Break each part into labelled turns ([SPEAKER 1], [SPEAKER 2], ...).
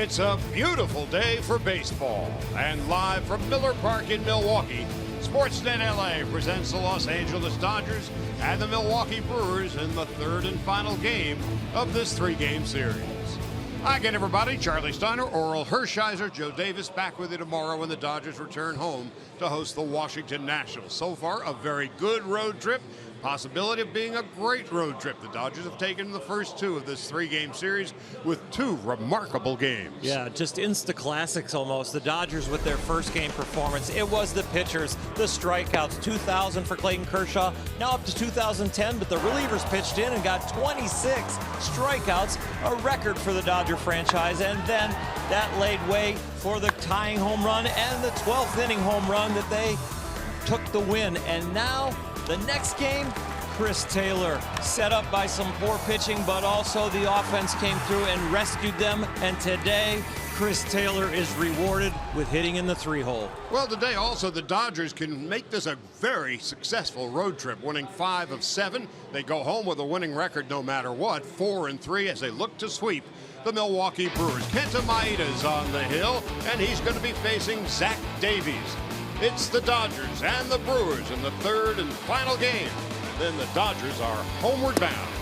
[SPEAKER 1] It's a beautiful day for baseball, and live from Miller Park in Milwaukee, Sportsnet LA presents the Los Angeles Dodgers and the Milwaukee Brewers in the third and final game of this three-game series. Hi again, everybody. Charlie Steiner, Oral Hershiser, Joe Davis back with you tomorrow when the Dodgers return home to host the Washington Nationals. So far, a very good road trip. Possibility of being a great road trip. The Dodgers have taken the first two of this three-game series with two remarkable games.
[SPEAKER 2] Yeah, just insta-classics almost. The Dodgers with their first game performance. It was the pitchers, the strikeouts, 2,000 for Clayton Kershaw, now up to 2,010, but the relievers pitched in and got 26 strikeouts, a record for the Dodger franchise, and then that laid way for the tying home run and the 12th inning home run that they took the win. And now the next game, Chris Taylor, set up by some poor pitching, but also the offense came through and rescued them. And today, Chris Taylor is rewarded with hitting in the three-hole.
[SPEAKER 1] Well, today also the Dodgers can make this a very successful road trip, winning 5 of 7. They go home with a winning record no matter what, 4-3 as they look to sweep the Milwaukee Brewers. Kenta Maeda's on the hill, and he's going to be facing Zach Davies. It's the Dodgers and the Brewers in the third and final game. And then the Dodgers are homeward bound.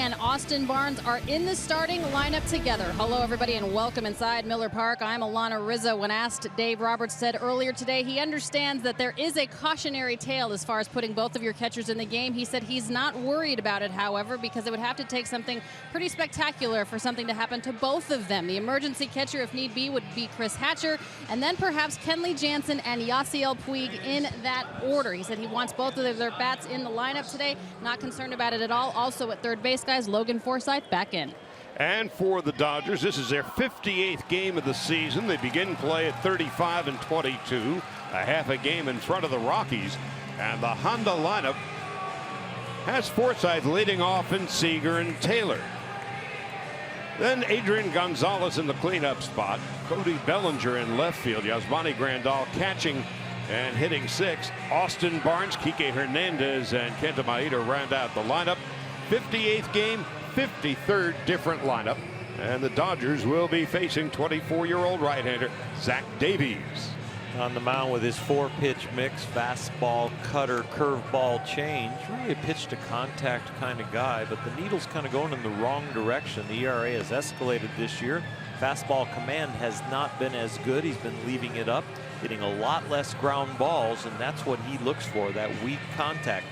[SPEAKER 3] and Austin Barnes are in the starting lineup together. Hello, everybody, and welcome inside Miller Park. I'm Alana Rizzo. When asked, Dave Roberts said earlier today he understands that there is a cautionary tale as far as putting both of your catchers in the game. He said he's not worried about it, however, because it would have to take something pretty spectacular for something to happen to both of them. The emergency catcher, if need be, would be Chris Hatcher, and then perhaps Kenley Jansen and Yasiel Puig in that order. He said he wants both of their bats in the lineup today. Not concerned about it at all. Also at third base, guys, Logan Forsythe back in.
[SPEAKER 1] And for the Dodgers, this is their 58th game of the season. They begin play at 35-22, a half a game in front of the Rockies. And the Honda lineup has Forsythe leading off in Seager and Taylor. Then Adrian Gonzalez in the cleanup spot. Cody Bellinger in left field. Yasmani Grandal catching and hitting sixth. Austin Barnes, Kike Hernandez, and Kenta Maeda round out the lineup. 58th game, 53rd different lineup. And the Dodgers will be facing 24-year-old right-hander Zach Davies.
[SPEAKER 2] On the mound with his 4-pitch mix, fastball, cutter, curveball, change. Really a pitch to contact kind of guy, but the needle's kind of going in the wrong direction. The ERA has escalated this year. Fastball command has not been as good. He's been leaving it up, hitting a lot less ground balls, and that's what he looks for, that weak contact.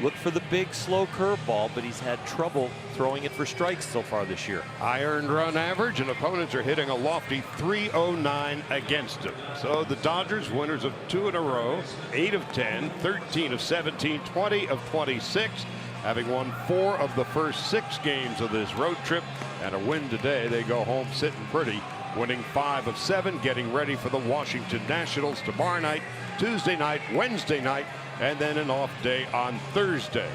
[SPEAKER 2] Look for the big, slow curveball, but he's had trouble throwing it for strikes so far this year.
[SPEAKER 1] High earned run average, and opponents are hitting a lofty .309 against him. So the Dodgers, winners of 2 in a row, 8 of 10, 13 of 17, 20 of 26, having won 4 of the first 6 games of this road trip. And a win today, they go home sitting pretty, winning 5 of 7, getting ready for the Washington Nationals tomorrow night, Tuesday night, Wednesday night, and then an off day on Thursday.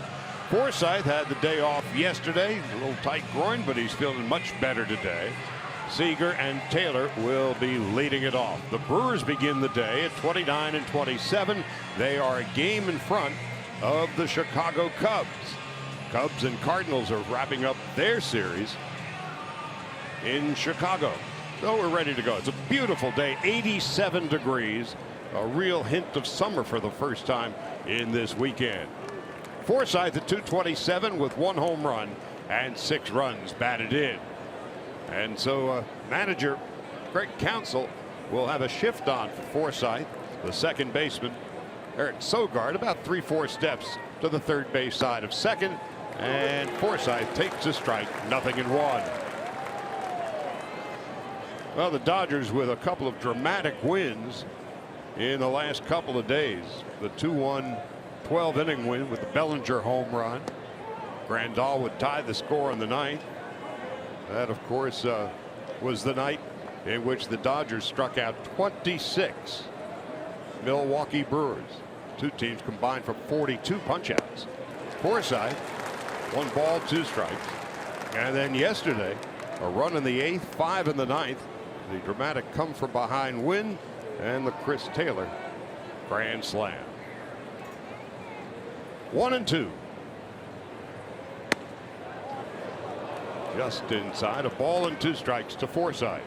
[SPEAKER 1] Forsythe had the day off yesterday, a little tight groin, but he's feeling much better today. Seager and Taylor will be leading it off. The Brewers begin the day at 29-27. They are a game in front of the Chicago Cubs. Cubs and Cardinals are wrapping up their series in Chicago. So we're ready to go. It's a beautiful day, 87 degrees, a real hint of summer for the first time in this weekend. Forsythe at 227 with 1 home run and 6 runs batted in. And so manager Greg Counsell will have a shift on for Forsythe. The second baseman Eric Sogard about 3-4 steps to the third base side of second, and Forsythe takes a strike, 0-1. Well, the Dodgers with a couple of dramatic wins in the last couple of days. The 2-1 12-inning win with the Bellinger home run. Grandal would tie the score in the 9th. That, of course, was the night in which the Dodgers struck out 26 Milwaukee Brewers. Two teams combined for 42 punchouts. Forsythe, 1 ball, 2 strikes. And then yesterday, a run in the 8th, 5 in the 9th. The dramatic come from behind win and the Chris Taylor grand slam. 1-2. Just inside, a ball and 2 strikes to Forsythe.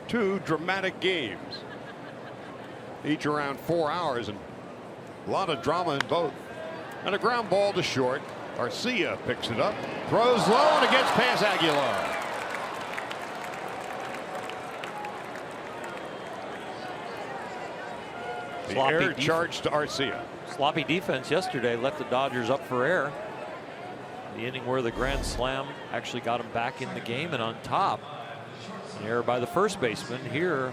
[SPEAKER 1] Two dramatic games, each around 4 hours, and a lot of drama in both. And a ground ball to short. Arcia picks it up, throws low, and it gets past Aguilar. The air charge to Arcia.
[SPEAKER 2] Sloppy defense yesterday left the Dodgers up for air. The inning where the grand slam actually got him back in the game and on top. An error by the first baseman. Here,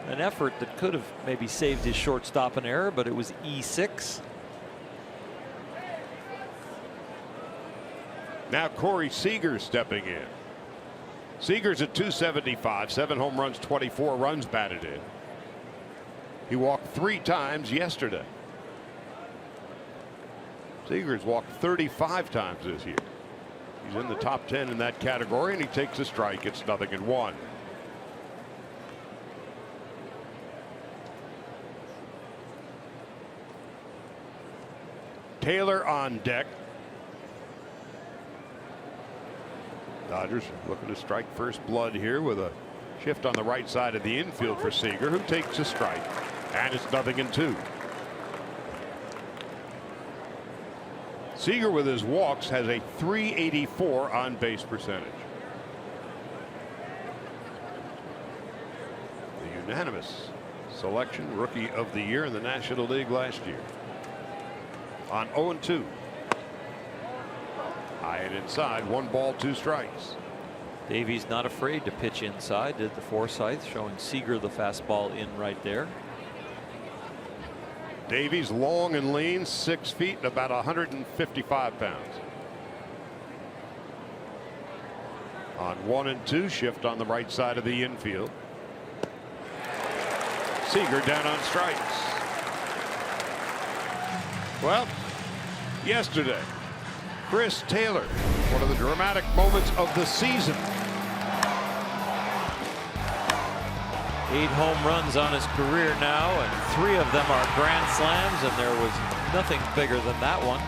[SPEAKER 2] an effort that could have maybe saved his shortstop an error, but it was E6.
[SPEAKER 1] Now Corey Seager stepping in. Seager's at 275, 7 home runs, 24 runs batted in. He walked 3 times yesterday. Seager's walked 35 times this year. He's in the top 10 in that category, and he takes a strike. It's 0-1. Taylor on deck. Dodgers looking to strike first blood here with a shift on the right side of the infield for Seager, who takes a strike, and it's 0-2. Seager with his walks has a .384 on base percentage. The unanimous selection rookie of the year in the National League last year. On 0-2. High and inside, 1 ball, 2 strikes.
[SPEAKER 2] Davies not afraid to pitch inside. Did the Forsythe, showing Seager the fastball in right there.
[SPEAKER 1] Davies long and lean, 6 feet and about 155 pounds. On 1-2, shift on the right side of the infield. Seager down on strikes. Well, yesterday, Chris Taylor, one of the dramatic moments of the season.
[SPEAKER 2] 8 home runs on his career now, and 3 of them are grand slams, and there was nothing bigger than that one.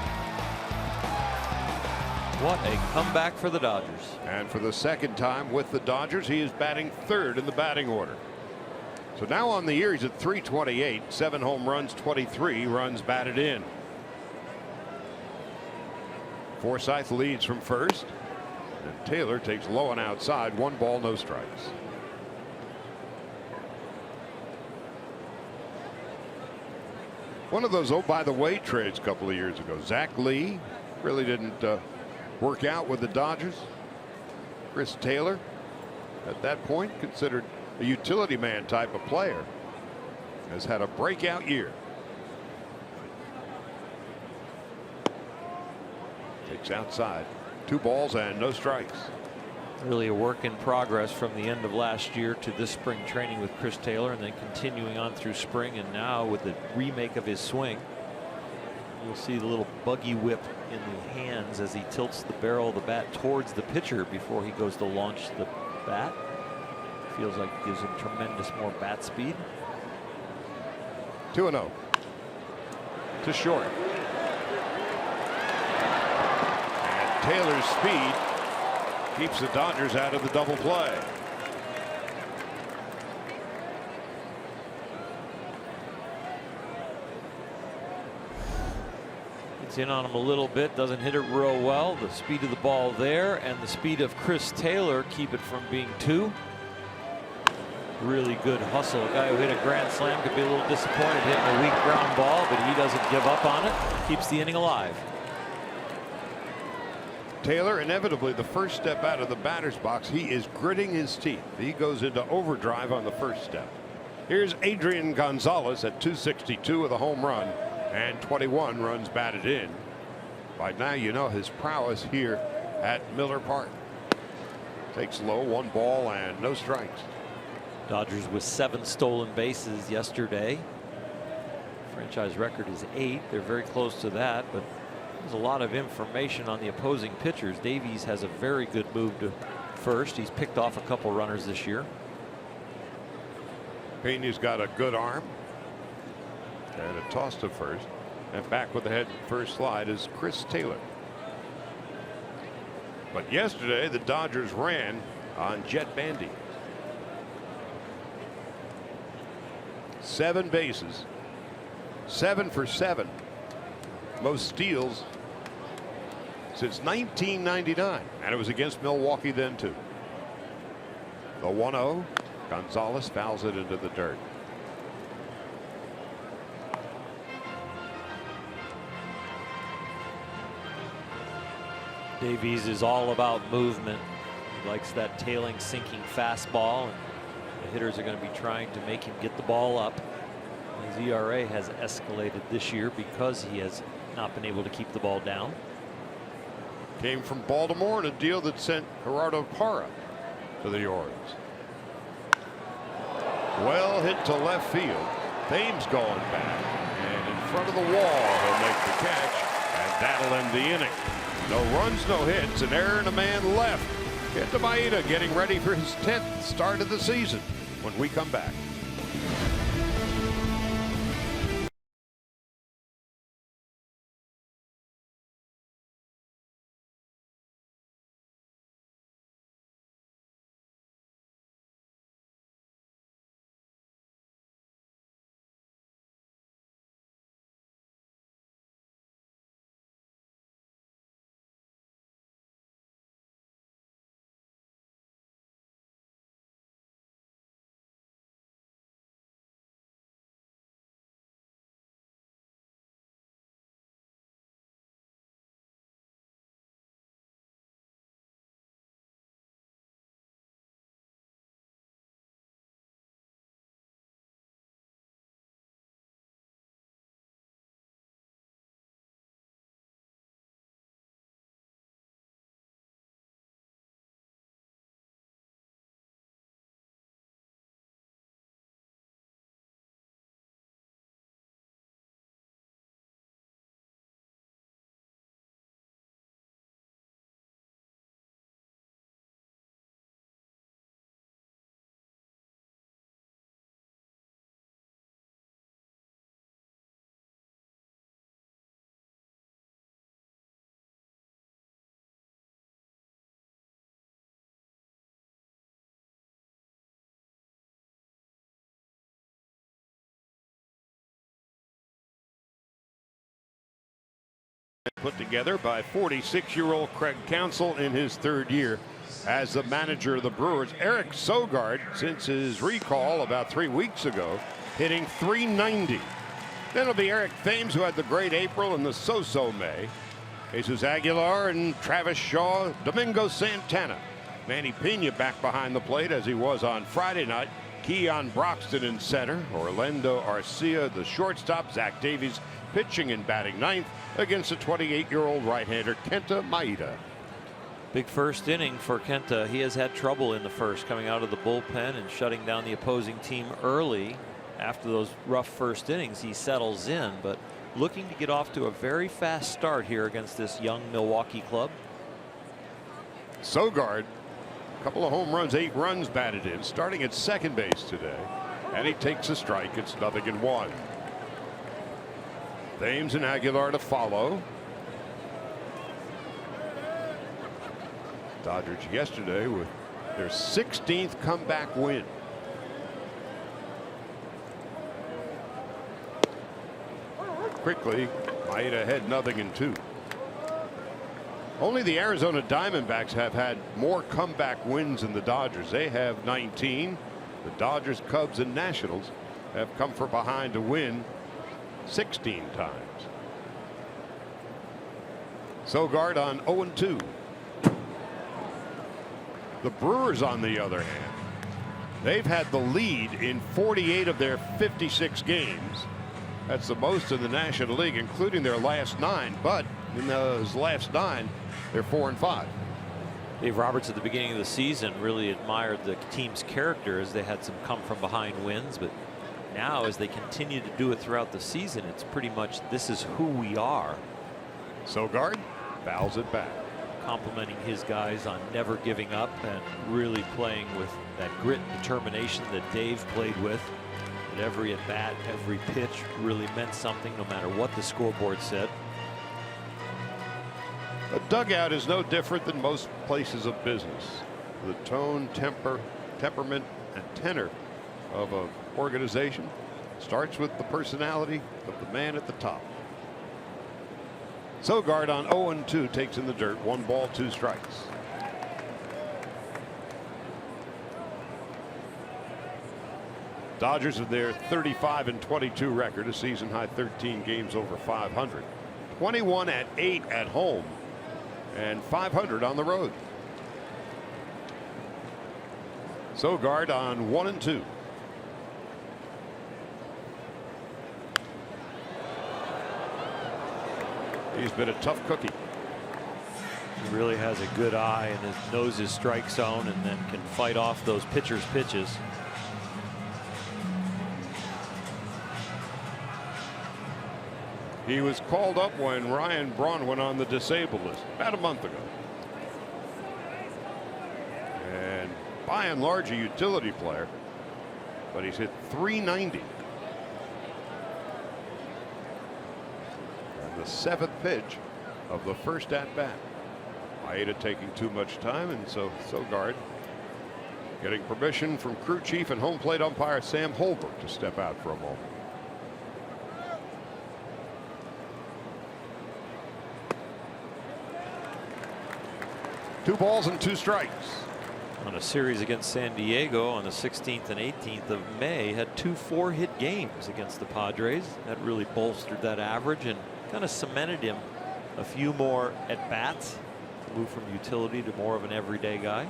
[SPEAKER 2] What a comeback for the Dodgers.
[SPEAKER 1] And for the second time with the Dodgers, he is batting 3rd in the batting order. So now on the year, he's at .328, 7 home runs, 23 runs batted in. Forsythe leads from first, and Taylor takes low and outside, 1 ball, no strikes. One of those, oh, by the way, trades a couple of years ago. Zach Lee really didn't work out with the Dodgers. Chris Taylor, at that point considered a utility man type of player, has had a breakout year. Takes outside, 2 balls and no strikes.
[SPEAKER 2] Really a work in progress from the end of last year to this spring training with Chris Taylor, and then continuing on through spring, and now with the remake of his swing. You'll see the little buggy whip in the hands as he tilts the barrel of the bat towards the pitcher before he goes to launch the bat. Feels like it gives him tremendous more bat speed.
[SPEAKER 1] 2-0 to short. And Taylor's speed keeps the Dodgers out of the double play.
[SPEAKER 2] Gets in on him a little bit, doesn't hit it real well. The speed of the ball there and the speed of Chris Taylor keep it from being 2. Really good hustle. A guy who hit a grand slam could be a little disappointed hitting a weak ground ball, but he doesn't give up on it. Keeps the inning alive.
[SPEAKER 1] Taylor, inevitably the first step out of the batter's box, he is gritting his teeth. He goes into overdrive on the first step. Here's Adrian Gonzalez at .262 with a home run and 21 runs batted in. By now you know his prowess here at Miller Park. Takes low, 1 ball and no strikes.
[SPEAKER 2] Dodgers with 7 stolen bases yesterday. Franchise record is 8. They're very close to that, but there's a lot of information on the opposing pitchers. Davies has a very good move to first. He's picked off a couple runners this year.
[SPEAKER 1] Pena's got a good arm and a toss to first, and back with the head first slide is Chris Taylor. But yesterday the Dodgers ran on Jet Bandy. 7 bases, 7 for 7. Most steals since 1999, and it was against Milwaukee then too. The 1-0, Gonzalez fouls it into the dirt.
[SPEAKER 2] Davies is all about movement. He likes that tailing, sinking fastball, and the hitters are going to be trying to make him get the ball up. His ERA has escalated this year because he has not been able to keep the ball down.
[SPEAKER 1] Came from Baltimore in a deal that sent Gerardo Parra to the Orioles. Well hit to left field. Thames going back, and in front of the wall he'll make the catch, and that'll end the inning. No runs, no hits, an error and a man left. Kenta Maeda getting ready for his 10th start of the season when we come back. put together by 46-year-old Craig Counsell in his third year as the manager of the Brewers. Eric Sogard, since his recall about 3 weeks ago, hitting .390. Then it'll be Eric Thames, who had the great April and the so-so May. Jesus Aguilar and Travis Shaw, Domingo Santana. Manny Pena back behind the plate as he was on Friday night. Keon Broxton in center. Orlando Arcia, the shortstop. Zach Davies pitching and batting ninth against the 28-year-old right-hander Kenta Maeda.
[SPEAKER 2] Big first inning for Kenta. He has had trouble in the first, coming out of the bullpen and shutting down the opposing team early. After those rough first innings, he settles in, but looking to get off to a very fast start here against this young Milwaukee club.
[SPEAKER 1] Sogard, a couple of home runs, 8 runs batted in, starting at second base today, and he takes a strike. It's 0-1. Thames and Aguilar to follow. Dodgers yesterday with their 16th comeback win. Quickly, Maeda had 0-2. Only the Arizona Diamondbacks have had more comeback wins than the Dodgers. They have 19. The Dodgers, Cubs, and Nationals have come from behind to win 16 times. Sogard on 0-2. The Brewers, on the other hand, they've had the lead in 48 of their 56 games. That's the most in the National League, including their last 9. But in those last 9, they're 4-5.
[SPEAKER 2] Dave Roberts at the beginning of the season really admired the team's character as they had some come from behind wins, but now as they continue to do it throughout the season, it's pretty much this is who we are.
[SPEAKER 1] Sogard fouls it back.
[SPEAKER 2] Complimenting his guys on never giving up and really playing with that grit and determination that Dave played with. That every at bat, every pitch really meant something no matter what the scoreboard said.
[SPEAKER 1] A dugout is no different than most places of business. The tone, temperament, and tenor of an organization starts with the personality of the man at the top. Sogard on 0-2 takes in the dirt. 1 ball, 2 strikes. Dodgers with their 35-22 record, a season high 13 games over 500. 21-8 at home and 500 on the road. Sogard on 1-2. He's been a tough cookie.
[SPEAKER 2] He really has a good eye and knows his strike zone and then can fight off those pitchers' pitches.
[SPEAKER 1] He was called up when Ryan Braun went on the disabled list about a month ago. And by and large a utility player, but he's hit .390. And the 7th pitch of the first at bat. Maeda taking too much time, and so Sogard getting permission from crew chief and home plate umpire Sam Holbrook to step out for a moment. Two balls and 2 strikes.
[SPEAKER 2] On a series against San Diego on the 16th and 18th of May, had 2 4-hit games against the Padres. That really bolstered that average and kind of cemented him a few more at bats to move from utility to more of an everyday guy.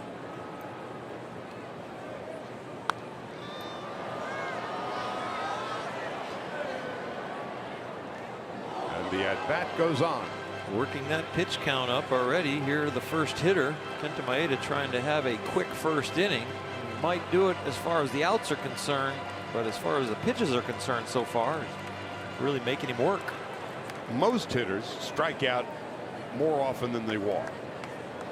[SPEAKER 1] And the at bat goes on.
[SPEAKER 2] Working that pitch count up already. Here, the first hitter, Kenta Maeda, trying to have a quick first inning. Might do it as far as the outs are concerned, but as far as the pitches are concerned so far, it's really making him work.
[SPEAKER 1] Most hitters strike out more often than they walk.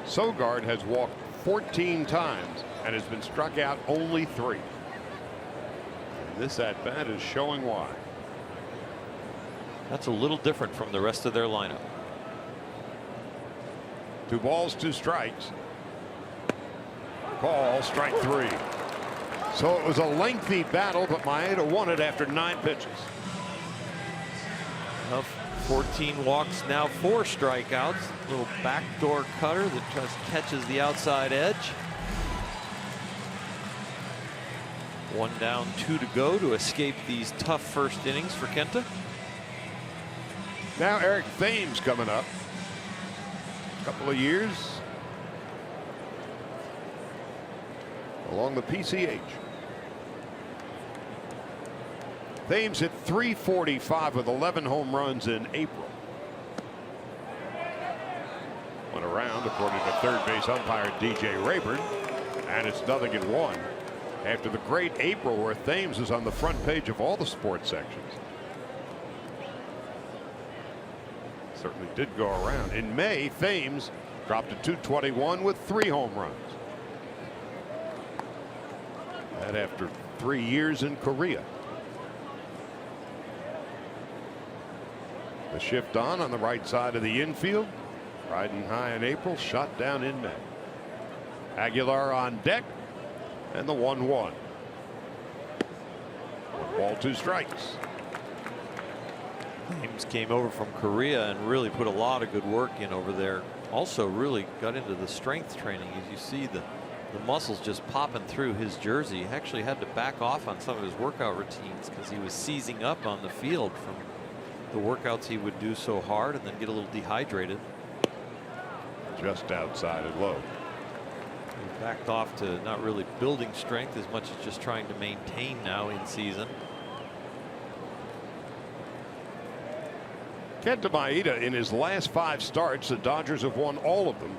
[SPEAKER 1] Sogard has walked 14 times and has been struck out only 3. And this at bat is showing why.
[SPEAKER 2] That's a little different from the rest of their lineup.
[SPEAKER 1] 2 balls, 2 strikes. Call, strike 3. So it was a lengthy battle, but Maeda won it after 9 pitches.
[SPEAKER 2] Well, 14 walks, now 4 strikeouts. Little backdoor cutter that just catches the outside edge. 1 down, 2 to go to escape these tough first innings for Kenta.
[SPEAKER 1] Now Eric Thames coming up. A couple of years along the PCH. Thames hit .345 with 11 home runs in April. Went around, according to third base umpire DJ Rayburn, and it's 0-1 after the great April where Thames is on the front page of all the sports sections. Certainly did go around. In May, Thames dropped to .221 with 3 home runs. That after 3 years in Korea. The shift on the right side of the infield. Riding high in April, shot down in May. Aguilar on deck, and the 1-1. 1 ball, 2 strikes.
[SPEAKER 2] Thames came over from Korea and really put a lot of good work in over there. Also really got into the strength training. As you see the muscles just popping through his jersey. He actually had to back off on some of his workout routines because he was seizing up on the field from the workouts he would do so hard and then get a little dehydrated.
[SPEAKER 1] Just outside and low.
[SPEAKER 2] He backed off to not really building strength as much as just trying to maintain now in season.
[SPEAKER 1] Kenta Maeda, in his last 5 starts, the Dodgers have won all of them.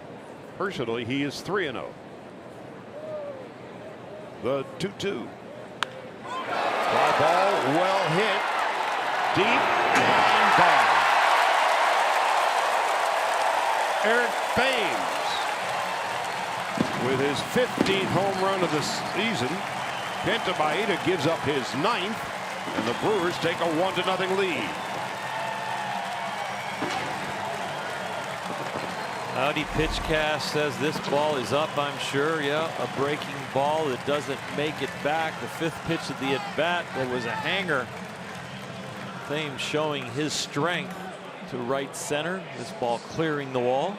[SPEAKER 1] Personally, he is 3-0. The 2-2. Fly ball, well hit, deep and gone. Eric Thames with his 15th home run of the season. Kenta Maeda gives up his 9th, and the Brewers take a 1-0 lead.
[SPEAKER 2] Howdy Pitchcast says this ball is up, I'm sure. Yeah, a breaking ball that doesn't make it back. The 5th pitch of the at-bat, there was a hanger. Thames showing his strength to right center. This ball clearing the wall.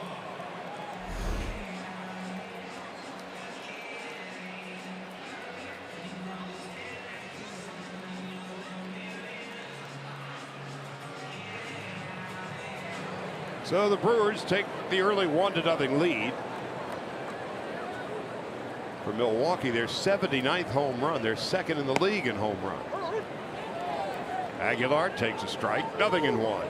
[SPEAKER 1] So the Brewers take the early 1-0 lead. For Milwaukee, their 79th home run, their 2nd in the league in home runs. Aguilar takes a strike, 0-1.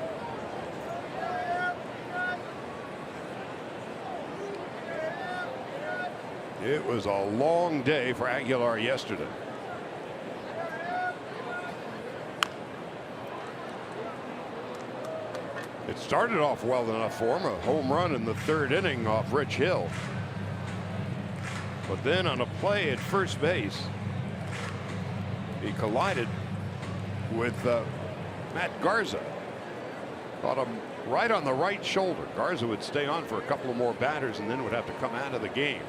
[SPEAKER 1] It was a long day for Aguilar yesterday. It started off well enough for him, a home run in the 3rd inning off Rich Hill. But then on a play at first base, he collided with Matt Garza. Caught him right on the right shoulder. Garza would stay on for a couple of more batters and then would have to come out of the game.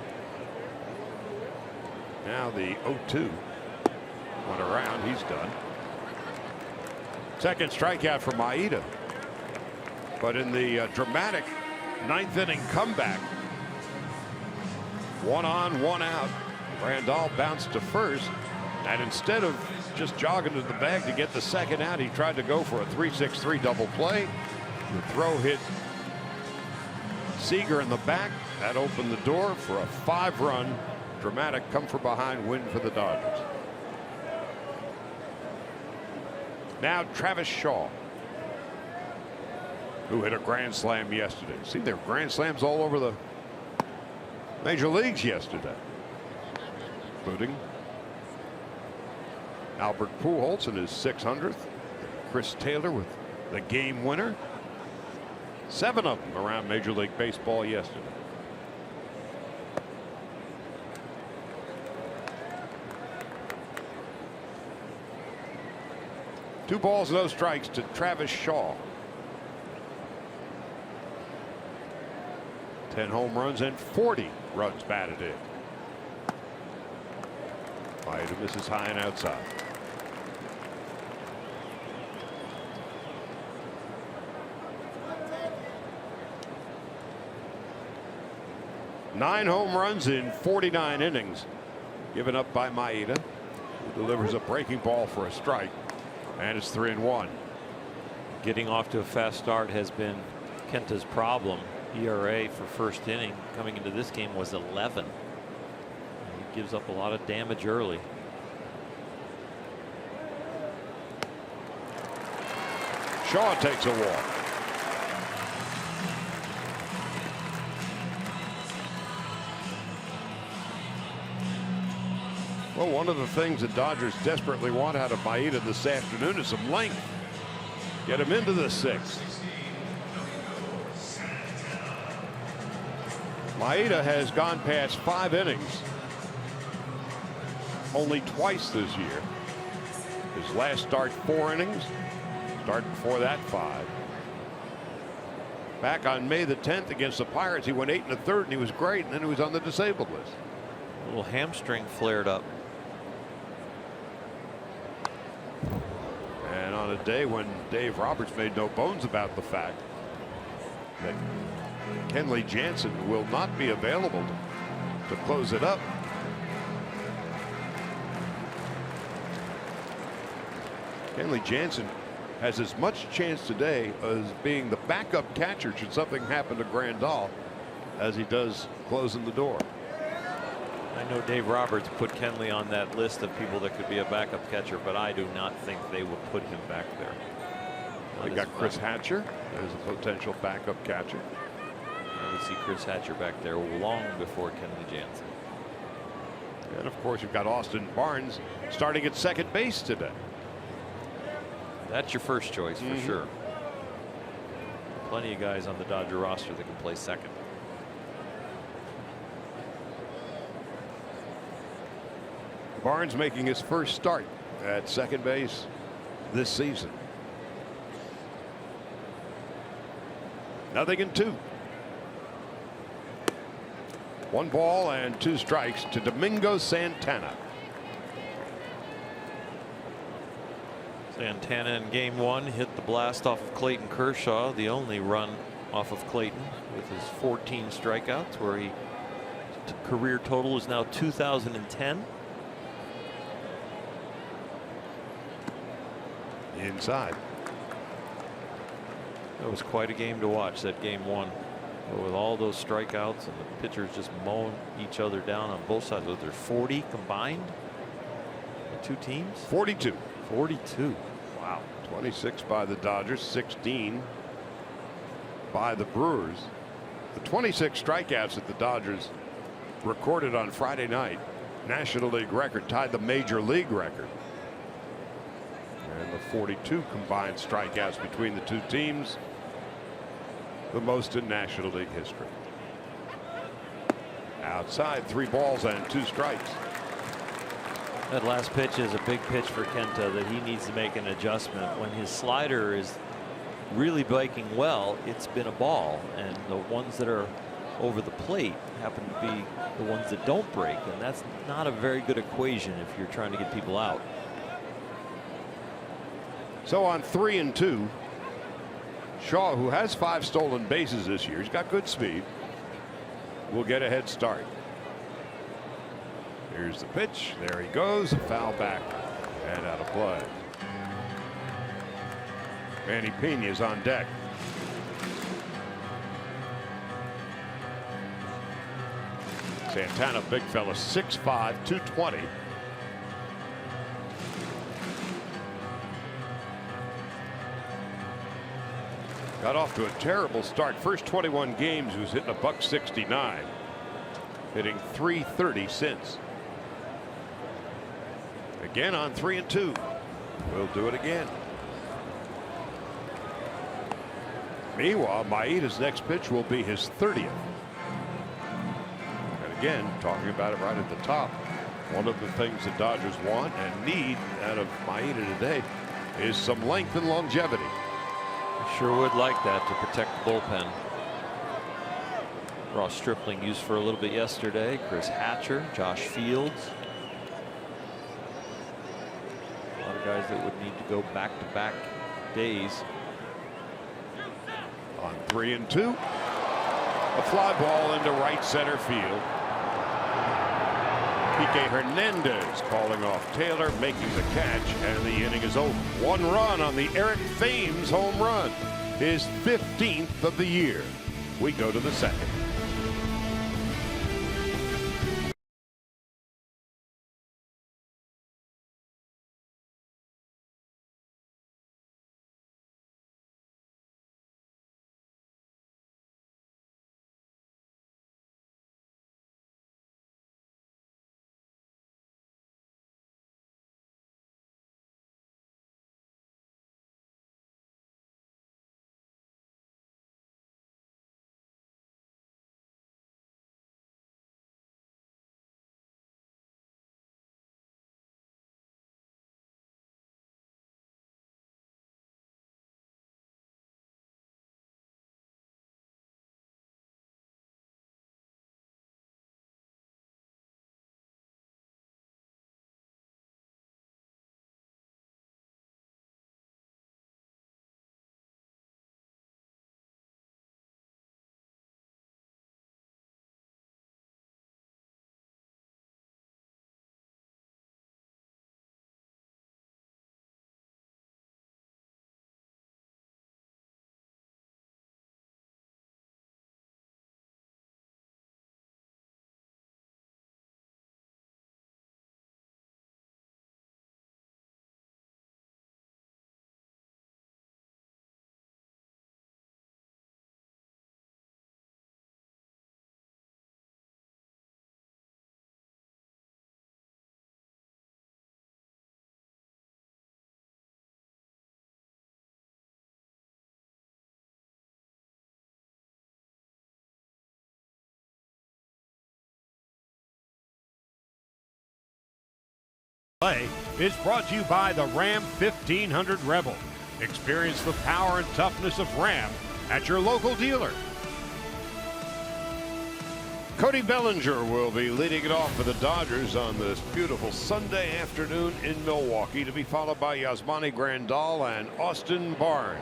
[SPEAKER 1] Now the 0-2 went around. He's done. 2nd strikeout for Maeda. But in the dramatic 9th inning comeback, 1 on, 1 out, Randall bounced to first, and instead of just jogging to the bag to get the 2nd out, he tried to go for a 3-6-3 double play. The throw hit Seager in the back. That opened the door for a 5-run dramatic come from behind win for the Dodgers. Now Travis Shaw, who hit a grand slam yesterday. See, there were grand slams all over the major leagues yesterday, including Albert Pujols in his 600th. Chris Taylor with the game winner. 7 of them around Major League Baseball yesterday. Two balls, no strikes to Travis Shaw. 10 home runs and 40 runs batted in. Maeda misses high and outside. 9 home runs in 49 innings given up by Maeda, who delivers a breaking ball for a strike, and it's 3-1.
[SPEAKER 2] Getting off to a fast start has been Kenta's problem. ERA for first inning coming into this game was 11. He gives up a lot of damage early.
[SPEAKER 1] Shaw takes a walk. Well, one of the things the Dodgers desperately want out of Maeda this afternoon is some length. Get him into the 6th. Maeda has gone past 5 innings only twice this year. His last start 4 innings. Start before that 5. Back on May the 10th against the Pirates, he went 8 1/3 and he was great, and then he was on the disabled list.
[SPEAKER 2] A little hamstring flared up.
[SPEAKER 1] And on a day when Dave Roberts made no bones about the fact that Kenley Jansen will not be available to close it up. Kenley Jansen has as much chance today as being the backup catcher should something happen to Grandal as he does closing the door.
[SPEAKER 2] I know Dave Roberts put Kenley on that list of people that could be a backup catcher, but I do not think they would put him back there.
[SPEAKER 1] They got Chris Hatcher as a potential backup catcher.
[SPEAKER 2] I would see Chris Hatcher back there long before Kenley Jansen.
[SPEAKER 1] And of course, you've got Austin Barnes starting at second base today.
[SPEAKER 2] That's your first choice for sure. Plenty of guys on the Dodger roster that can play second.
[SPEAKER 1] Barnes making his first start at second base this season. 0-2. 1 ball and 2 strikes to Domingo Santana.
[SPEAKER 2] Santana in game 1 hit the blast off of Clayton Kershaw, the only run off of Clayton, with his 14 strikeouts, where he career total is now 2,010.
[SPEAKER 1] Inside.
[SPEAKER 2] That was quite a game to watch, that game 1. With all those strikeouts and the pitchers just mowing each other down on both sides. Was there 40 combined? The 2 teams?
[SPEAKER 1] 42.
[SPEAKER 2] 42. Wow.
[SPEAKER 1] 26 by the Dodgers, 16 by the Brewers. The 26 strikeouts that the Dodgers recorded on Friday night, National League record, tied the Major League record. And the 42 combined strikeouts between the 2 teams, the most in National League history. Outside, 3 balls and 2 strikes.
[SPEAKER 2] That last pitch is a big pitch for Kenta that he needs to make an adjustment. When his slider is really breaking well, it's been a ball, and the ones that are over the plate happen to be the ones that don't break, and that's not a very good equation if you're trying to get people out.
[SPEAKER 1] So on 3-2, Shaw, who has 5 stolen bases this year, he's got good speed, will get a head start. Here's the pitch. There he goes. A foul back and out of play. Manny Pena's on deck. Santana, big fella, 6'5", 220. Got off to a terrible start. First 21 games, he was hitting $169, hitting .330 since. Again on 3-2. We'll do it again. Meanwhile, Maeda's next pitch will be his 30th. And again, talking about it right at the top, one of the things the Dodgers want and need out of Maeda today is some length and longevity.
[SPEAKER 2] Sure would like that to protect the bullpen. Ross Stripling used for a little bit yesterday. Chris Hatcher, Josh Fields. A lot of guys that would need to go back-to-back days.
[SPEAKER 1] On 3-2. A fly ball into right center field. Kike Hernandez calling off Taylor, making the catch, and the inning is over. 1 run on the Eric Thames home run, his 15th of the year. We go to the second. Play is brought to you by the Ram 1500 Rebel. Experience the power and toughness of Ram at your local dealer. Cody Bellinger will be leading it off for the Dodgers on this beautiful Sunday afternoon in Milwaukee, to be followed by Yasmani Grandal and Austin Barnes.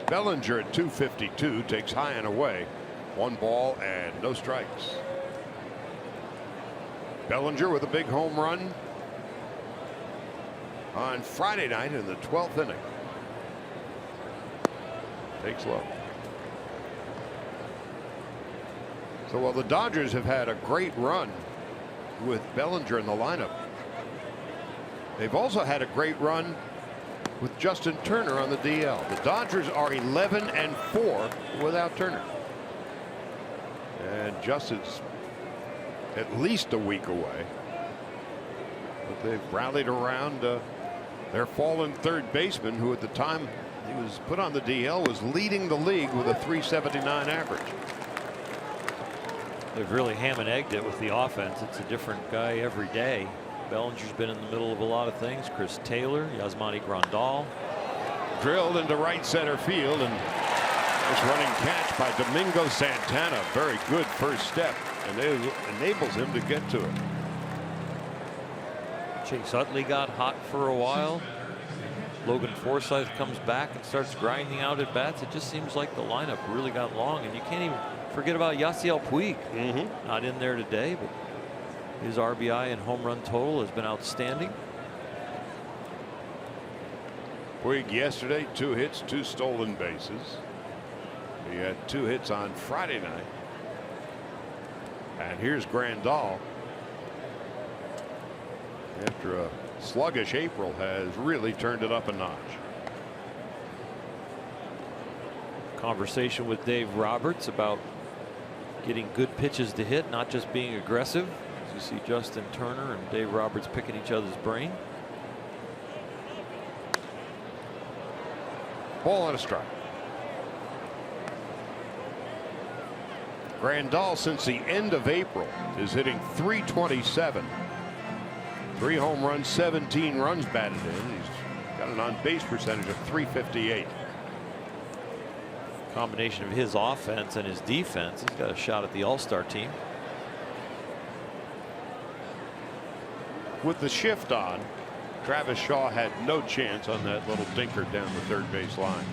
[SPEAKER 1] Bellinger at 252 takes high and away. 1 ball and no strikes. Bellinger with a big home run on Friday night in the 12th inning. Takes low. So while the Dodgers have had a great run with Bellinger in the lineup, they've also had a great run with Justin Turner on the DL. The Dodgers are 11-4 without Turner. And Justin's at least a week away. But they've rallied around their fallen third baseman, who at the time he was put on the DL was leading the league with a .379 average.
[SPEAKER 2] They've really ham and egged it with the offense. It's a different guy every day. Bellinger's been in the middle of a lot of things. Chris Taylor, Yasmani Grandal.
[SPEAKER 1] Drilled into right center field, and this running catch by Domingo Santana. Very good first step, and it enables him to get to it.
[SPEAKER 2] Chase Utley got hot for a while. Logan Forsythe comes back and starts grinding out at bats. It just seems like the lineup really got long, and you can't even forget about Yasiel Puig. Not in there today, but his RBI and home run total has been outstanding.
[SPEAKER 1] Puig yesterday, 2 hits, 2 stolen bases. He had 2 hits on Friday night. And here's Grandal. After a sluggish April, has really turned it up a notch.
[SPEAKER 2] Conversation with Dave Roberts about getting good pitches to hit, not just being aggressive. As you see Justin Turner and Dave Roberts picking each other's brain.
[SPEAKER 1] Ball and a strike. Grandal, since the end of April, is hitting .327. 3 home runs, 17 runs batted in. He's got an on-base percentage of .358.
[SPEAKER 2] Combination of his offense and his defense, he's got a shot at the All-Star team.
[SPEAKER 1] With the shift on, Travis Shaw had no chance on that little dinker down the third base line.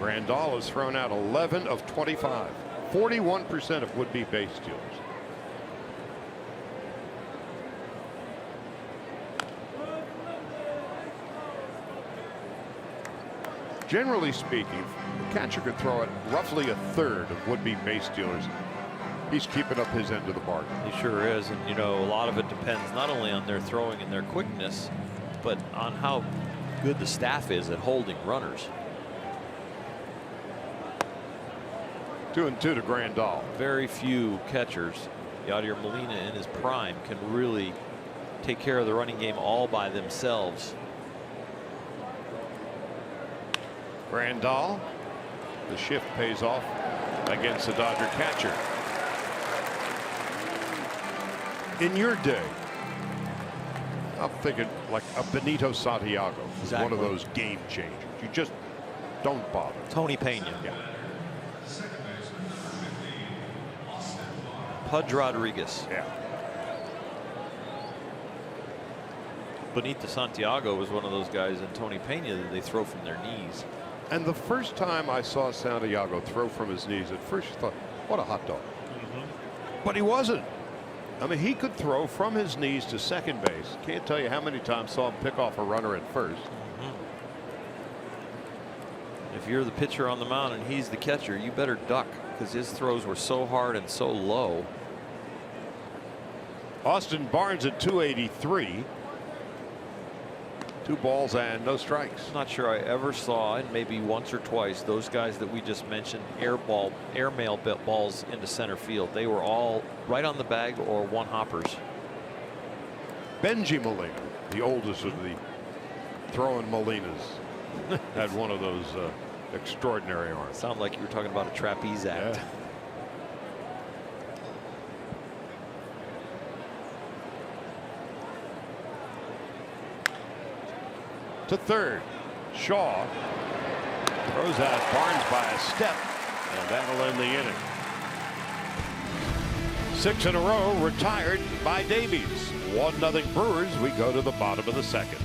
[SPEAKER 1] Grandal has thrown out 11 of 25. 41% of would-be base stealers. Generally speaking, the catcher could throw it roughly a third of would-be base stealers. He's keeping up his end of the bargain.
[SPEAKER 2] He sure is. And, you know, a lot of it depends not only on their throwing and their quickness, but on how good the staff is at holding runners.
[SPEAKER 1] 2-2 to Grandal.
[SPEAKER 2] Very few catchers, Yadier Molina in his prime, can really take care of the running game all by themselves.
[SPEAKER 1] Grandal, the shift pays off against the Dodger catcher. In your day, I'm thinking like a Benito Santiago is one of those game changers. You just don't bother.
[SPEAKER 2] Tony Pena.
[SPEAKER 1] Yeah.
[SPEAKER 2] Pudge Rodriguez.
[SPEAKER 1] Yeah.
[SPEAKER 2] Benito Santiago was one of those guys, and Tony Pena, that they throw from their knees.
[SPEAKER 1] And the first time I saw Santiago throw from his knees, at first you thought, what a hot dog. But he wasn't. I mean, he could throw from his knees to second base. Can't tell you how many times saw him pick off a runner at first.
[SPEAKER 2] If you're the pitcher on the mound and he's the catcher, you better duck, because his throws were so hard and so low.
[SPEAKER 1] Austin Barnes at 283. 2 balls and no strikes.
[SPEAKER 2] I'm not sure I ever saw, and maybe once or twice, those guys that we just mentioned airmail balls into center field. They were all right on the bag or one hoppers.
[SPEAKER 1] Benji Molina, the oldest of the throwing Molinas, had one of those extraordinary arms.
[SPEAKER 2] Sound like you were talking about a trapeze act.
[SPEAKER 1] Yeah. To third, Shaw throws out Barnes by a step, and that'll end the inning. 6 in a row retired by Davies. 1-0 Brewers. We go to the bottom of the second.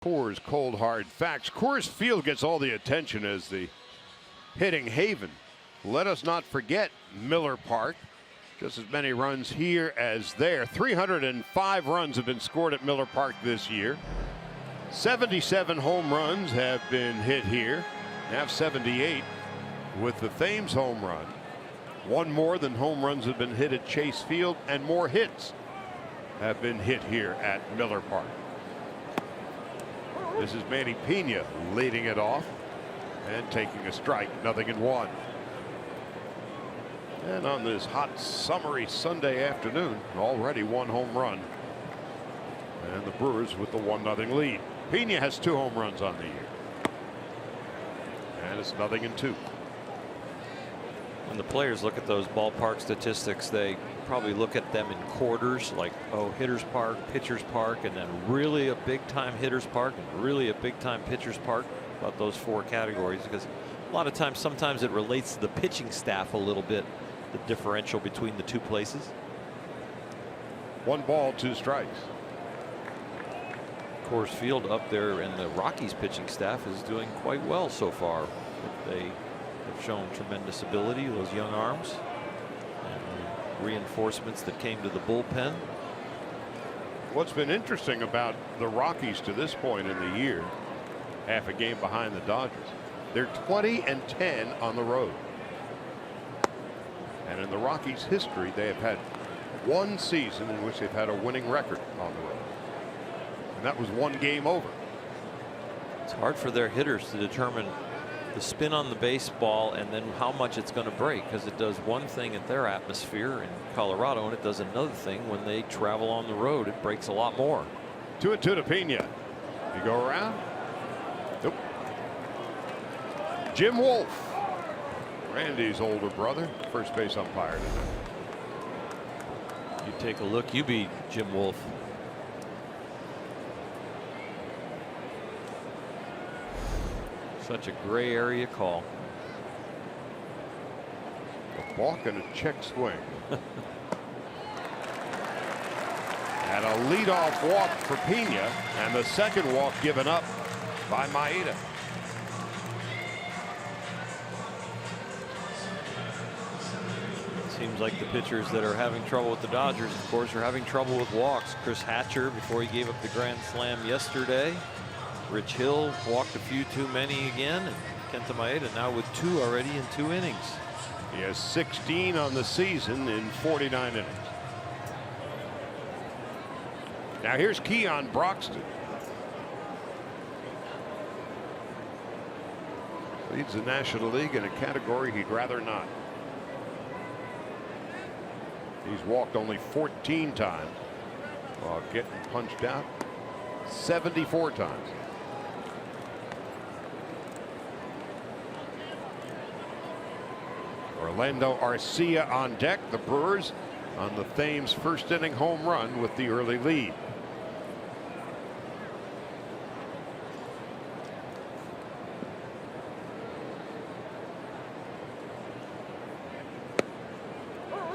[SPEAKER 1] Coors Cold Hard Facts. Coors Field gets all the attention as the hitting haven. Let us not forget Miller Park. Just as many runs here as there. 305 runs have been scored at Miller Park this year. 77 home runs have been hit here. Now 78 with the Thames home run. One more than home runs have been hit at Chase Field, and more hits have been hit here at Miller Park. This is Manny Pena leading it off and taking a strike. 0-1. And on this hot summery Sunday afternoon, already 1 home run. And the Brewers with the 1-0 lead. Pena has 2 home runs on the year. And it's 0-2.
[SPEAKER 2] When the players look at those ballpark statistics, they probably look at them in quarters, like, oh, hitter's park, pitcher's park, and then really a big time hitter's park and really a big time pitcher's park, about those 4 categories, because a lot of times, sometimes it relates to the pitching staff a little bit, the differential between the 2 places.
[SPEAKER 1] 1 ball, 2 strikes.
[SPEAKER 2] Coors Field up there, and the Rockies pitching staff is doing quite well so far. They have shown tremendous ability, those young arms, and the reinforcements that came to the bullpen.
[SPEAKER 1] What's been interesting about the Rockies to this point in the year, half a game behind the Dodgers, they're 20-10 on the road. And in the Rockies' history, they have had 1 season in which they've had a winning record on the road. And that was 1 game over.
[SPEAKER 2] It's hard for their hitters to determine the spin on the baseball and then how much it's going to break, because it does one thing at their atmosphere in Colorado and it does another thing when they travel on the road. It breaks a lot more.
[SPEAKER 1] 2-2 to Pena. You go around. Nope. Jim Wolf, Randy's older brother, first base umpire tonight.
[SPEAKER 2] You take a look, you be Jim Wolf. Such a gray area call.
[SPEAKER 1] A balk and a check swing. And a leadoff walk for Pena, and the second walk given up by Maeda.
[SPEAKER 2] Seems like the pitchers that are having trouble with the Dodgers, of course, are having trouble with walks. Chris Hatcher, before he gave up the grand slam yesterday. Rich Hill walked a few too many again, and Kenta Maeda now with 2 already in 2 innings.
[SPEAKER 1] He has 16 on the season in 49 innings. Now here's Keon Broxton. Leads the National League in a category he'd rather not. He's walked only 14 times while getting punched out 74 times. Orlando Arcia on deck. The Brewers on the Thames first inning home run with the early lead.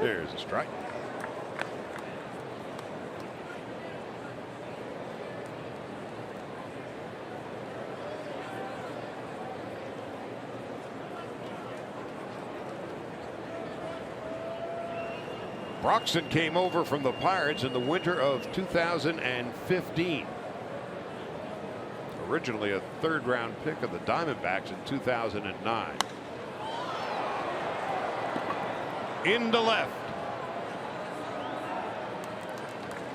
[SPEAKER 1] There's a strike. Broxton came over from the Pirates in the winter of 2015. Originally a 3rd-round pick of the Diamondbacks in 2009. Into left.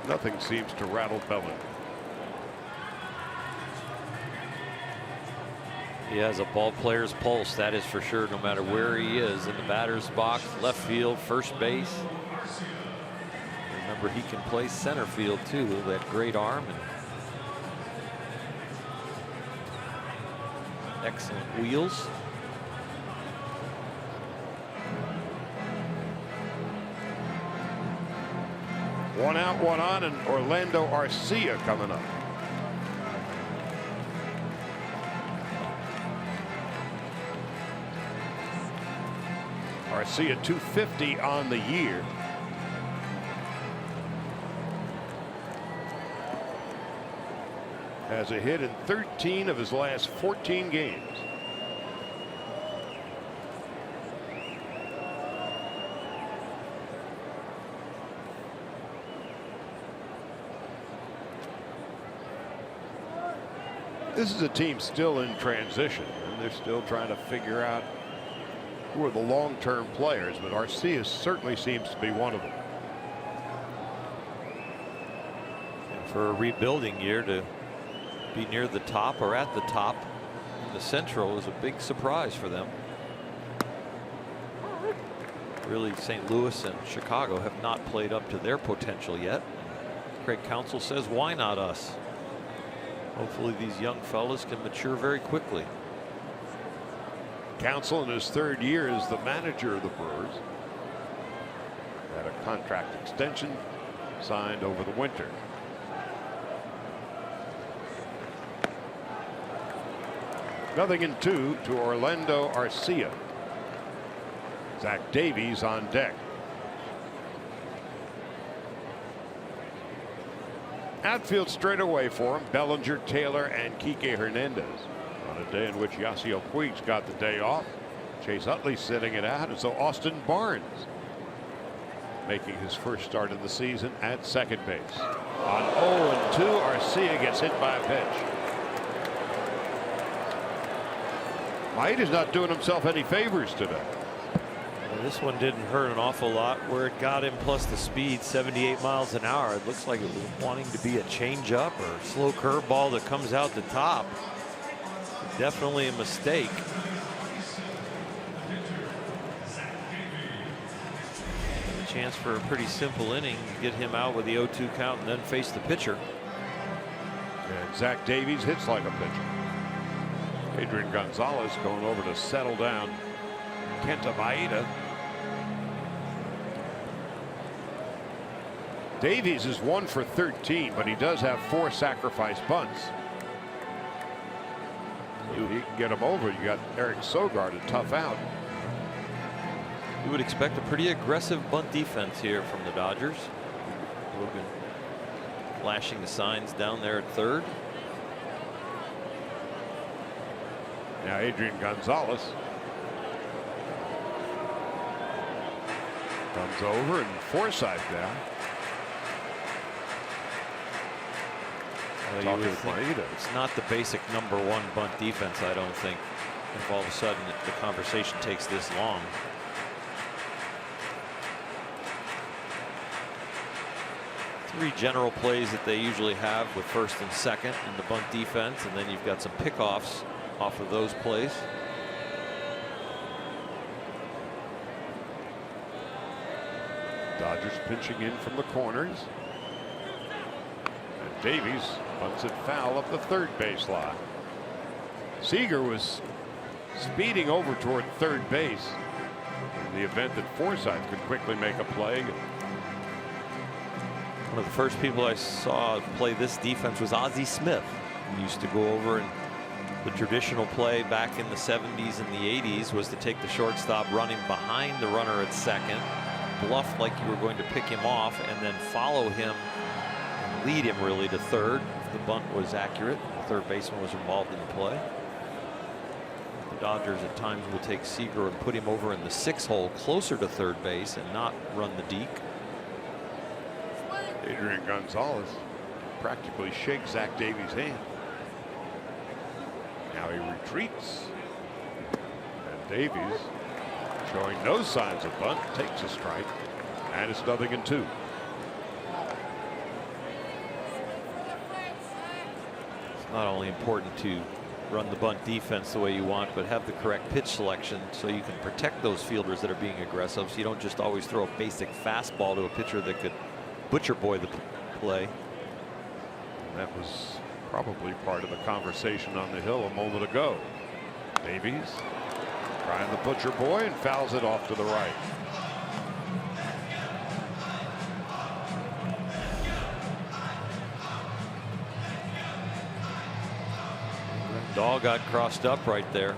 [SPEAKER 1] Nothing seems to rattle Bellinger.
[SPEAKER 2] He has a ball player's pulse, that is for sure, no matter where he is in the batter's box, left field, first base. Remember, he can play center field too, that great arm and excellent wheels.
[SPEAKER 1] One out, one on, and Orlando Arcia coming up. Arcia 250 on the year. Has a hit in 13 of his last 14 games. This is a team still in transition, and they're still trying to figure out who are the long-term players, but Arcia certainly seems to be one of them.
[SPEAKER 2] And for a rebuilding year to be near the top or at the top in the Central is a big surprise for them. Really, St. Louis and Chicago have not played up to their potential yet.
[SPEAKER 4] Craig Counsell says, why not us? Hopefully these young fellas can mature very quickly.
[SPEAKER 1] Counsell in his 3rd year as the manager of the Brewers had a contract extension signed over the winter. Nothing in 2 to Orlando Arcia. Zach Davies on deck. Outfield straight away for him, Bellinger, Taylor, and Kike Hernandez. On a day in which Yasiel Puig's got the day off, Chase Utley sitting it out, and so Austin Barnes making his first start of the season at second base. On 0-2, Arcia gets hit by a pitch. Maeda's not doing himself any favors today.
[SPEAKER 4] Well, this one didn't hurt an awful lot. Where it got him, plus the speed, 78 miles an hour. It looks like it was wanting to be a changeup or a slow curveball that comes out the top. Definitely a mistake. A chance for a pretty simple inning. Get him out with the 0-2 count and then face the pitcher.
[SPEAKER 1] And Zach Davies hits like a pitcher. Adrian Gonzalez going over to settle down Kenta Maeda. Davies is 1 for 13, but he does have 4 sacrifice bunts. So he can get him over. You got Eric Sogard to tough out.
[SPEAKER 4] You would expect a pretty aggressive bunt defense here from the Dodgers. Logan flashing the signs down there at third.
[SPEAKER 1] Now Adrian Gonzalez comes over, and Forsythe down. Talking with Maeda.
[SPEAKER 4] It's not the basic #1 bunt defense, I don't think, if all of a sudden the conversation takes this long. Three general plays that they usually have with first and second in the bunt defense, and then you've got some pickoffs off of those plays.
[SPEAKER 1] Dodgers pitching in from the corners. And Davies bunts it foul up the third base line. Seager was speeding over toward third base in the event that Forsythe could quickly make a play.
[SPEAKER 4] One of the first people I saw play this defense was Ozzie Smith. He used to go over, and the traditional play back in the 70s and the 80s was to take the shortstop running behind the runner at second, bluff like you were going to pick him off, and then follow him and lead him really to third. If the bunt was accurate, the third baseman was involved in the play. The Dodgers at times will take Seager and put him over in the 6 hole closer to third base and not run the deke.
[SPEAKER 1] Adrian Gonzalez practically shakes Zach Davies' hand. Now he retreats, and Davies, showing no signs of bunt, takes a strike, and it's 0-2.
[SPEAKER 4] It's not only important to run the bunt defense the way you want, but have the correct pitch selection so you can protect those fielders that are being aggressive, so you don't just always throw a basic fastball to a pitcher that could butcher boy the play.
[SPEAKER 1] That was probably part of the conversation on the hill a moment ago. Davies trying the butcher boy and fouls it off to the right.
[SPEAKER 4] Dahl got crossed up right there.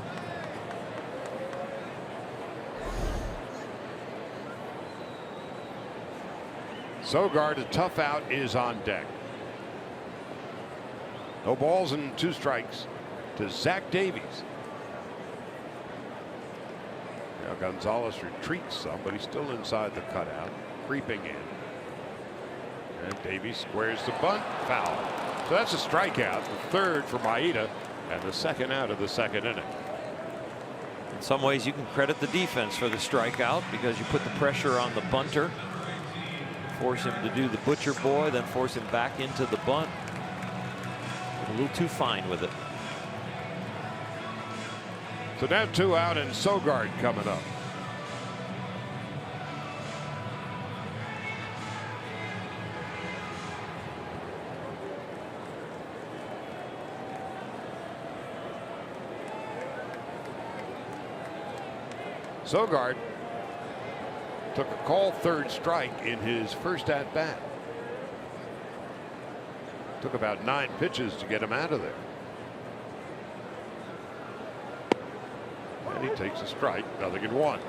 [SPEAKER 1] Sogard, a tough out, is on deck. No balls and 2 strikes to Zach Davies. Now Gonzalez retreats some, but he's still inside the cutout, creeping in. And Davies squares the bunt, foul. So that's a strikeout, the third for Maeda, and the second out of the second inning.
[SPEAKER 4] In some ways, you can credit the defense for the strikeout because you put the pressure on the bunter, force him to do the butcher boy, then force him back into the bunt. A little too fine with it.
[SPEAKER 1] So now 2 out and Sogard coming up. Sogard took a call third strike in his first at bat. Took about 9 pitches to get him out of there. And he takes a strike, 0-1.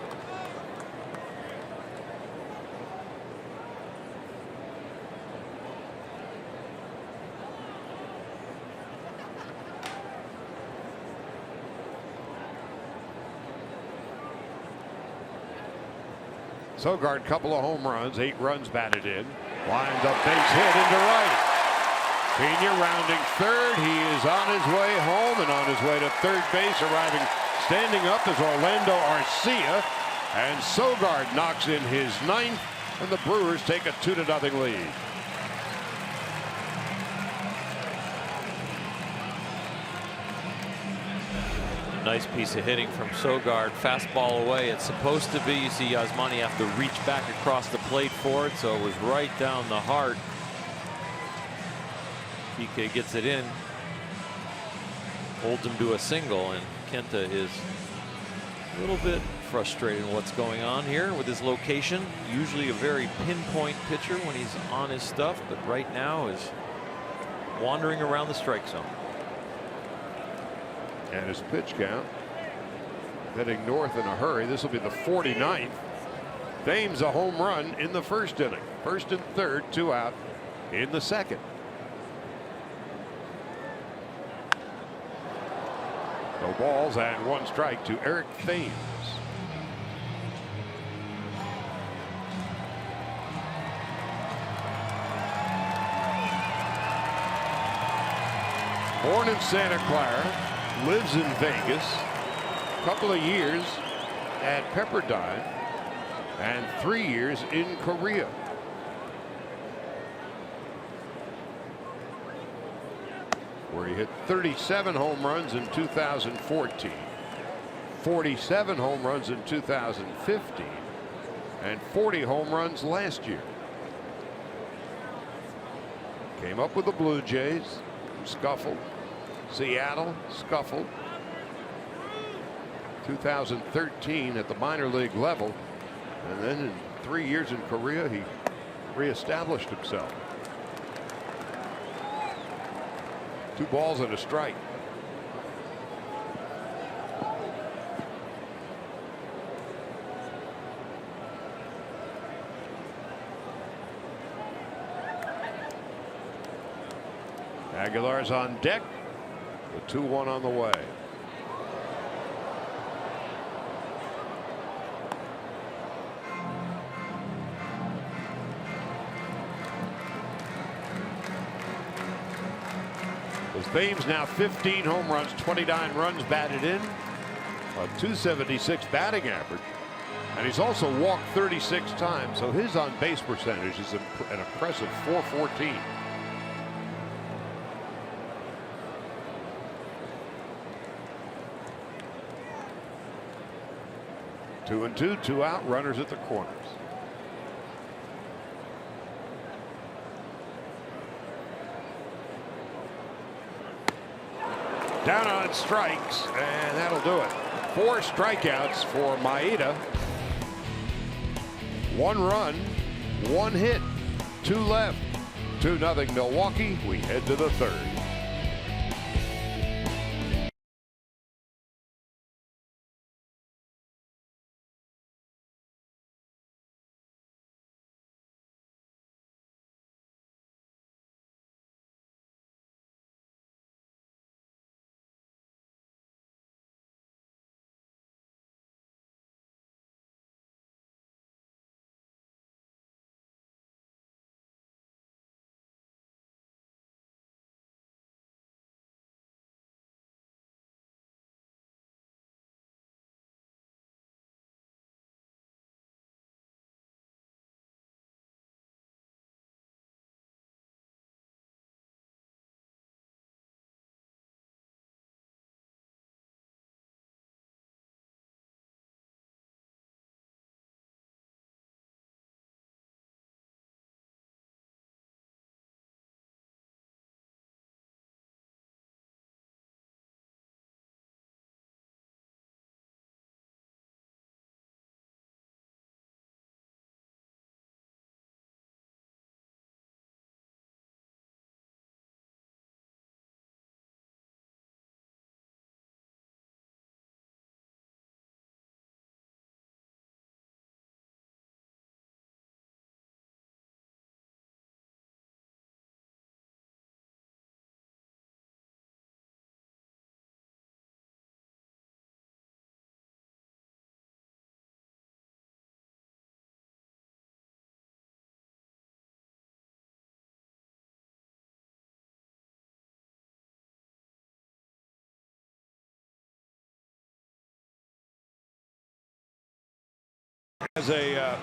[SPEAKER 1] Sogard, couple of home runs, 8 runs batted in. Winds up base hit into right. Pena rounding third. He is on his way home and on his way to third base. Arriving standing up is Orlando Arcia. And Sogard knocks in his 9th, and the Brewers take a 2-0 lead.
[SPEAKER 4] Nice piece of hitting from Sogard. Fastball away. It's supposed to be. You see Yasmani have to reach back across the plate for it, so it was right down the heart. PK gets it in, holds him to a single, and Kenta is a little bit frustrated in what's going on here with his location. Usually a very pinpoint pitcher when he's on his stuff, but right now is wandering around the strike zone.
[SPEAKER 1] And his pitch count heading north in a hurry. This will be the 49th. Thames a home run in the first inning. First and third, 2 out in the second. No balls and 1 strike to Eric Thames. Born in Santa Clara, lives in Vegas, couple of years at Pepperdine, and 3 years in Korea. Where he hit 37 home runs in 2014, 47 home runs in 2015, and 40 home runs last year. Came up with the Blue Jays, scuffled. Seattle, scuffled. 2013 at the minor league level, and then in 3 years in Korea he reestablished himself. 2 balls and a strike. Aguilar's on deck. The 2-1 on the way. With Thames now 15 home runs, 29 runs batted in, a 276 batting average, and he's also walked 36 times, so his on base percentage is an impressive .414. 2-2, 2 out, runners at the corners. Down on strikes, and that'll do it. 4 strikeouts for Maeda. 1 run, 1 hit, 2 left. 2-0 Milwaukee. We head to the 3rd. Has a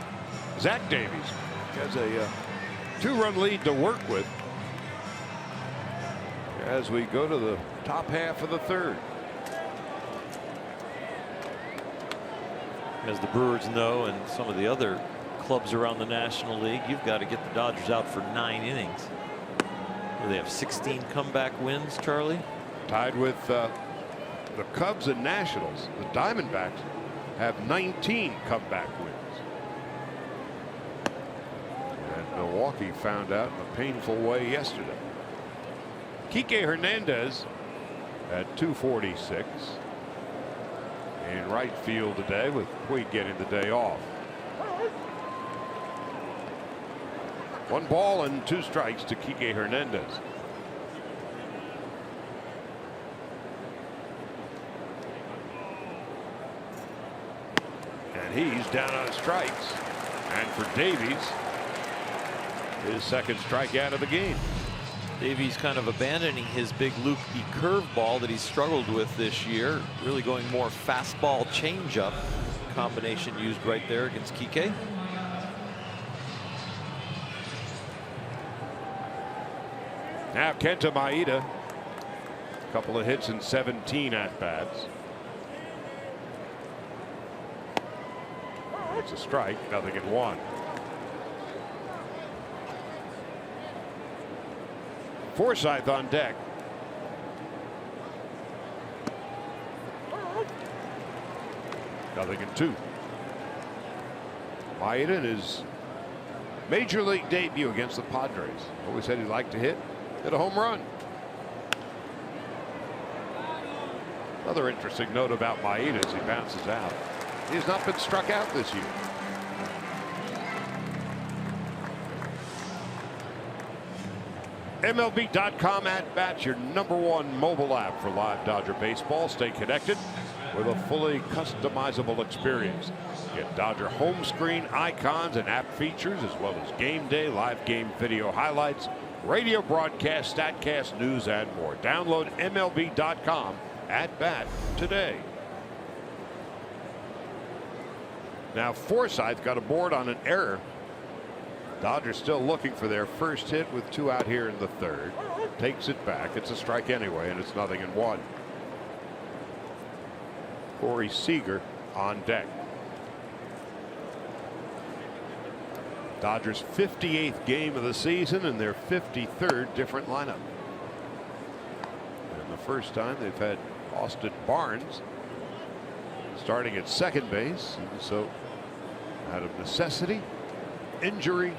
[SPEAKER 1] Zach Davies has a 2-run lead to work with as we go to the top half of the third.
[SPEAKER 4] As the Brewers know, and some of the other clubs around the National League, you've got to get the Dodgers out for 9 innings. They have 16 comeback wins, Charlie.
[SPEAKER 1] Tied with the Cubs and Nationals. The Diamondbacks have 19 comeback wins. And Milwaukee found out in a painful way yesterday. Kike Hernandez at 246 in right field today, with Puig getting the day off. 1 ball and 2 strikes to Kike Hernandez. And he's down on strikes. And for Davies, his 2nd strikeout of the game.
[SPEAKER 4] Davies kind of abandoning his big loopy curveball that he's struggled with this year, really going more fastball changeup combination used right there against Kike.
[SPEAKER 1] Now Kenta Maeda, a couple of hits in 17 at-bats. It's a strike, 0-1. Forsythe on deck. Nothing in 2. Maeda in his major league debut against the Padres. Always said he'd like to hit a home run. Another interesting note about Maeda as he bounces out. He's not been struck out this year. MLB.com @bats, your #1 mobile app for live Dodger baseball. Stay connected with a fully customizable experience. Get Dodger home screen icons and app features, as well as game day, live game video highlights, radio broadcast, StatCast, news, and more. Download MLB.com @bat today. Now Forsythe got aboard on an error. Dodgers still looking for their first hit with 2 out here in the 3rd. Takes it back. It's a strike anyway, and it's 0-1. Corey Seager on deck. Dodgers 58th game of the season and their 53rd different lineup. And the first time they've had Austin Barnes starting at 2nd base. And so out of necessity, injury,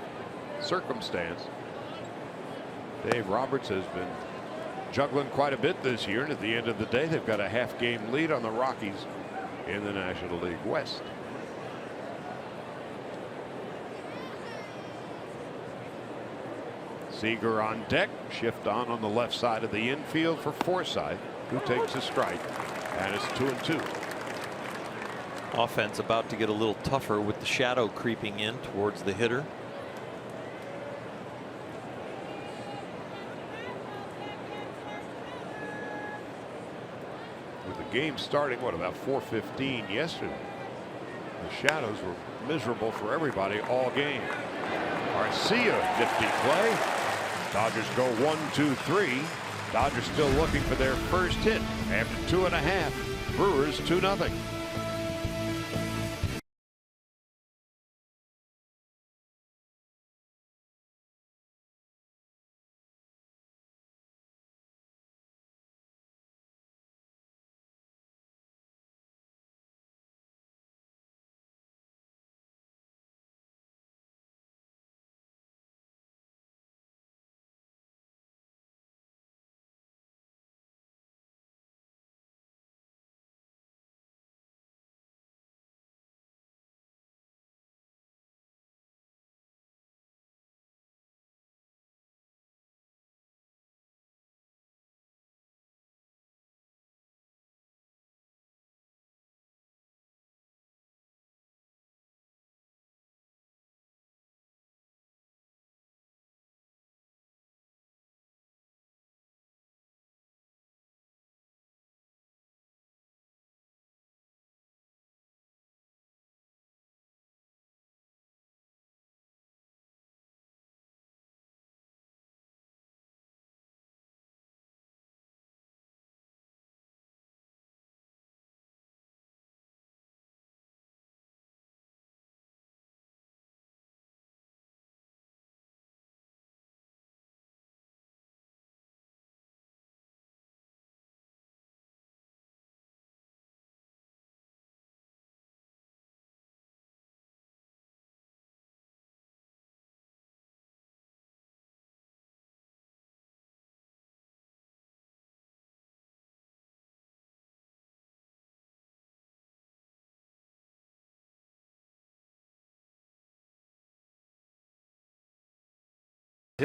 [SPEAKER 1] circumstance, Dave Roberts has been juggling quite a bit this year, and at the end of the day they've got a half-game lead on the Rockies in the National League West. Seager on deck. Shift on the left side of the infield for Forsythe, who takes a strike, and it's 2-2.
[SPEAKER 4] Offense about to get a little tougher with the shadow creeping in towards the hitter.
[SPEAKER 1] With the game starting, what, about 4:15 yesterday, the shadows were miserable for everybody all game. Arcia, nifty play. Dodgers go 1-2-3. Dodgers still looking for their first hit after 2.5. Brewers 2-0.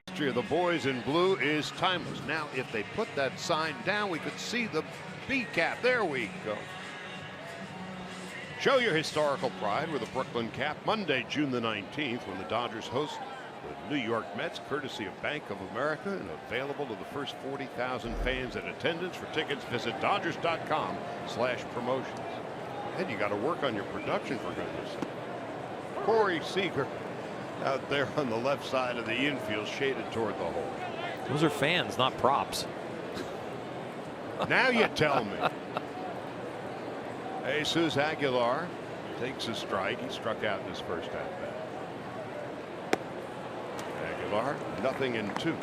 [SPEAKER 1] History of the boys in blue is timeless. Now, if they put that sign down, we could see the B cap. There we go. Show your historical pride with a Brooklyn cap Monday, June the 19th, when the Dodgers host the New York Mets, courtesy of Bank of America, and available to the first 40,000 fans in attendance. For tickets, visit Dodgers.com/promotions. And you got to work on your production, for goodness sake. Corey Seager out there on the left side of the infield, shaded toward the hole.
[SPEAKER 4] Those are fans, not props.
[SPEAKER 1] Now you tell me. Jesus Aguilar takes a strike. He struck out in his first at-bat. Aguilar, 0-2.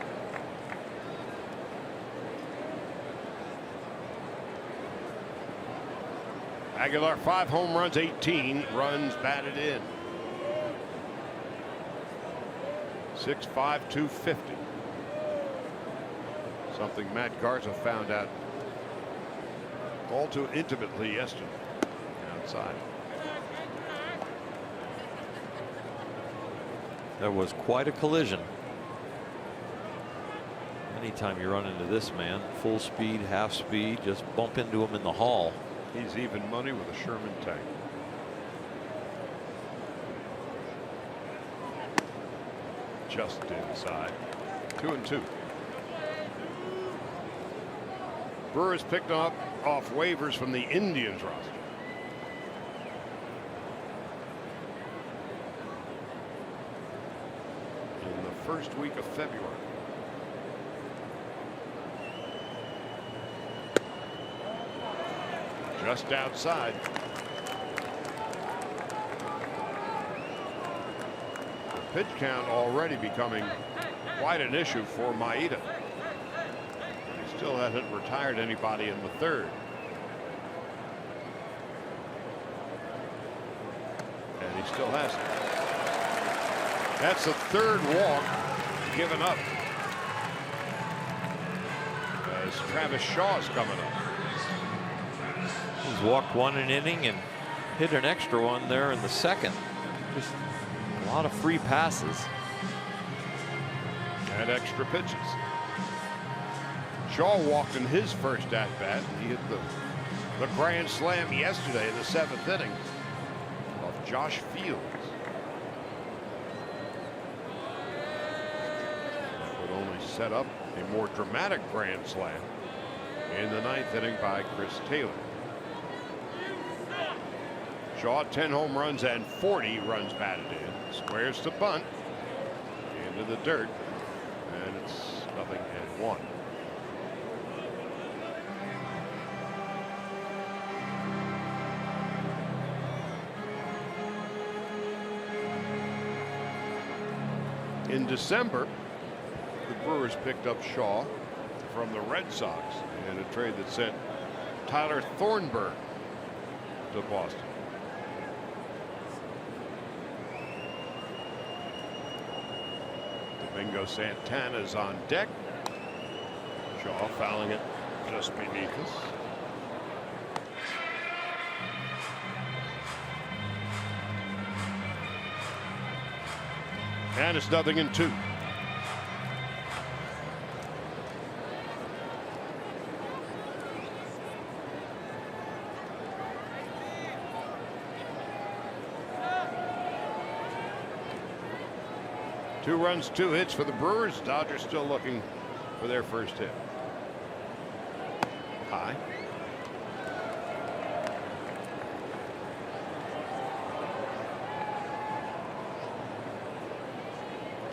[SPEAKER 1] Aguilar, 5 home runs, 18 runs batted in. 6'5", 250. Something Matt Garza found out all too intimately yesterday. Outside.
[SPEAKER 4] That was quite a collision. Anytime you run into this man, full speed, half speed, just bump into him in the hall.
[SPEAKER 1] He's even money with a Sherman tank. Just inside. 2-2. Brewers picked up off waivers from the Indians roster. In the first week of February. Just outside. The pitch count already becoming quite an issue for Maeda. He still hasn't retired anybody in the third. And he still hasn't. That's the third walk given up. As Travis Shaw's coming up.
[SPEAKER 4] He's walked one an inning and hit an extra one there in the second. Just a lot of free passes.
[SPEAKER 1] And extra pitches. Shaw walked in his first at-bat. He hit the grand slam yesterday in the 7th inning of Josh Fields. That would only set up a more dramatic grand slam in the 9th inning by Chris Taylor. Shaw, 10 home runs and 40 runs batted in. Squares to bunt into the dirt, and it's 0-1. In December, the Brewers picked up Shaw from the Red Sox in a trade that sent Tyler Thornburg to Boston. Domingo Santana's on deck. Shaw fouling it just beneath us. And it's 0-2. Two runs, 2 hits for the Brewers. Dodgers still looking for their first hit. High.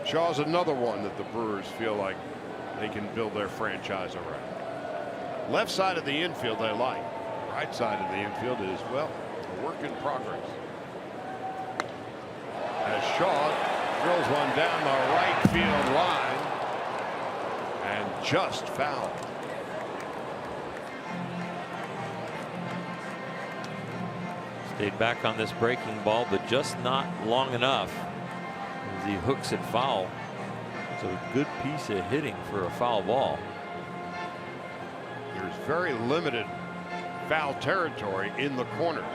[SPEAKER 1] Shaw's another one that the Brewers feel like they can build their franchise around. Left side of the infield they like. Right side of the infield is, well, a work in progress. As Shaw drills one down the right field line and just fouled.
[SPEAKER 4] Stayed back on this breaking ball, but just not long enough as he hooks it foul. It's a good piece of hitting for a foul ball.
[SPEAKER 1] There's very limited foul territory in the corners.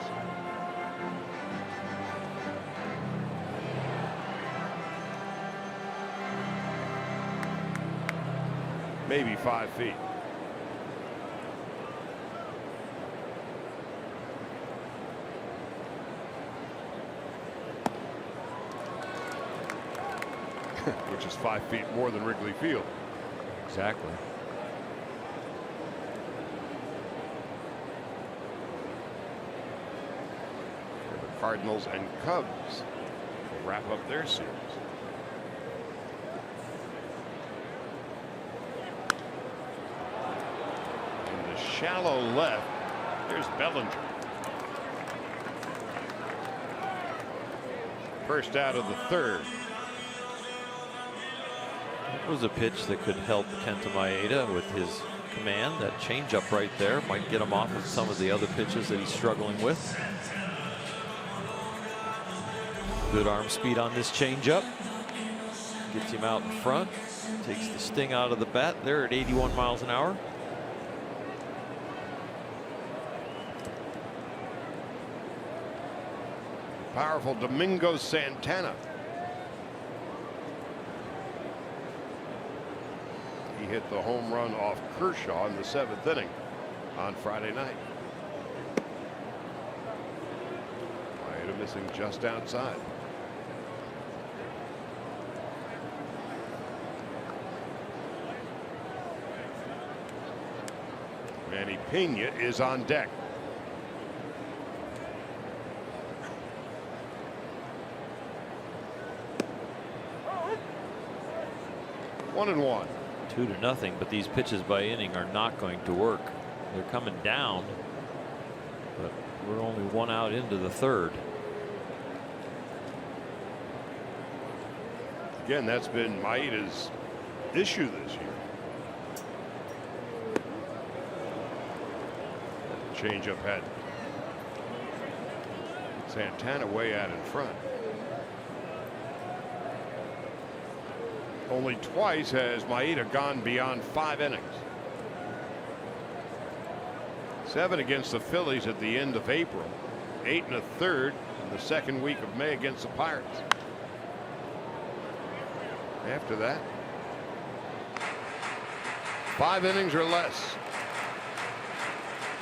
[SPEAKER 1] maybe 5 feet. Which is 5 feet more than Wrigley Field.
[SPEAKER 4] Exactly.
[SPEAKER 1] The Cardinals and Cubs will wrap up their series. In the shallow left, there's Bellinger. First out of the third.
[SPEAKER 4] It was a pitch that could help Kenta Maeda with his command. That changeup right there might get him off of some of the other pitches that he's struggling with. Good arm speed on this changeup. Gets him out in front. Takes the sting out of the bat there at 81 miles an hour.
[SPEAKER 1] Powerful Domingo Santana. He hit the home run off Kershaw in the 7th inning on Friday night. Maeda missing just outside. Manny Pena is on deck. One and one.
[SPEAKER 4] 2-0, but these pitches by inning are not going to work. They're coming down, but we're only 1 out into the third.
[SPEAKER 1] Again, that's been Maeda's issue this year. Changeup had Santana way out in front. Only twice has Maeda gone beyond 5 innings. 7 against the Phillies at the end of April. 8 1/3 in the second week of May against the Pirates. After that, 5 innings or less.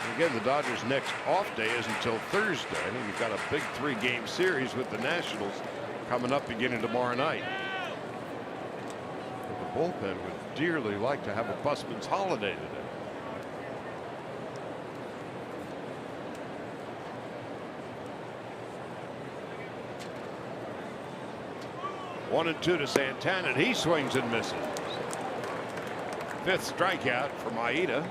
[SPEAKER 1] And again, the Dodgers' next off day is until Thursday. You've got a big 3-game series with the Nationals coming up beginning tomorrow night. The bullpen would dearly like to have a busman's holiday today. One and two to Santana, and he swings and misses. 5th strikeout for Maeda.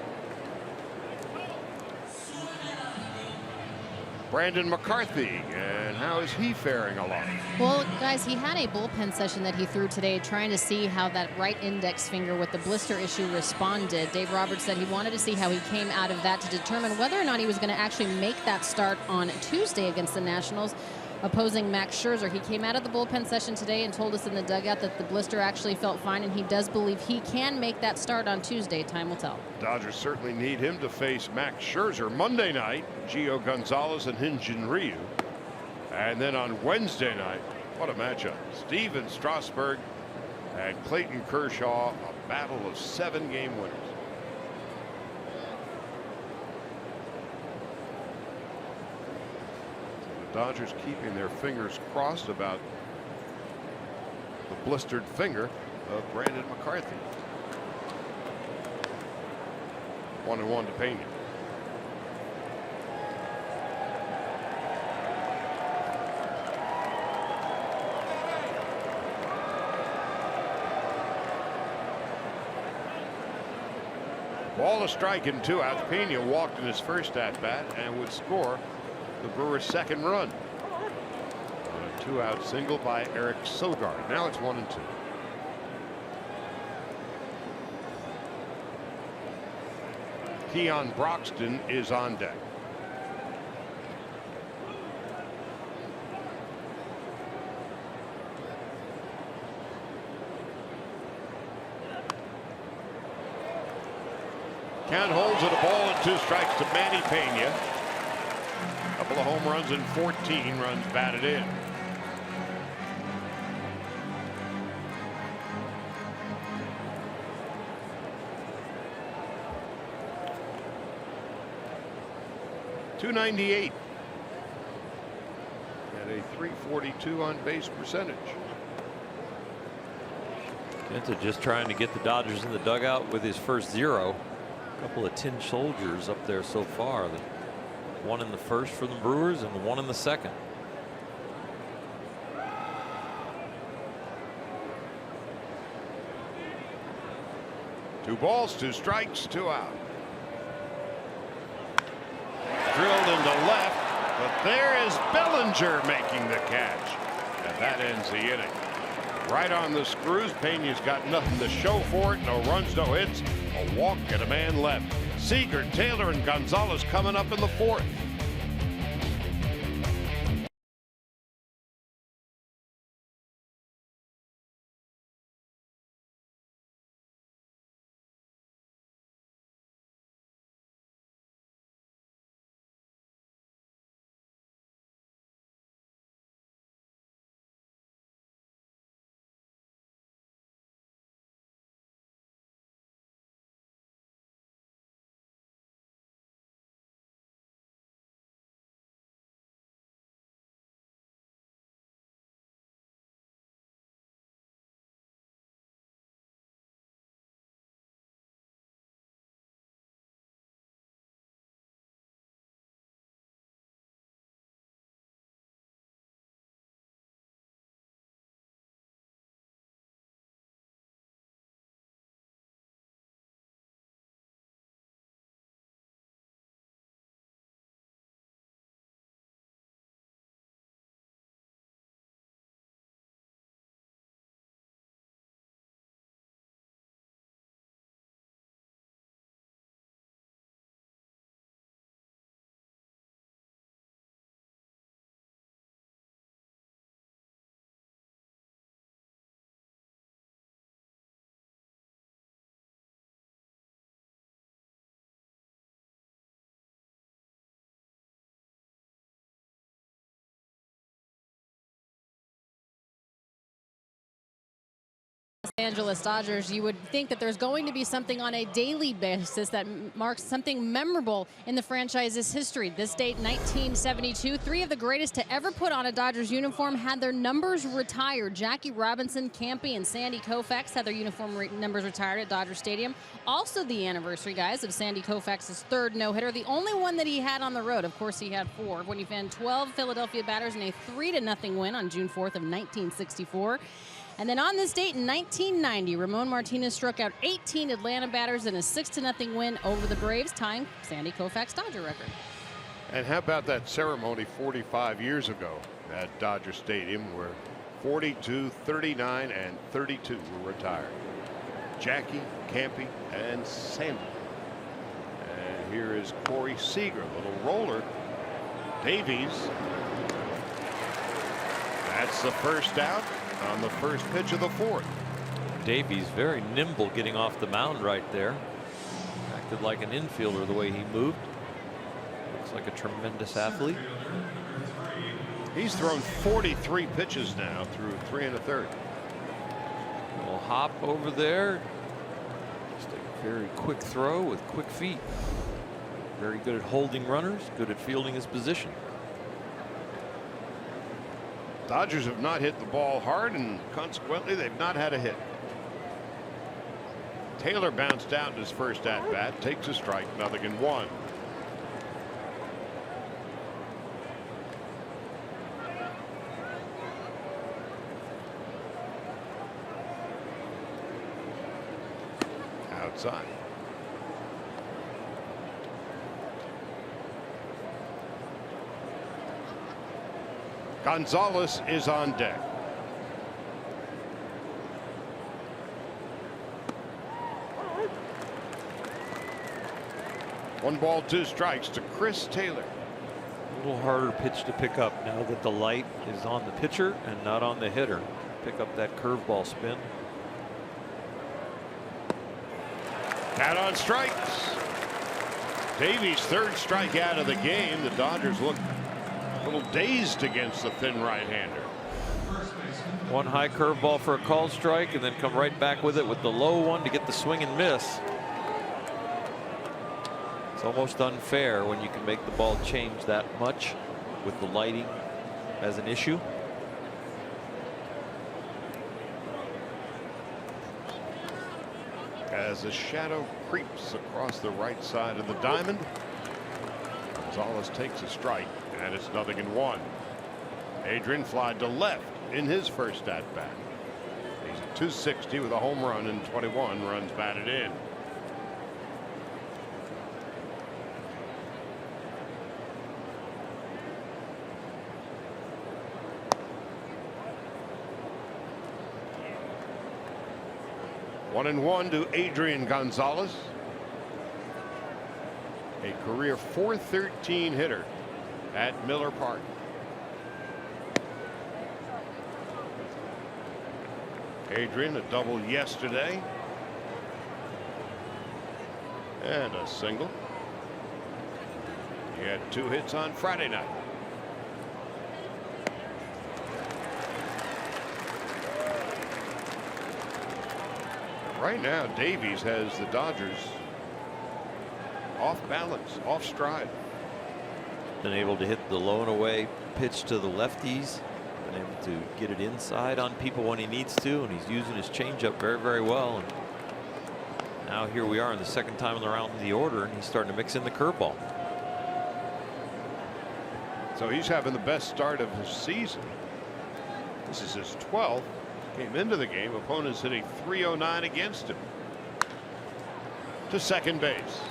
[SPEAKER 1] Brandon McCarthy, and how is he faring along?
[SPEAKER 3] Well, guys, he had a bullpen session that he threw today trying to see how that right index finger with the blister issue responded. Dave Roberts said he wanted to see how he came out of that to determine whether or not he was going to actually make that start on Tuesday against the Nationals, opposing Max Scherzer. He came out of the bullpen session today and told us in the dugout that the blister actually felt fine, and he does believe he can make that start on Tuesday. Time will tell.
[SPEAKER 1] Dodgers certainly need him to face Max Scherzer Monday night, Gio Gonzalez and Hyun-Jin Ryu. And then on Wednesday night, what a matchup. Steven Strasburg and Clayton Kershaw, a battle of 7-game winners. Dodgers keeping their fingers crossed about the blistered finger of Brandon McCarthy. 1-1 to Pena. Ball a strike and 2 outs. Pena walked in his first at bat and would score the Brewers' second run on a 2-out single by Eric Sogard. Now it's 1 and 2. Keon Broxton is on deck. Count holds it, a ball and 2 strikes to Manny Pena. Couple of home runs and 14 runs batted in. 298. And a 342 on base percentage.
[SPEAKER 4] Kenta just trying to get the Dodgers in the dugout with his first 0. A couple of tin soldiers up there so far. One in the first for the Brewers and one in the second.
[SPEAKER 1] Two balls, 2 strikes, 2 out. Drilled into left, but there is Bellinger making the catch. And that ends the inning. Right on the screws. Pena's got nothing to show for it. No runs, no hits. A walk and a man left. Seager, Taylor, and Gonzalez coming up in the 4th.
[SPEAKER 3] Los Angeles Dodgers, you would think that there's going to be something on a daily basis that marks something memorable in the franchise's history. This date, 1972, 3 of the greatest to ever put on a Dodgers uniform had their numbers retired. Jackie Robinson, Campy, and Sandy Koufax had their uniform numbers retired at Dodger Stadium. Also the anniversary, guys, of Sandy Koufax's 3rd no-hitter, the only one that he had on the road. Of course, he had 4 when he fanned 12 Philadelphia batters in a 3-0 win on June 4th of 1964. And then on this date in 1990, Ramon Martinez struck out 18 Atlanta batters in a 6-0 win over the Braves, tying Sandy Koufax's Dodger record.
[SPEAKER 1] And how about that ceremony 45 years ago at Dodger Stadium where 42, 39, and 32 were retired. Jackie, Campy, and Sandy. And here is Corey Seager, a little roller. Davies. That's the first out on the first pitch of the 4th.
[SPEAKER 4] Davies very nimble getting off the mound right there. Acted like an infielder the way he moved. Looks like a tremendous athlete.
[SPEAKER 1] He's thrown 43 pitches now through 3 1/3.
[SPEAKER 4] A little hop over there. Just a very quick throw with quick feet. Very good at holding runners, good at fielding his position.
[SPEAKER 1] Dodgers have not hit the ball hard, and consequently they've not had a hit. Taylor bounced out in his first at bat, takes a strike, 0-1. Outside. Gonzalez is on deck. One ball, 2 strikes to Chris Taylor.
[SPEAKER 4] A little harder pitch to pick up now that the light is on the pitcher and not on the hitter. Pick up that curveball spin.
[SPEAKER 1] Out on strikes. Davies' 3rd strikeout of the game. The Dodgers look a little dazed against the thin right-hander.
[SPEAKER 4] One high curveball for a called strike and then come right back with it with the low one to get the swing and miss. almost unfair when you can make the ball change that much with the lighting as an issue.
[SPEAKER 1] As a shadow creeps across the right side of the diamond, Gonzalez takes a strike, and it's 0-1. Adrian flied to left in his first at bat. He's at 260 with a home run and 21 runs batted in. One and one to Adrian Gonzalez, a career .413 hitter at Miller Park. Adrian, a double yesterday and a single. He had 2 hits on Friday night. Right now, Davies has the Dodgers off balance, off stride.
[SPEAKER 4] Been able to hit the low and away pitch to the lefties. Been able to get it inside on people when he needs to, and he's using his changeup very, very well. And now here we are in the second time around in the order, and he's starting to mix in the curveball.
[SPEAKER 1] So he's having the best start of his season. This is his 12th. Came into the game, opponents hitting .309 against him. To second base.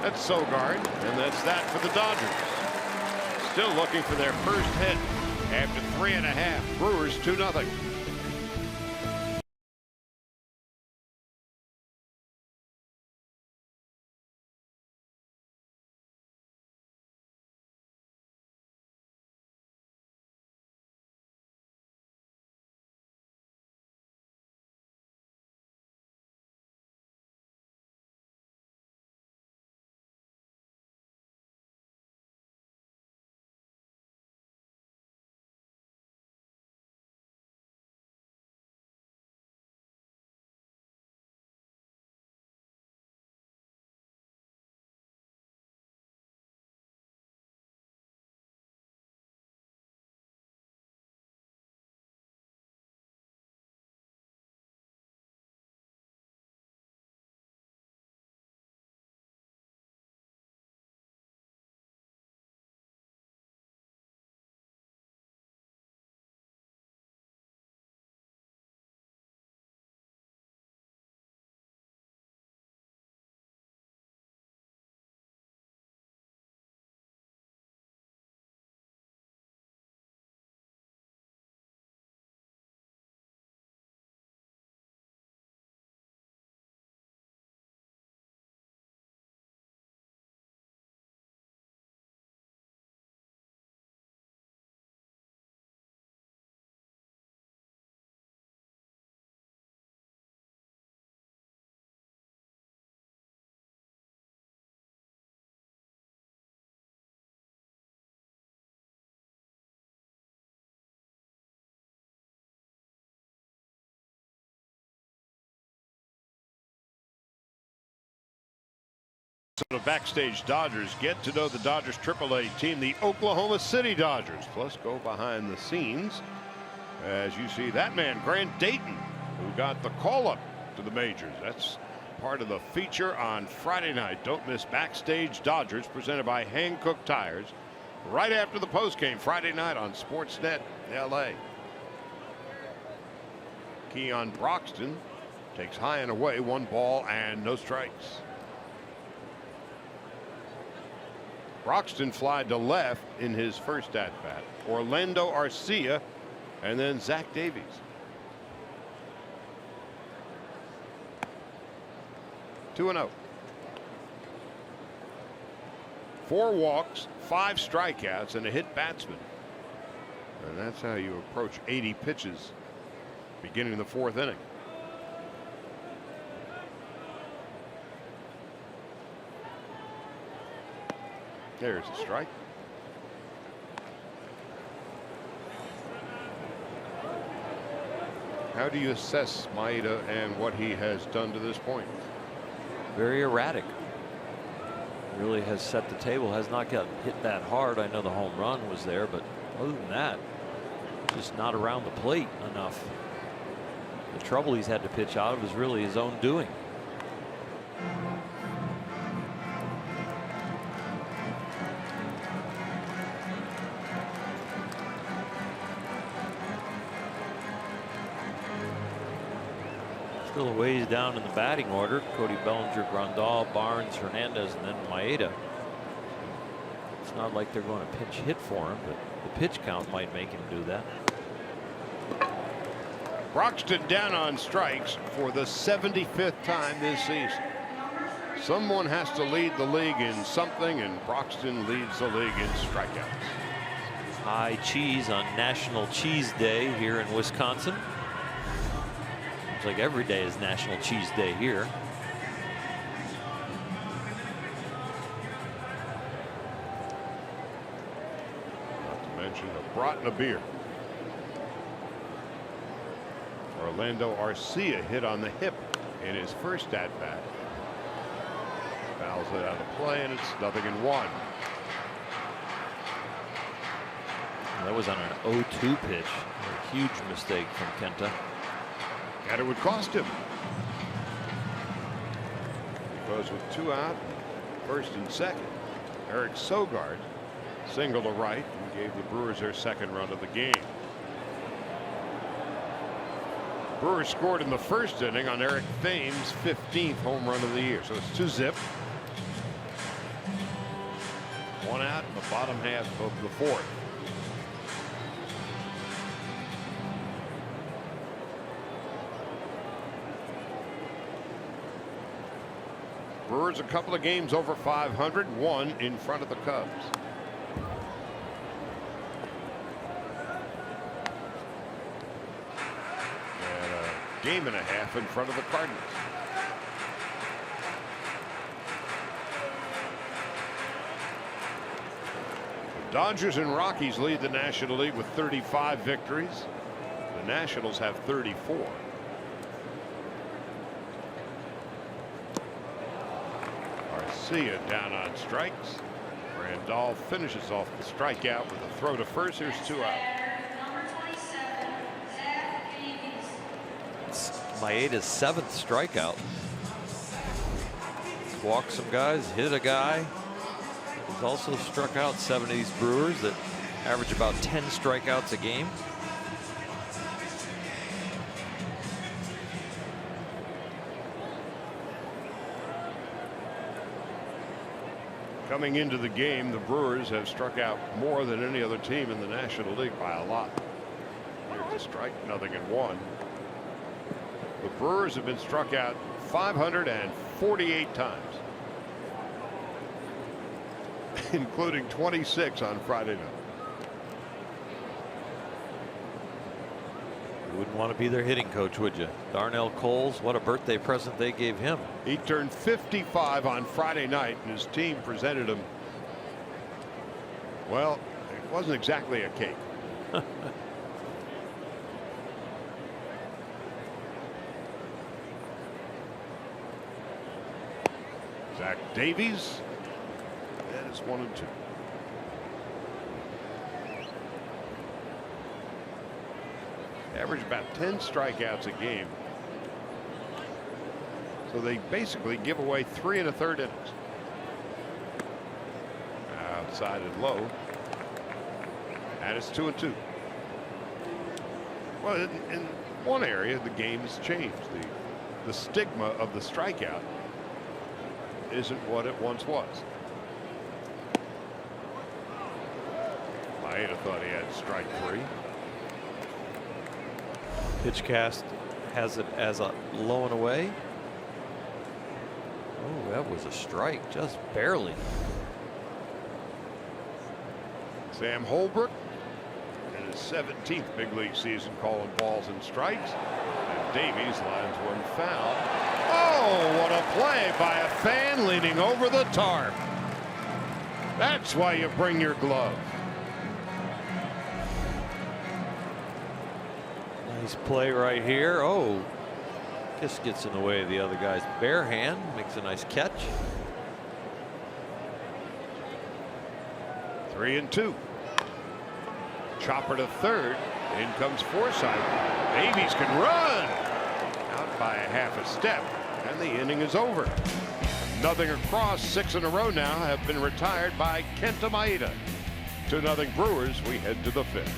[SPEAKER 1] That's Sogard, and that's that for the Dodgers. Still looking for their first hit after 3.5. Brewers 2-0. So the backstage Dodgers get to know the Dodgers AAA team, the Oklahoma City Dodgers. Plus go behind the scenes as you see that man Grant Dayton, who got the call up to the majors. That's part of the feature on Friday night. Don't miss Backstage Dodgers, presented by Hankook Tires, right after the postgame Friday night on Sportsnet LA. Keon Broxton takes high and away, 1 ball and no strikes. Broxton flied to left in his first at bat. Orlando Arcia and then Zach Davies. Two and 0. 4 walks, 5 strikeouts, and a hit batsman. And that's how you approach 80 pitches beginning of the 4th inning. There's a strike. How do you assess Maeda and what he has done to this point?
[SPEAKER 4] Very erratic. really has set the table. Has not gotten hit that hard. I know the home run was there, but other than that, just not around the plate enough. The trouble he's had to pitch out of is really his own doing. Still a ways down in the batting order. Cody Bellinger, Grandal, Barnes, Hernandez, and then Maeda. It's not like they're going to pinch hit for him, but the pitch count might make him do that.
[SPEAKER 1] Broxton down on strikes for the 75th time this season. Someone has to lead the league in something, and Broxton leads the league in strikeouts.
[SPEAKER 4] High cheese on National Cheese Day here in Wisconsin. Seems like every day is National Cheese Day here.
[SPEAKER 1] Not to mention a brat and a beer. Orlando Arcia hit on the hip in his first at bat. Fouls it out of play, and it's 0-1.
[SPEAKER 4] That was on an 0-2 pitch. A huge mistake from Kenta.
[SPEAKER 1] And it would cost him. Because with 2 out, first and second, Eric Sogard singled to right and gave the Brewers their second run of the game. Brewers scored in the first inning on Eric Thames' 15th home run of the year. So it's 2-zip. 1 out in the bottom half of the fourth. Brewers a couple of games over 500, 1 in front of the Cubs. Game and a half in front of the Cardinals. The Dodgers and Rockies lead the National League with 35 victories. The Nationals have 34. Arcia down on strikes. Grandal finishes off the strikeout with a throw to first. Here's 2 out.
[SPEAKER 4] Maeda's 7th strikeout. Walked some guys, hit a guy. He's also struck out 7 of these Brewers that average about 10 strikeouts a game.
[SPEAKER 1] Coming into the game, the Brewers have struck out more than any other team in the National League by a lot. Here's a strike, 0-1. The Brewers have been struck out 548 times, including 26 on Friday night.
[SPEAKER 4] You wouldn't want to be their hitting coach, would you? Darnell Coles, what a birthday present they gave him.
[SPEAKER 1] He turned 55 on Friday night, and his team presented him, well, it wasn't exactly a cake. Zach Davies, that is 1-2. Average about 10 strikeouts a game. So they basically give away 3 1/3 innings. Outside and low. And it's 2-2. Well, in one area, the game has changed. The stigma of the strikeout isn't what it once was. Maeda thought he had strike 3.
[SPEAKER 4] Pitch cast has it as a low and away. Oh, that was a strike, just barely.
[SPEAKER 1] Sam Holbrook in his 17th big league season calling balls and strikes. And Davies lines one foul. Oh, what a play by a fan leaning over the tarp. That's why you bring your glove.
[SPEAKER 4] Nice play right here. Oh, just gets in the way of the other guy's bare hand. Makes a nice catch.
[SPEAKER 1] 3-2. Chopper to third. In comes Forsythe. Davies can run. Out by a half a step. And the inning is over. Nothing across. 6 in a row now have been retired by Kenta Maeda. 2-0 Brewers. We head to the 5th.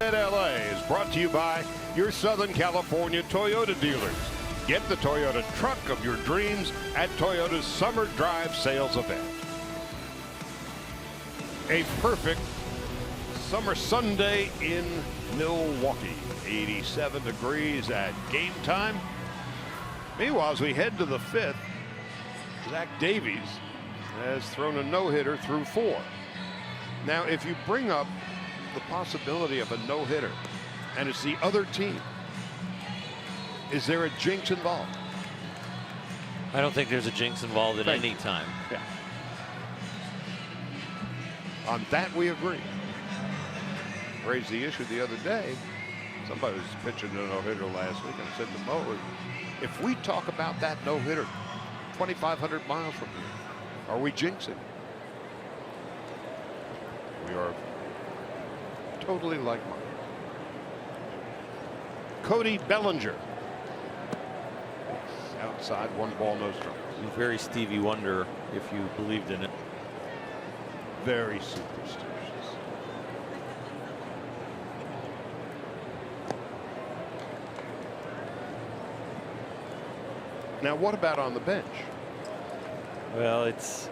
[SPEAKER 1] LA is brought to you by your Southern California Toyota dealers. Get the Toyota truck of your dreams at Toyota's Summer Drive sales event. A perfect summer Sunday in Milwaukee. 87 degrees at game time. Meanwhile, as we head to the 5th, Zach Davies has thrown a no-hitter through 4. Now, if you bring up the possibility of a no-hitter and it's the other team, is there a jinx involved?
[SPEAKER 4] I don't think there's a jinx involved at any time.
[SPEAKER 1] Yeah. On that we agree. Raised the issue the other day. Somebody was pitching a no-hitter last week. I said to Mo, if we talk about that no-hitter 2,500 miles from here, are we jinxing? We are totally like-minded. Cody Bellinger. It's outside, 1 ball, no strikes.
[SPEAKER 4] Very Stevie Wonder if you believed in it.
[SPEAKER 1] Very superstitious. Now, what about on the bench?
[SPEAKER 4] Well, it's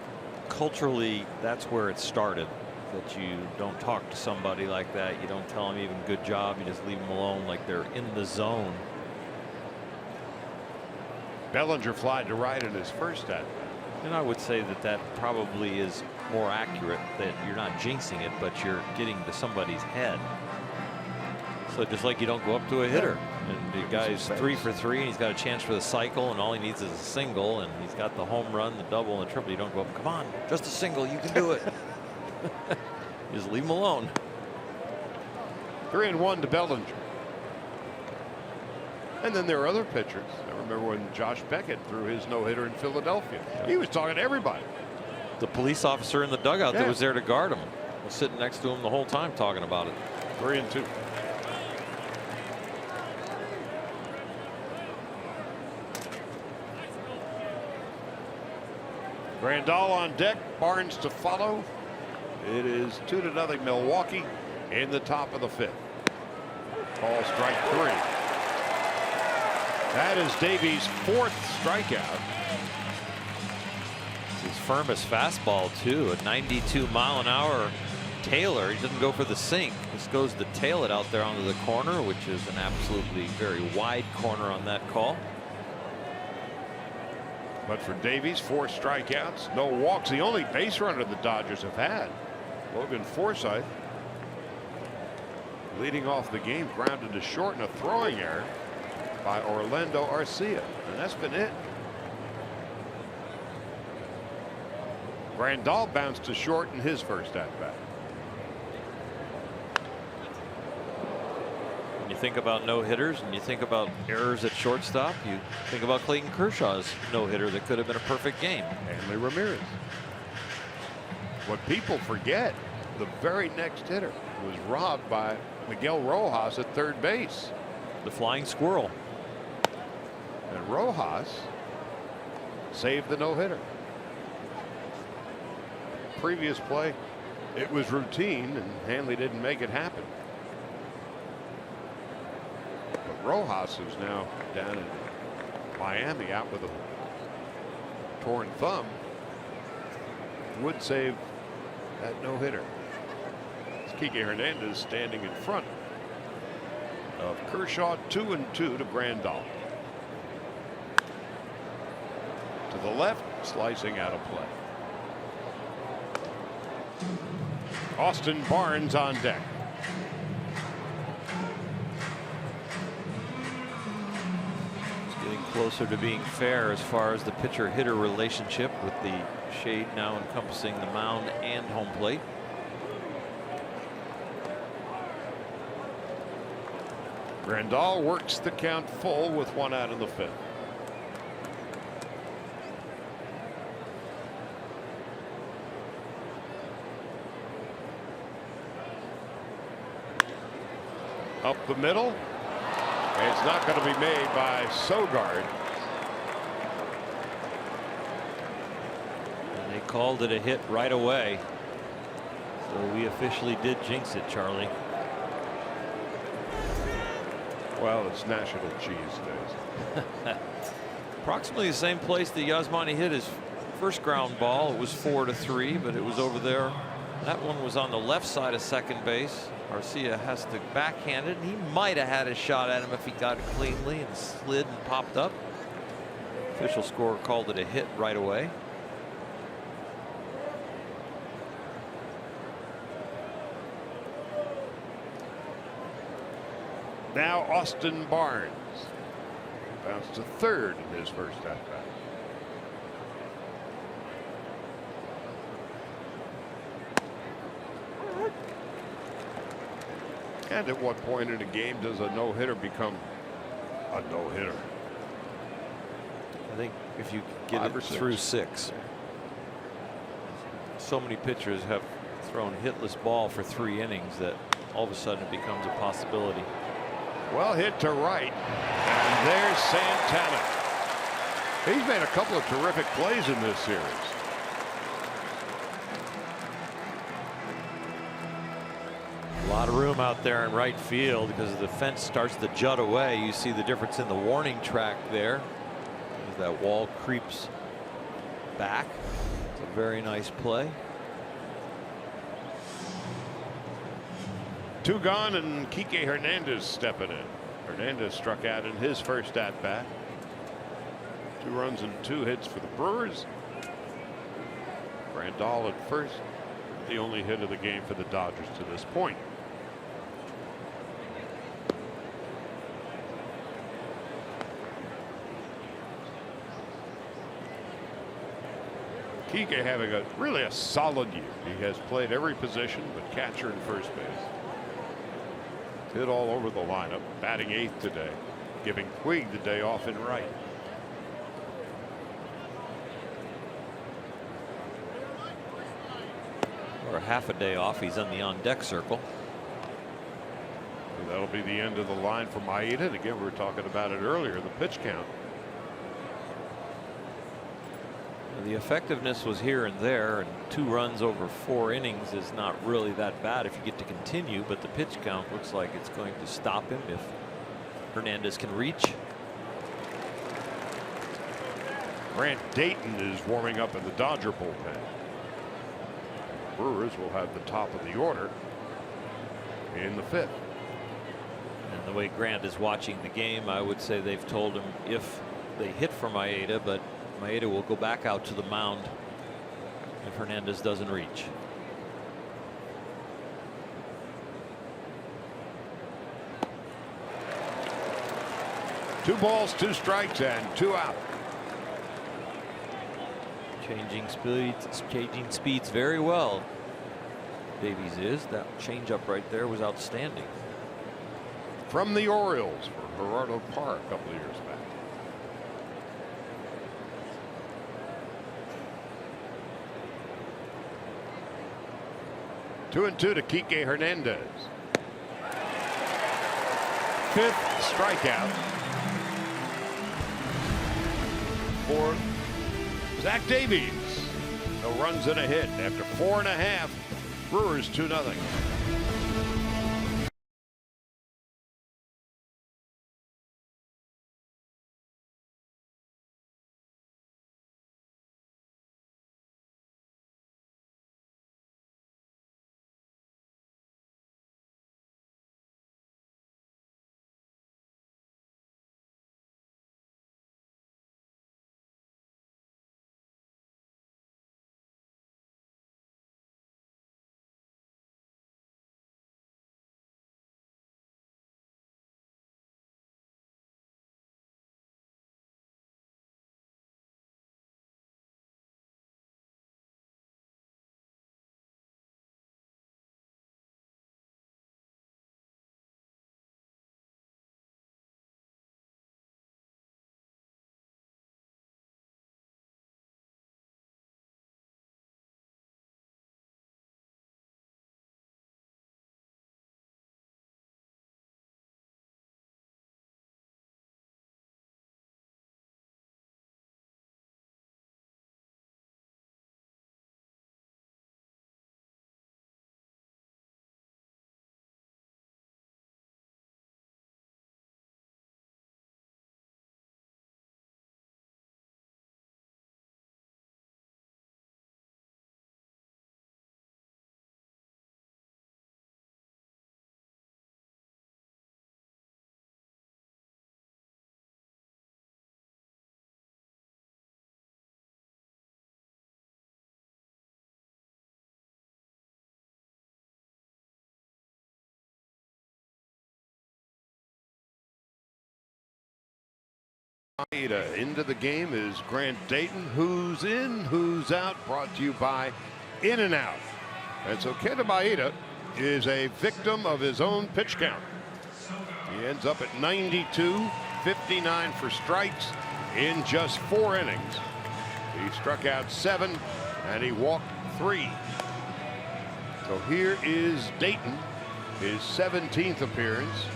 [SPEAKER 4] culturally, that's where it started. That you don't talk to somebody like that. You don't tell them even good job. You just leave them alone like they're in the zone.
[SPEAKER 1] Bellinger flied to right in his first at bat.
[SPEAKER 4] And I would say that that probably is more accurate, that you're not jinxing it, but you're getting to somebody's head. So just like you don't go up to a hitter, and the guy's 3 for 3 and he's got a chance for the cycle, and all he needs is a single, and he's got the home run, the double, and the triple. You don't go up, come on, just a single, you can do it. Just leave him alone.
[SPEAKER 1] 3-1 to Bellinger. And then there are other pitchers. I remember when Josh Beckett threw his no-hitter in Philadelphia. He was talking to everybody.
[SPEAKER 4] The police officer in the dugout that was there to guard him was sitting next to him the whole time talking about it.
[SPEAKER 1] 3-2. Grandal on deck, Barnes to follow. It is 2-0 Milwaukee in the top of the 5th. Ball strike 3. That is Davies' 4th strikeout.
[SPEAKER 4] It's his firmest fastball too, a 92-mile-an-hour tailer. He doesn't go for the sink. This goes to tail it out there onto the corner, which is an absolutely very wide corner on that call.
[SPEAKER 1] But for Davies, 4 strikeouts, no walks. The only base runner the Dodgers have had, Logan Forsythe, leading off the game, grounded to short in a throwing error by Orlando Arcia, and that's been it. Grandal bounced to short in his first at bat.
[SPEAKER 4] When you think about no hitters and you think about errors at shortstop, you think about Clayton Kershaw's no hitter that could have been a perfect game.
[SPEAKER 1] Hanley Ramirez. What people forget, the very next hitter was robbed by Miguel Rojas at third base.
[SPEAKER 4] The flying squirrel.
[SPEAKER 1] And Rojas saved the no-hitter. Previous play, it was routine and Hanley didn't make it happen. But Rojas, who's now down in Miami out with a torn thumb, would save that no-hitter. Kike Hernandez standing in front of Kershaw, 2-2 to Grandal. To the left, slicing out of play. Austin Barnes on deck.
[SPEAKER 4] It's getting closer to being fair as far as the pitcher-hitter relationship, with the shade now encompassing the mound and home plate.
[SPEAKER 1] Grandal works the count full with one out in the fifth. Up the middle. It's not going to be made by Sogard.
[SPEAKER 4] And they called it a hit right away. So we officially did jinx it, Charlie.
[SPEAKER 1] Well, it's National Cheese Days.
[SPEAKER 4] Approximately the same place that Yasmani hit his first ground ball. It was 4-3, but it was over there. That one was on the left side of second base. Garcia has to backhand it. He might have had a shot at him if he got it cleanly and slid and popped up. Official score called it a hit right away.
[SPEAKER 1] Now Austin Barnes bounced to third in his first at bat. And at what point in a game does a no-hitter become a no-hitter?
[SPEAKER 4] I think if you get it through 6. So many pitchers have thrown hitless ball for 3 innings that all of a sudden it becomes a possibility.
[SPEAKER 1] Well hit to right, and there's Santana. He's made a couple of terrific plays in this series.
[SPEAKER 4] A lot of room out there in right field because the fence starts to jut away. You see the difference in the warning track there as that wall creeps back. It's a very nice play.
[SPEAKER 1] 2 gone, and Kike Hernandez stepping in. Hernandez struck out in his first at bat. 2 runs and 2 hits for the Brewers. Grandal at first, the only hit of the game for the Dodgers to this point. Kike having really a solid year. He has played every position but catcher and first base. Hit all over the lineup, batting 8th today, giving Puig the day off in right.
[SPEAKER 4] Or half a day off. He's on the on-deck circle.
[SPEAKER 1] And that'll be the end of the line for Maeda. And again, we were talking about it earlier, the pitch count.
[SPEAKER 4] The effectiveness was here and there, and 2 runs over 4 innings is not really that bad if you get to continue, but the pitch count looks like it's going to stop him if Hernandez can reach.
[SPEAKER 1] Grant Dayton is warming up in the Dodger bullpen. Brewers will have the top of the order in the 5th.
[SPEAKER 4] And the way Grant is watching the game, I would say they've told him if they hit for Maeda, but Maeda will go back out to the mound if Hernandez doesn't reach.
[SPEAKER 1] Two balls, 2 strikes, and 2 out.
[SPEAKER 4] Changing speeds very well. Davies is. That changeup right there was outstanding.
[SPEAKER 1] From the Orioles for Gerardo Park a couple of years back. Two and two to Kike Hernandez. Fifth strikeout for Zach Davies. No runs and a hit after 4.5. Brewers 2-0. Into the game is Grant Dayton. Who's in, who's out, brought to you by In and Out. And so Kenta Maeda is a victim of his own pitch count. He ends up at 92, 59 for strikes in just 4 innings. He struck out 7 and he walked 3. So here is Dayton, his 17th appearance.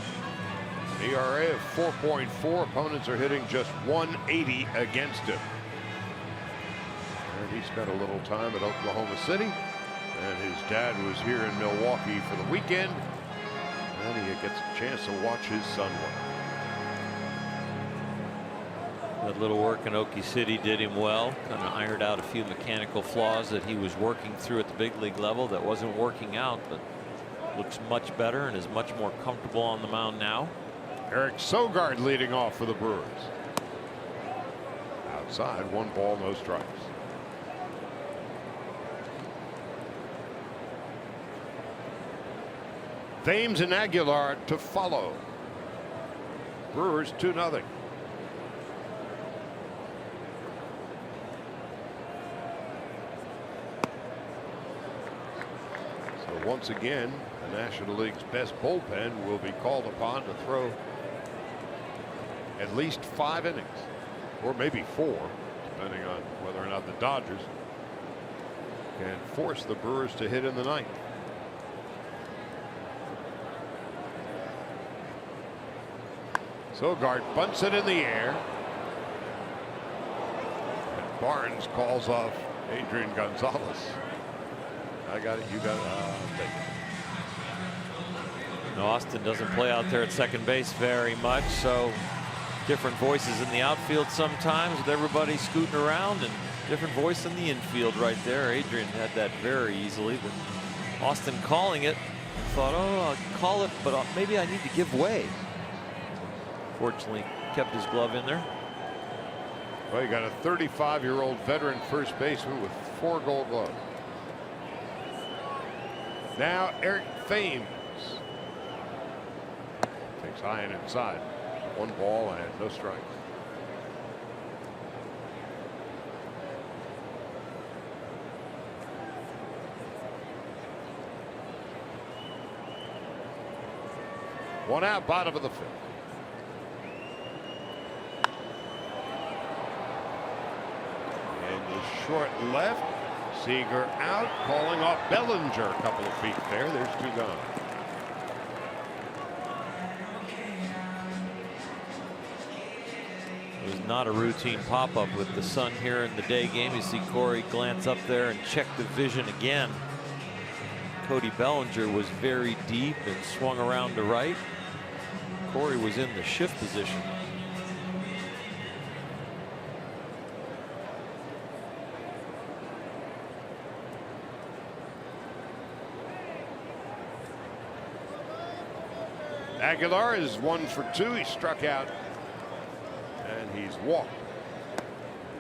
[SPEAKER 1] ERA of 4.4. Opponents are hitting just 180 against him. And he spent a little time at Oklahoma City. And his dad was here in Milwaukee for the weekend. And he gets a chance to watch his son work.
[SPEAKER 4] That little work in Okie City did him well. Kind of ironed out a few mechanical flaws that he was working through at the big league level that wasn't working out, but looks much better and is much more comfortable on the mound now.
[SPEAKER 1] Eric Sogard leading off for the Brewers. Outside, 1 ball, no strikes. Thames and Aguilar to follow. Brewers 2-0. So once again, the National League's best bullpen will be called upon to throw at least 5 innings, or maybe 4, depending on whether or not the Dodgers can force the Brewers to hit in the ninth. Sogard bunts it in the air. And Barnes calls off Adrian Gonzalez. I got it, you got it. I'll take it.
[SPEAKER 4] No, Austin doesn't play out there at second base very much, so different voices in the outfield sometimes with everybody scooting around, and different voice in the infield right there. Adrian had that very easily, but Austin calling it, thought, oh, I'll call it, but maybe I need to give way. Fortunately, kept his glove in there.
[SPEAKER 1] Well, you got a 35-year-old veteran first baseman with 4 Gold Gloves. Now Eric Thames takes high and inside. 1 ball and no strikes. One out, bottom of the fifth. And the short left. Seager out, calling off Bellinger a couple of feet there. There's two gone.
[SPEAKER 4] It was not a routine pop-up with the sun here in the day game. You see Corey glance up there and check the vision again. Cody Bellinger was very deep and swung around to right. Corey was in the shift position.
[SPEAKER 1] Aguilar is 1 for 2. He struck out and he's walked.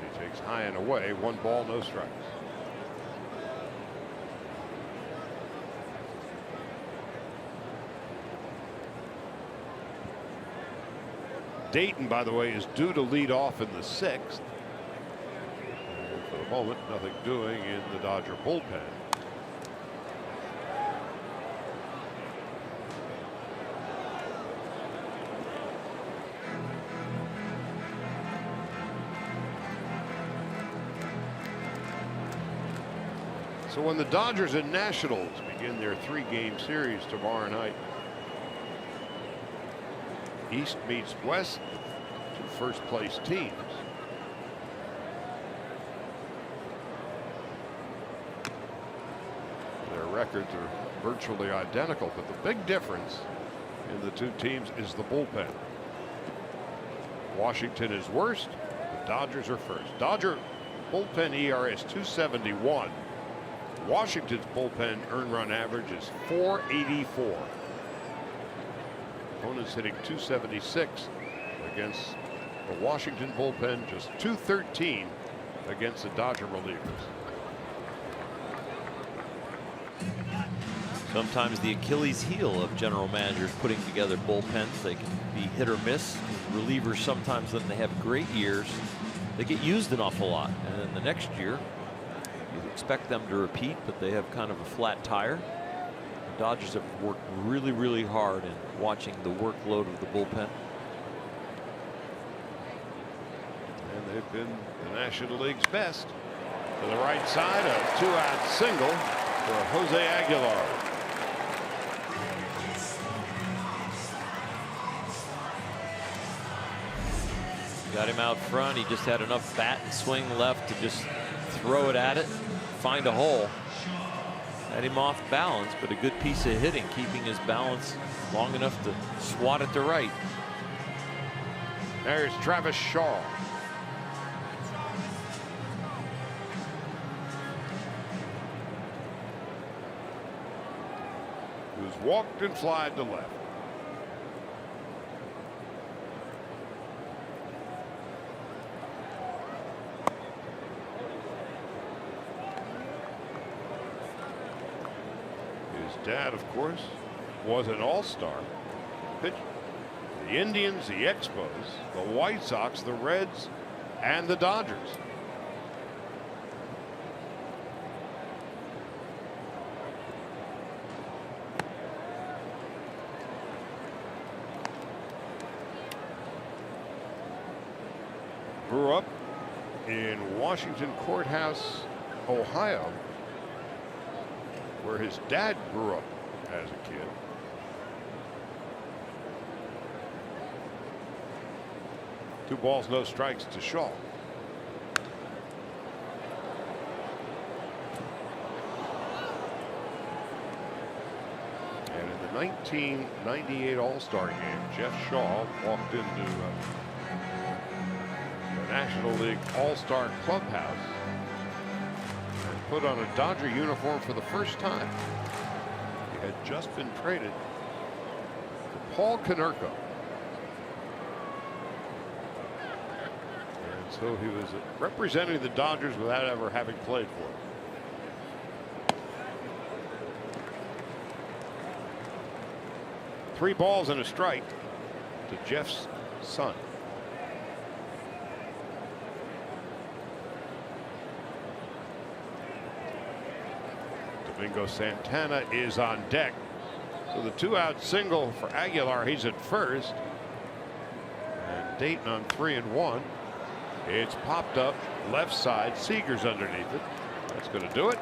[SPEAKER 1] He takes high and away. 1 ball, no strikes. Dayton, by the way, is due to lead off in the 6th. And for the moment, nothing doing in the Dodger bullpen. So when the Dodgers and Nationals begin their 3-game series tomorrow night, East meets West, 2 first-place teams. Their records are virtually identical, but the big difference in the 2 teams is the bullpen. Washington is worst. The Dodgers are first. Dodger bullpen ERA is 2.71. Washington's bullpen earned run average is 4.84. Opponents hitting 2.76 against the Washington bullpen, just 2.13 against the Dodger relievers.
[SPEAKER 4] Sometimes the Achilles heel of general managers putting together bullpens. They can be hit or miss. Relievers sometimes, when they have great years, they get used an awful lot, and then the next year you expect them to repeat, but they have kind of a flat tire. The Dodgers have worked really hard in watching the workload of the bullpen.
[SPEAKER 1] And they've been the National League's best. To the right side, a 2-out single for Jose Aguilar.
[SPEAKER 4] Got him out front. He just had enough bat and swing left to just throw it at it, find a hole. Had him off balance, but a good piece of hitting, keeping his balance long enough to swat it to right.
[SPEAKER 1] There's Travis Shaw. Who's walked and flied to left. Dad, of course, was an all-star. Pitched the Indians, the Expos, the White Sox, the Reds, and the Dodgers. Grew up in Washington Courthouse, Ohio, where his dad grew up as a kid. Two balls, no strikes to Shaw. And in the 1998 All-Star game, Jeff Shaw walked into the National League All-Star clubhouse and put on a Dodger uniform for the first time. He had just been traded to Paul Konerko. And so he was representing the Dodgers without ever having played for them. 3 balls and a strike to Jeff's son. Domingo Santana is on deck. So the 2-out single for Aguilar. He's at first. And Dayton on 3-1. It's popped up left side. Seager's underneath it. That's going to do it.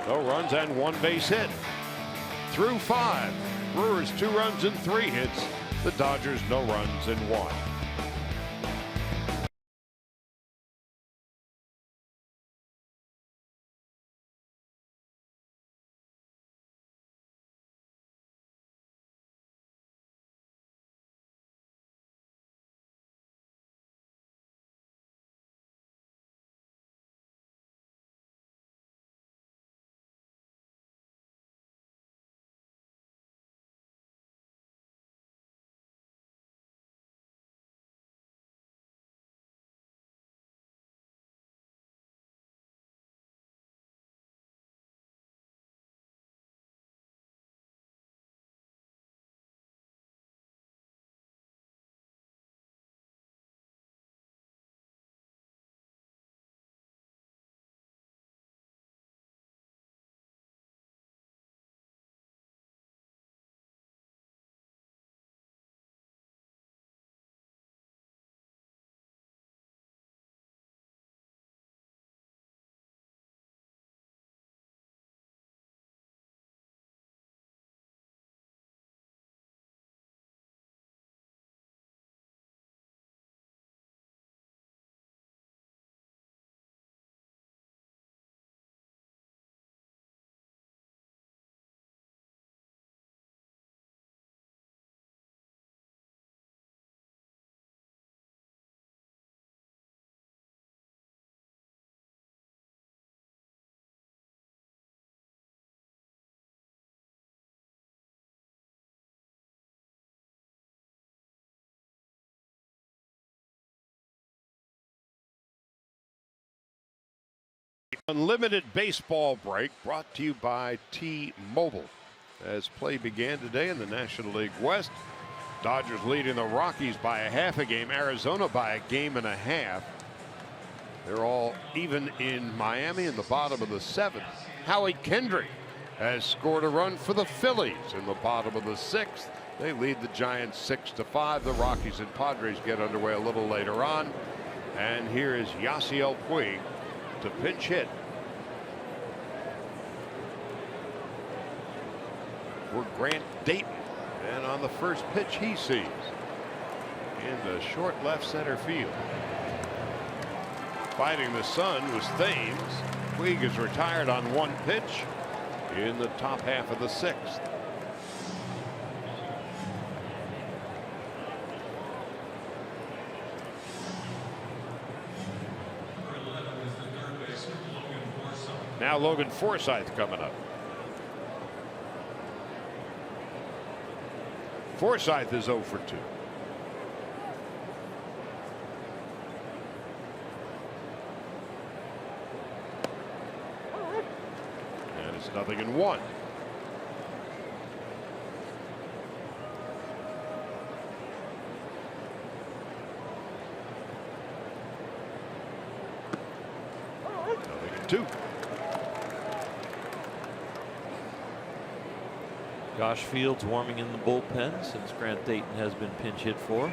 [SPEAKER 1] No runs and 1 base hit. Through 5. Brewers 2 runs and 3 hits. The Dodgers no runs and 1. Unlimited baseball break brought to you by T-Mobile. As play began today in the National League West, Dodgers leading the Rockies by a half a game, Arizona by a game and a half. They're all even in Miami in the bottom of the 7th. Howie Kendrick has scored a run for the Phillies in the bottom of the 6th. They lead the Giants 6-5. The Rockies and Padres get underway a little later on. And here is Yasiel Puig to pinch hit for Grant Dayton, and on the first pitch he sees in the short left center field. Fighting the sun was Thames. Puig is retired on 1 pitch in the top half of the 6th. Now Logan Forsythe coming up. Forsythe is 0 for 2. And it's 0-1. Two.
[SPEAKER 4] Josh Fields warming in the bullpen since Grant Dayton has been pinch hit for.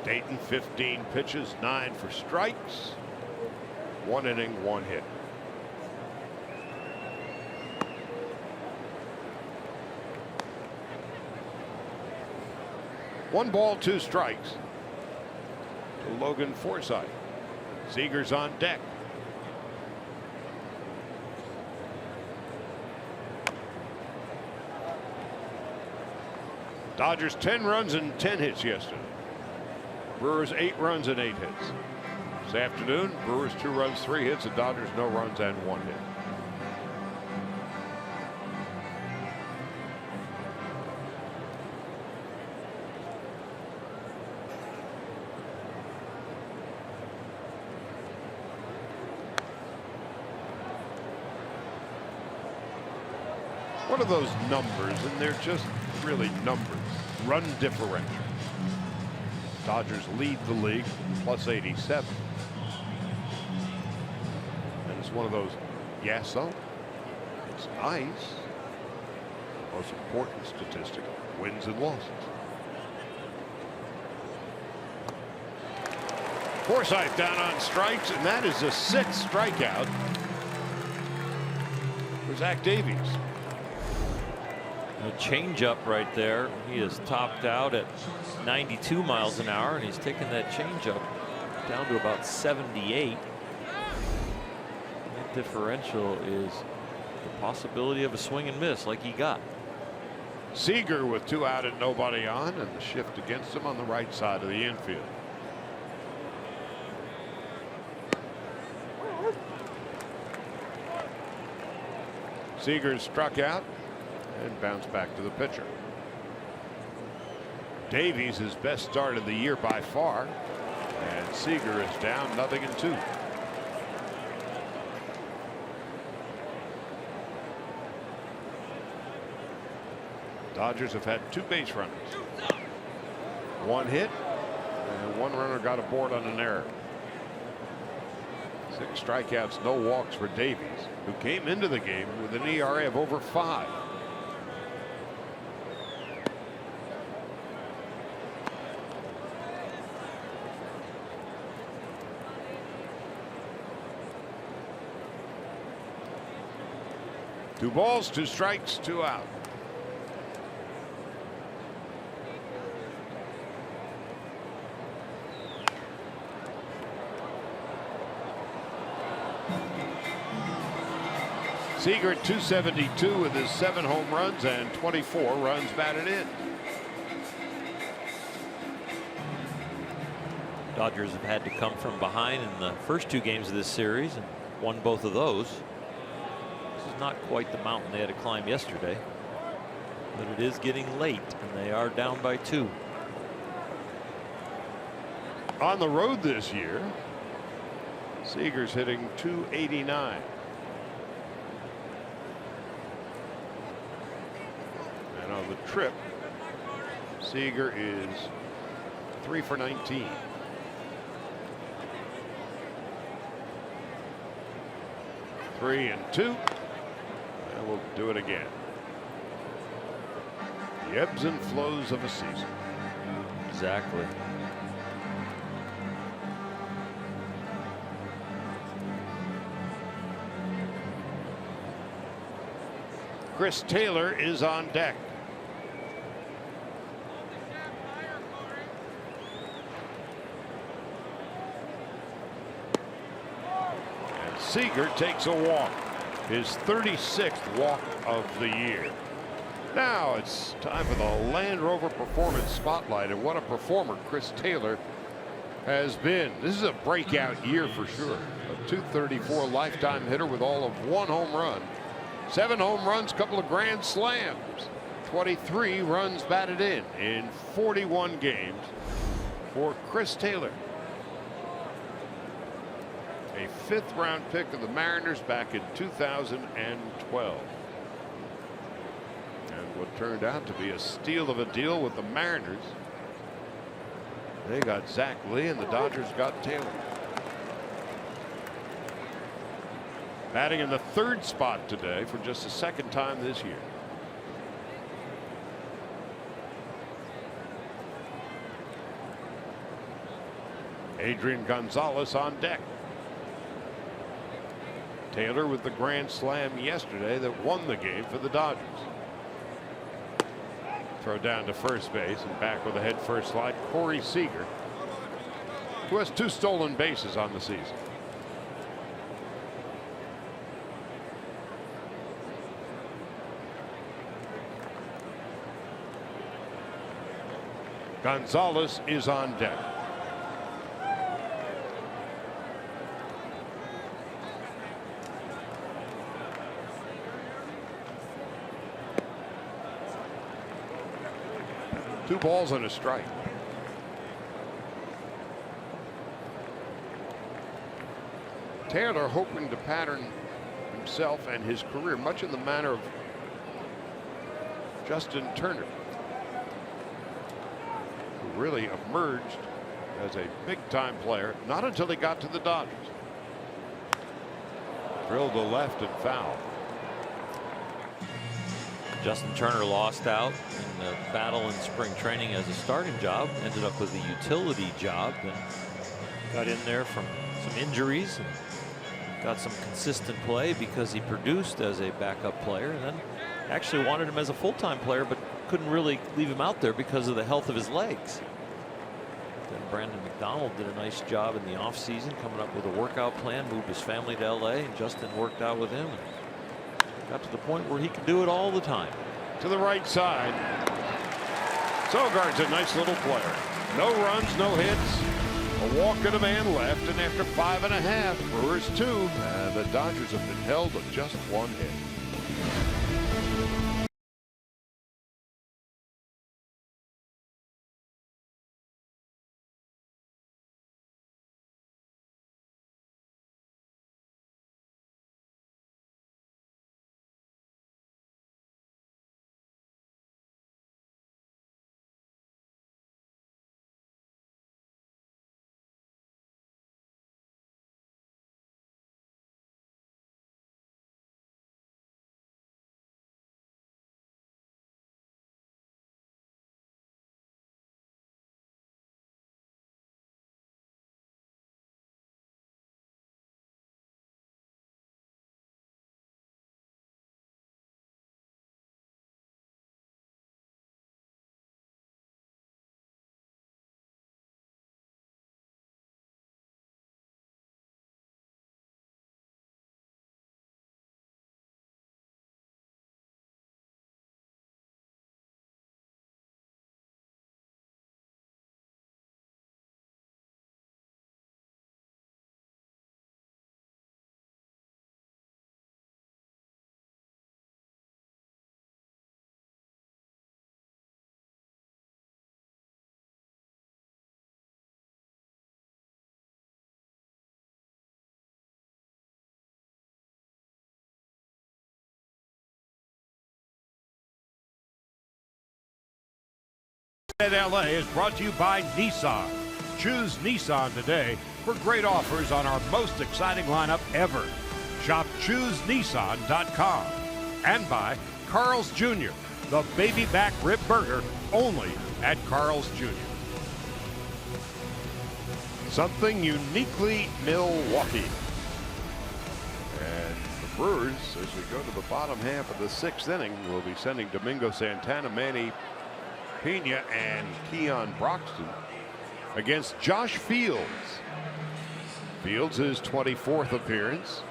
[SPEAKER 1] Dayton 15 pitches, 9 for strikes. 1 inning, 1 hit. One ball, 2 strikes to Logan Forsythe. Seager's on deck. Dodgers 10 runs and 10 hits yesterday. Brewers 8 runs and 8 hits. This afternoon, Brewers 2 runs, 3 hits, and Dodgers no runs and 1 hit. What are those numbers? And they're just really numbers. Run differential. Dodgers lead the league +87. And it's one of those, yeah, so It's nice. Most important statistic: wins and losses. Forsythe down on strikes, and that is a 6th strikeout for Zach Davies.
[SPEAKER 4] A changeup right there. He is topped out at 92 miles an hour, and he's taken that changeup down to about 78. That differential is the possibility of a swing and miss like he got.
[SPEAKER 1] Seager with 2 out and nobody on, and the shift against him on the right side of the infield. Seager struck out and bounced back to the pitcher. Davies, his best start of the year by far, and Seager is down 0-2. Dodgers have had 2 base runners. 1 hit, and 1 runner got aboard on an error. 6 strikeouts, no walks for Davies, who came into the game with an ERA of over 5. Two balls, 2 strikes, 2 out. Seager at 272 with his 7 home runs and 24 runs batted in.
[SPEAKER 4] Dodgers have had to come from behind in the first 2 games of this series and won both of those. This is not quite the mountain they had to climb yesterday, but it is getting late, and they are down by 2.
[SPEAKER 1] On the road this year, Seager's hitting .289. And on the trip, Seager is 3 for 19. Three and 2, and we'll do it again. The ebbs and flows of a season.
[SPEAKER 4] Exactly.
[SPEAKER 1] Chris Taylor is on deck. Seager takes a walk, his 36th walk of the year. Now it's time for the Land Rover Performance Spotlight, and what a performer Chris Taylor has been. This is a breakout year for sure. A .234 lifetime hitter with all of 1 home run, 7 home runs, couple of grand slams, 23 runs batted in 41 games for Chris Taylor. A 5th round pick of the Mariners back in 2012. And what turned out to be a steal of a deal with the Mariners. They got Zach Lee, and the Dodgers got Taylor. Batting in the 3rd spot today for just the 2nd time this year. Adrian Gonzalez on deck. Taylor with the grand slam yesterday that won the game for the Dodgers. Throw down to first base, and back with a head first slide, Corey Seager, who has 2 stolen bases on the season. Gonzalez is on deck. Two balls and a strike. Taylor hoping to pattern himself and his career much in the manner of Justin Turner, who really emerged as a big-time player not until he got to the Dodgers. Drilled to left and foul.
[SPEAKER 4] Justin Turner lost out in the battle in spring training as a starting job, ended up with a utility job, and got in there from some injuries and got some consistent play because he produced as a backup player, and then actually wanted him as a full-time player but couldn't really leave him out there because of the health of his legs. Then Brandon McDonald did a nice job in the offseason coming up with a workout plan, moved his family to LA, and Justin worked out with him and got to the point where he could do it all the time.
[SPEAKER 1] To the right side. Sogard's a nice little player. No runs, no hits. A walk and a man left, and after 5.5, Brewers 2. The Dodgers have been held with just 1 hit. At LA is brought to you by Nissan. Choose Nissan today for great offers on our most exciting lineup ever. Shop ChooseNissan.com. And by Carl's Jr., the baby back rib burger only at Carl's Jr. Something uniquely Milwaukee. And the Brewers, as we go to the bottom half of the 6th inning, will be sending Domingo Santana, Manny Pena, and Keon Broxton against Josh Fields. Fields' 24th appearance,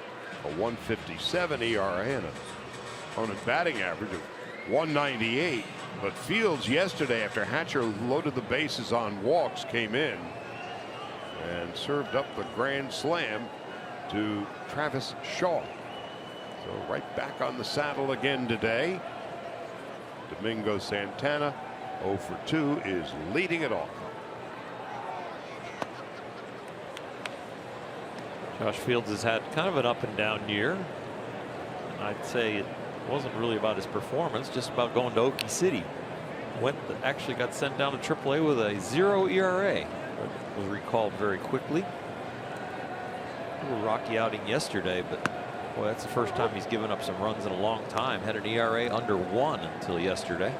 [SPEAKER 1] a 157 ERA and an opponent batting average of 198. But Fields yesterday, after Hatcher loaded the bases on walks, came in and served up the grand slam to Travis Shaw. So right back on the saddle again today. Domingo Santana, 0 for 2, is leading it off.
[SPEAKER 4] Josh Fields has had kind of an up and down year. I'd say it wasn't really about his performance, just about going to Okie City. Actually got sent down to AAA with a 0 ERA, but was recalled very quickly. A little rocky outing yesterday, but boy, that's the first time he's given up some runs in a long time. Had an ERA under 1 until yesterday.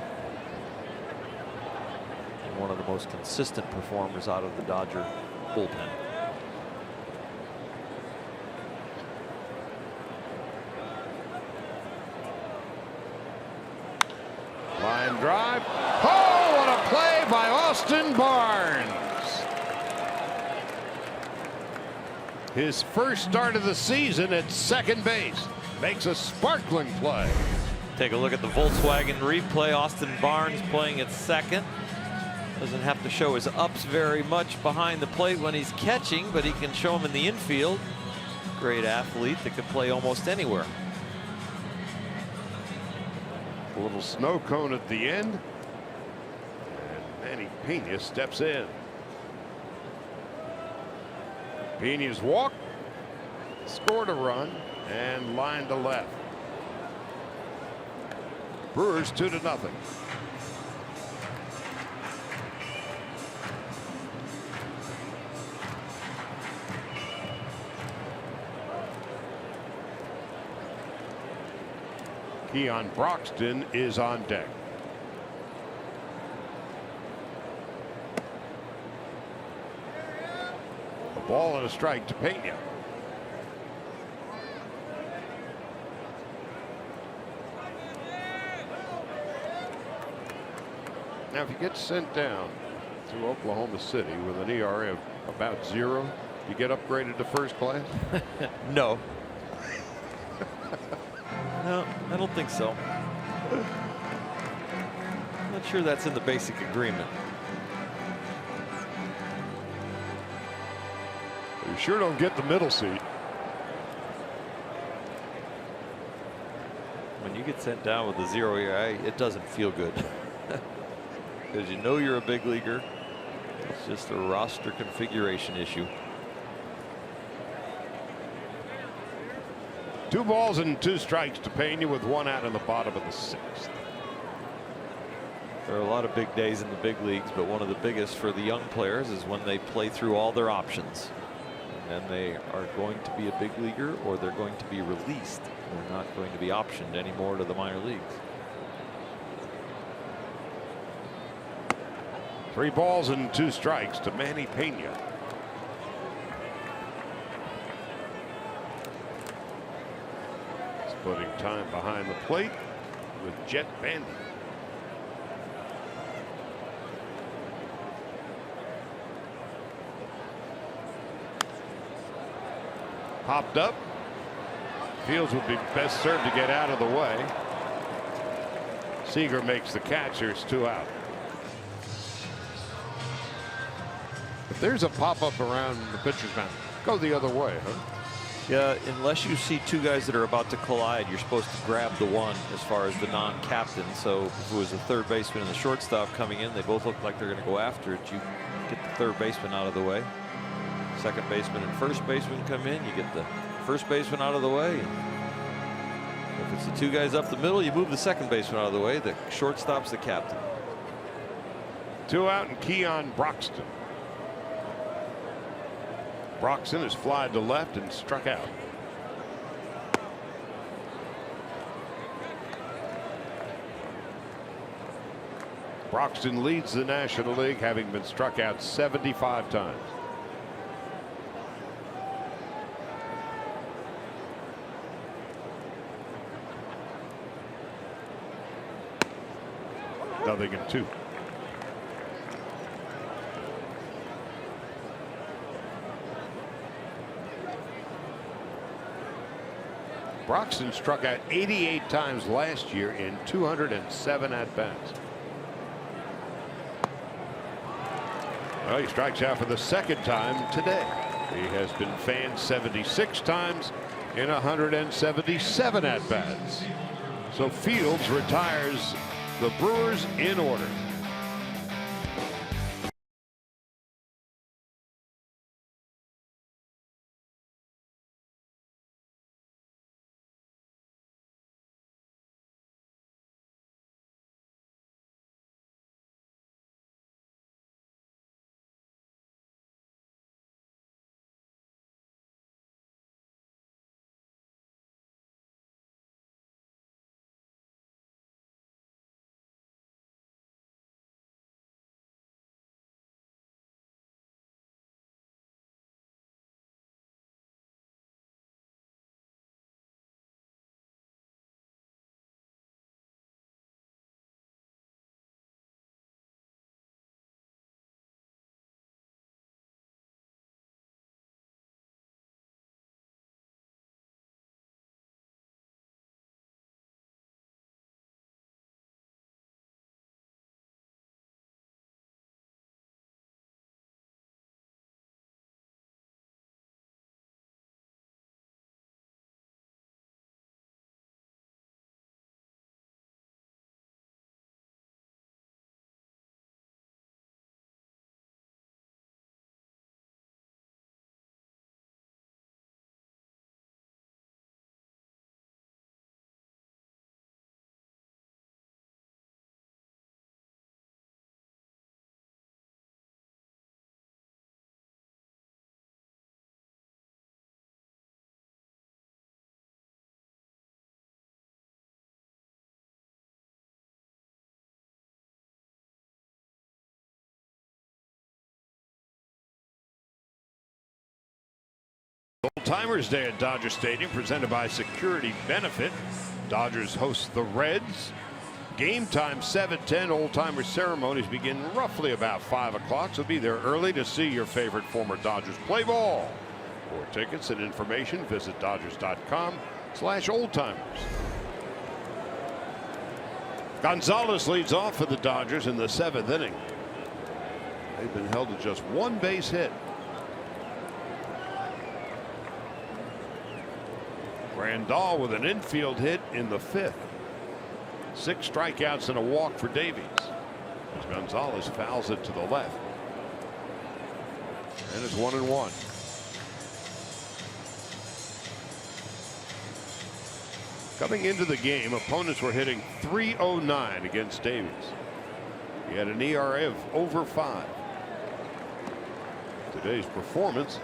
[SPEAKER 4] One of the most consistent performers out of the Dodger bullpen.
[SPEAKER 1] Line drive. Oh, what a play by Austin Barnes. His first start of the season at second base. Makes a sparkling play.
[SPEAKER 4] Take a look at the Volkswagen replay. Austin Barnes playing at second. Doesn't have to show his ups very much behind the plate when he's catching, but he can show them in the infield. Great athlete that could play almost anywhere.
[SPEAKER 1] A little snow cone at the end. And Manny Pena steps in. Pena's walk, scored a run, and line to left. Brewers 2-0. Keon Broxton is on deck. A ball and a strike to Pena. Now, if you get sent down to Oklahoma City with an ERA of about 0, you get upgraded to first class?
[SPEAKER 4] No. No, I don't think so. I'm not sure that's in the basic agreement.
[SPEAKER 1] You sure don't get the middle seat.
[SPEAKER 4] When you get sent down with a 0 ERA, it doesn't feel good. Because you know you're a big leaguer. It's just a roster configuration issue.
[SPEAKER 1] 2 balls and 2 strikes to Pena with 1 out in the bottom of the 6th.
[SPEAKER 4] There are a lot of big days in the big leagues, but one of the biggest for the young players is when they play through all their options. And then they are going to be a big leaguer, or they're going to be released. They're not going to be optioned anymore to the minor leagues.
[SPEAKER 1] 3 balls and 2 strikes to Manny Pena. Splitting time behind the plate with Jet Bandy. Popped up. Fields would be best served to get out of the way. Seager makes the catch. There's 2 out. If there's a pop-up around the pitcher's mound, go the other way, huh?
[SPEAKER 4] Yeah, unless you see 2 guys that are about to collide, you're supposed to grab the one as far as the non-captain. So if it was the third baseman and the shortstop coming in, they both look like they're going to go after it. You get the third baseman out of the way. Second baseman and first baseman come in, you get the first baseman out of the way. If it's the 2 guys up the middle, you move the second baseman out of the way. The shortstop's the captain.
[SPEAKER 1] 2 out and Keon Broxton. Broxton is flied to left and struck out. Broxton leads the National League, having been struck out 75 times. Nothing in 2. Broxton struck out 88 times last year in 207 at-bats. Well, he strikes out for the 2nd time today. He has been fanned 76 times in 177 at-bats. So Fields retires the Brewers in order. Old-Timers Day at Dodger Stadium, presented by Security Benefit. Dodgers host the Reds. Game time 7:10. Old-Timer ceremonies begin roughly about 5 o'clock, so be there early to see your favorite former Dodgers play ball. For tickets and information, visit Dodgers.com/oldtimers. Gonzalez leads off for the Dodgers in the 7th inning. They've been held to just one base hit. Grandal with an infield hit in the 5th. 6 strikeouts and a walk for Davies, as Gonzalez fouls it to the left. And it's 1-1. Coming into the game, opponents were hitting .309 against Davies. He had an ERA of over 5. Today's performance,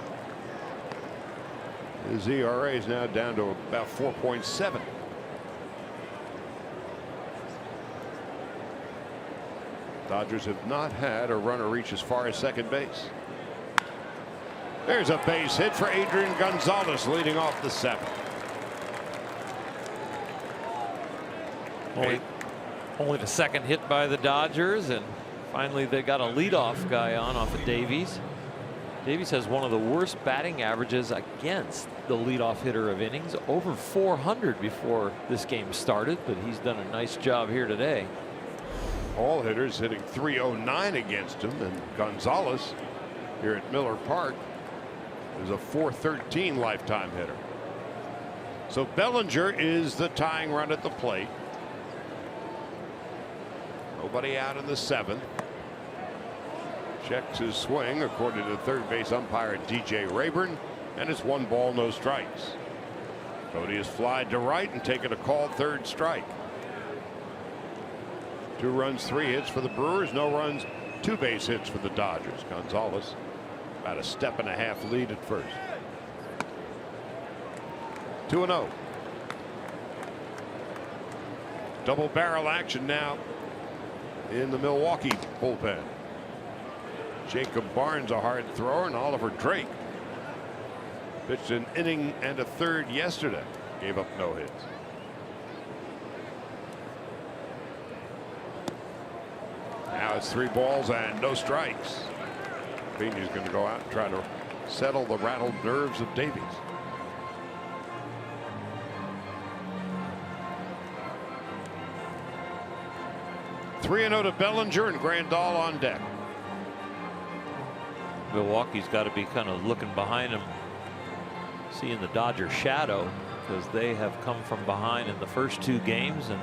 [SPEAKER 1] his ERA is now down to about 4.7. Dodgers have not had a runner reach as far as second base. There's a base hit for Adrian Gonzalez, leading off the 7th.
[SPEAKER 4] Only the second hit by the Dodgers, and finally they got a leadoff guy on off of Davies. Davies has one of the worst batting averages against the leadoff hitter of innings, over 400 before this game started, but he's done a nice job here today.
[SPEAKER 1] All hitters hitting .309 against him, and Gonzalez here at Miller Park is a .413 lifetime hitter. So Bellinger is the tying run at the plate. Nobody out in the 7th. Checks his swing according to the third base umpire DJ Rayburn, and it's 1 ball, no strikes. Cody has flied to right and taken a called third strike. 2 runs, 3 hits for the Brewers. No runs, 2 base hits for the Dodgers. Gonzalez about a step and a half lead at first. 2-0. Double barrel action now in the Milwaukee bullpen. Jacob Barnes, a hard thrower, and Oliver Drake pitched an inning and a third yesterday. Gave up no hits. Now it's 3 balls and no strikes. Pena's going to go out and try to settle the rattled nerves of Davies. .3-0 to Bellinger, and Grandal on deck.
[SPEAKER 4] Milwaukee's got to be kind of looking behind him, seeing the Dodger shadow, because they have come from behind in the first 2 games, and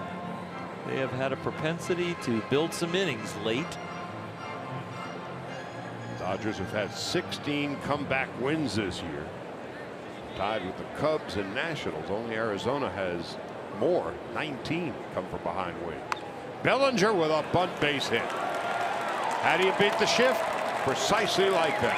[SPEAKER 4] they have had a propensity to build some innings late.
[SPEAKER 1] Dodgers have had 16 comeback wins this year, tied with the Cubs and Nationals. Only Arizona has more, 19 come from behind wins. Bellinger with a bunt base hit. How do you beat the shift? Precisely like that.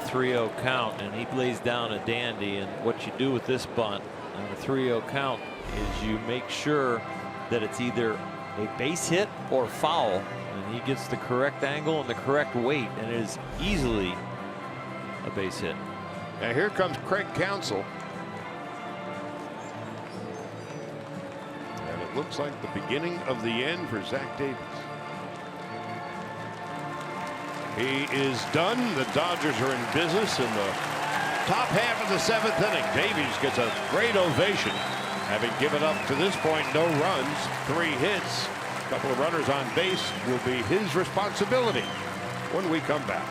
[SPEAKER 4] 3-0 count, and he lays down a dandy. And what you do with this bunt on a 3-0 count is you make sure that it's either a base hit or foul, and he gets the correct angle and the correct weight, and it is easily a base hit.
[SPEAKER 1] Now here comes Craig Counsell. And it looks like the beginning of the end for Zach Davies. He is done. The Dodgers are in business in the top half of the 7th inning. Davies gets a great ovation, having given up to this point no runs, 3 hits. A couple of runners on base will be his responsibility when we come back.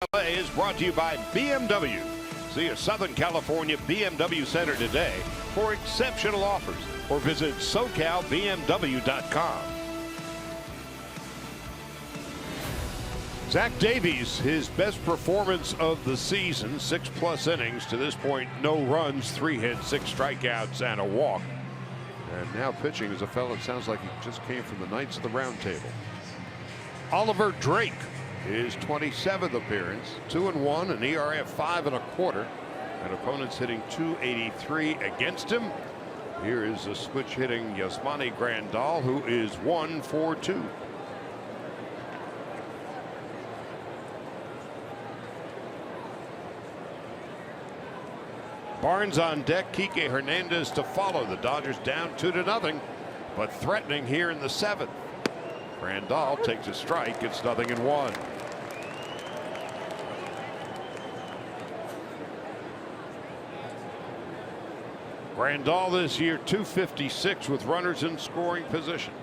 [SPEAKER 1] LA is brought to you by BMW. See a Southern California BMW Center today for exceptional offers, or visit SoCalBMW.com. Zach Davies, his best performance of the season, 6+ innings to this point, no runs, 3 hits, 6 strikeouts, and a walk. And now pitching is a fellow that sounds like he just came from the Knights of the Round Table. Oliver Drake, his 27th appearance, 2-1, an ERA of 5.25, and opponents hitting .283 against him. Here is a switch hitting Yasmani Grandal, who is 1-for-2. Barnes on deck, Kike Hernandez to follow. The Dodgers down 2-0, but threatening here in the 7th. Grandal takes a strike, it's 0-1. Grandal this year .256 with runners in scoring position.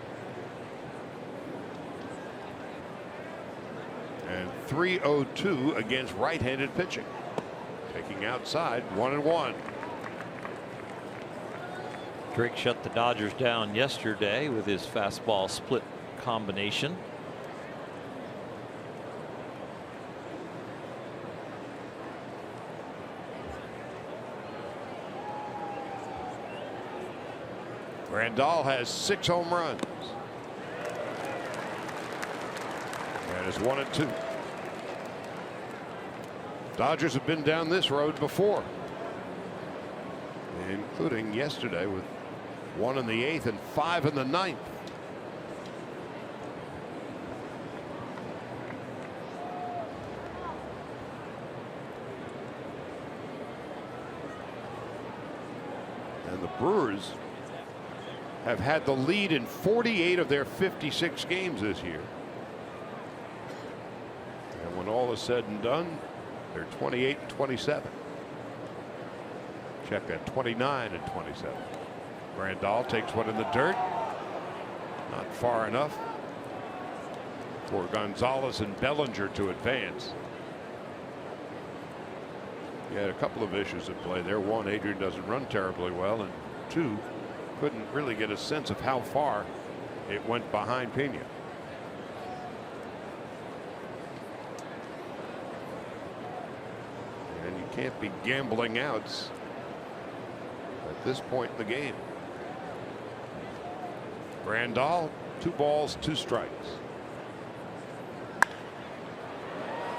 [SPEAKER 1] And .302 against right-handed pitching. Taking outside, 1-1.
[SPEAKER 4] Drake shut the Dodgers down yesterday with his fastball split combination.
[SPEAKER 1] Grandal has 6 home runs. That is 1-2. Dodgers have been down this road before, including yesterday with 1 in the 8th and 5 in the 9th. And the Brewers have had the lead in 48 of their 56 games this year. And when all is said and done, they're 28-27. Check that, 29-27. Grandal takes one in the dirt. Not far enough for Gonzalez and Bellinger to advance. He had a couple of issues at play there. One, Adrian doesn't run terribly well, and 2, couldn't really get a sense of how far it went behind Pena. And you can't be gambling outs at this point in the game. Grandal, 2 balls, 2 strikes.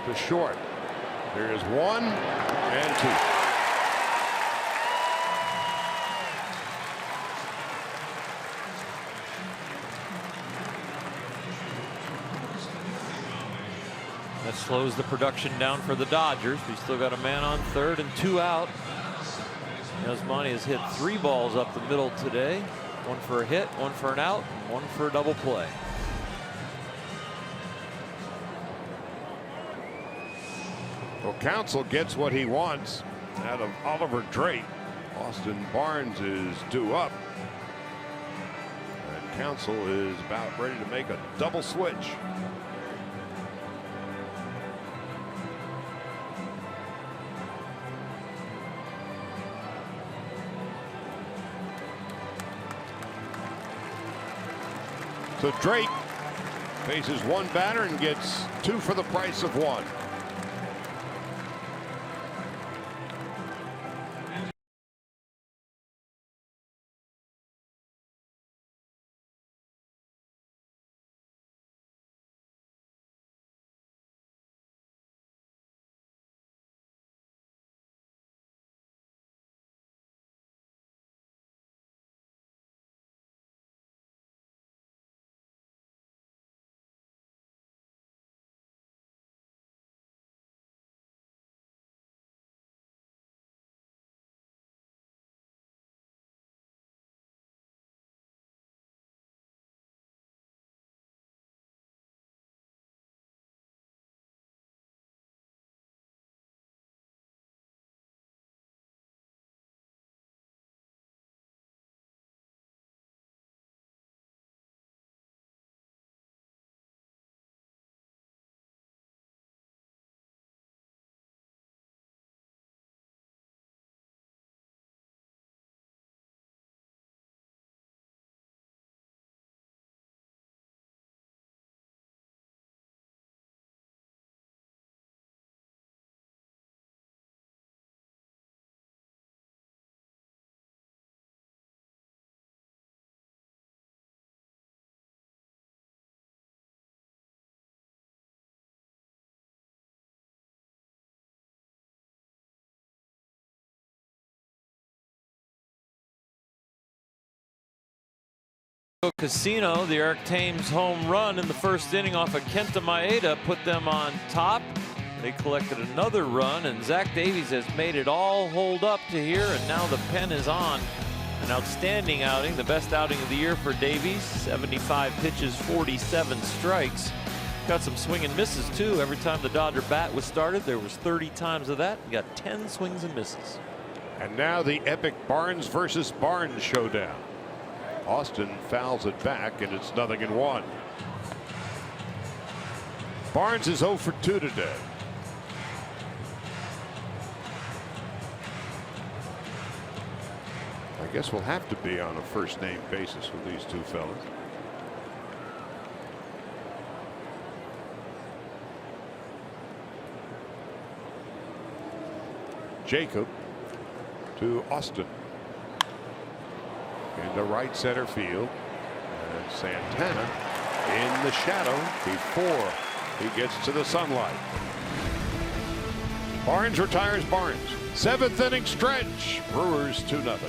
[SPEAKER 1] To short. There's 1 and 2.
[SPEAKER 4] That slows the production down for the Dodgers. We still got a man on third and 2 out. Yasmani has hit 3 balls up the middle today. 1 for a hit, 1 for an out, and 1 for a double play.
[SPEAKER 1] Well, Counsell gets what he wants out of Oliver Drake. Austin Barnes is due up. And Counsell is about ready to make a double switch. So Drake faces 1 batter and gets 2 for the price of 1.
[SPEAKER 4] Casino, the Eric Thames home run in the first inning off of Kenta Maeda put them on top. They collected another run, and Zach Davies has made it all hold up to here, and now the pen is on. An outstanding outing, the best outing of the year for Davies. 75 pitches, 47 strikes. Got some swing and misses too. Every time the Dodger bat was started, there was 30 times of that. He got 10 swings and misses.
[SPEAKER 1] And now the epic Barnes versus Barnes showdown. Austin fouls it back, and it's 0-1. Barnes is 0 for 2 today. I guess we'll have to be on a first name basis with these two fellas. Jacob to Austin. Into right center field. And Santana in the shadow before he gets to the sunlight. Barnes retires Barnes. 7th inning stretch. Brewers 2-0.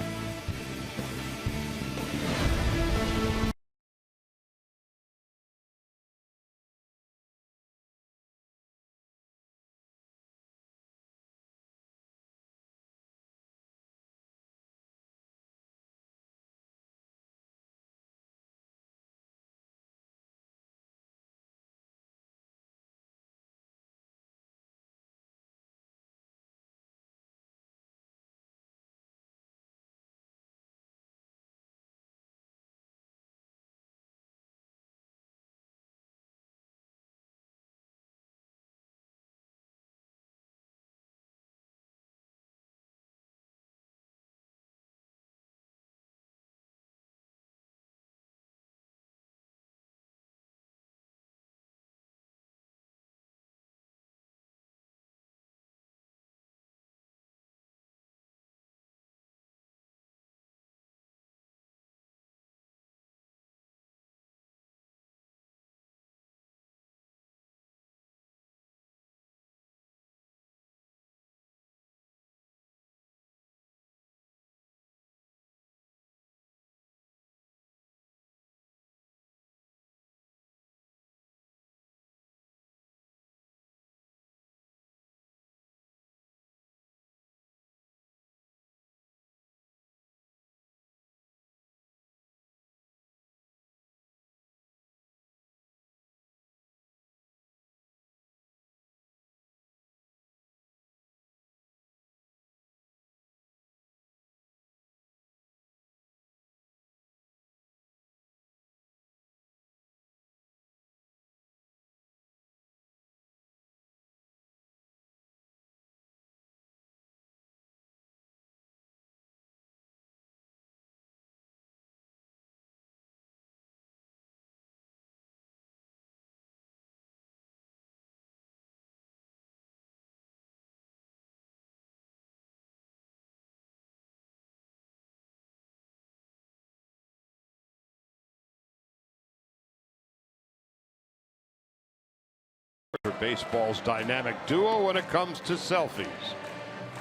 [SPEAKER 1] For baseball's dynamic duo when it comes to selfies.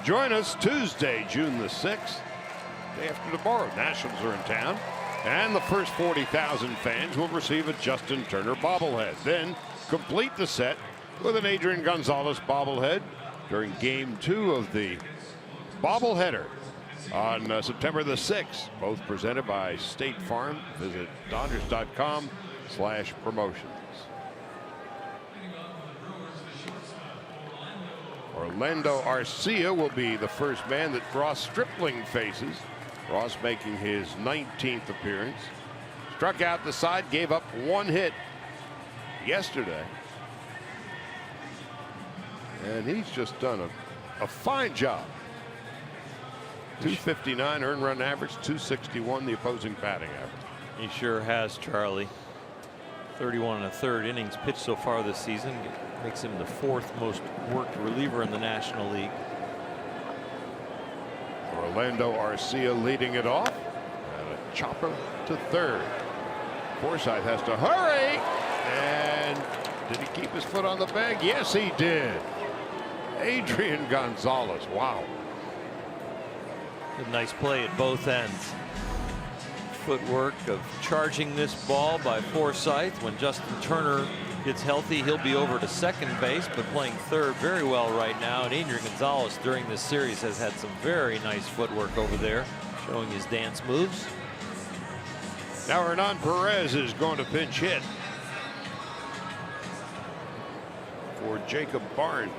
[SPEAKER 1] Join us Tuesday, June the 6th. Day after tomorrow, Nationals are in town, and the first 40,000 fans will receive a Justin Turner bobblehead. Then complete the set with an Adrian Gonzalez bobblehead during Game 2 of the bobbleheader on September the 6th. Both presented by State Farm. Visit Dodgers.com/promotions. Orlando Arcia will be the first man that Ross Stripling faces. Ross making his 19th appearance. Struck out the side, gave up 1 hit yesterday. And he's just done a fine job. 259 earned run average, 261 the opposing batting average.
[SPEAKER 4] He sure has, Charlie. 31 1/3 innings pitched so far this season. Makes him the 4th most worked reliever in the National League.
[SPEAKER 1] Orlando Arcia leading it off. And a chopper to third. Forsythe has to hurry. And did he keep his foot on the bag? Yes, he did. Adrian Gonzalez. Wow.
[SPEAKER 4] A nice play at both ends. footwork of charging this ball by Forsythe. When Justin Turner gets healthy, he'll be over to second base, but playing third very well right now. And Adrian Gonzalez during this series has had some very nice footwork over there, showing his dance moves.
[SPEAKER 1] Now Hernan Perez is going to pinch hit for Jacob Barnes.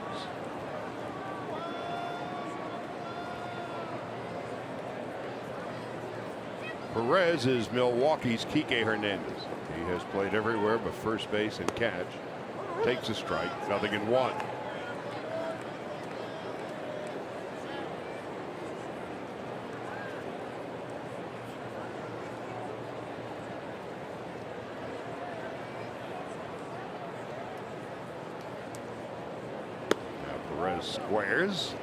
[SPEAKER 1] Perez is Milwaukee's Kike Hernandez. He has played everywhere but first base and catch. Takes a strike, 0-1. Now Perez squares.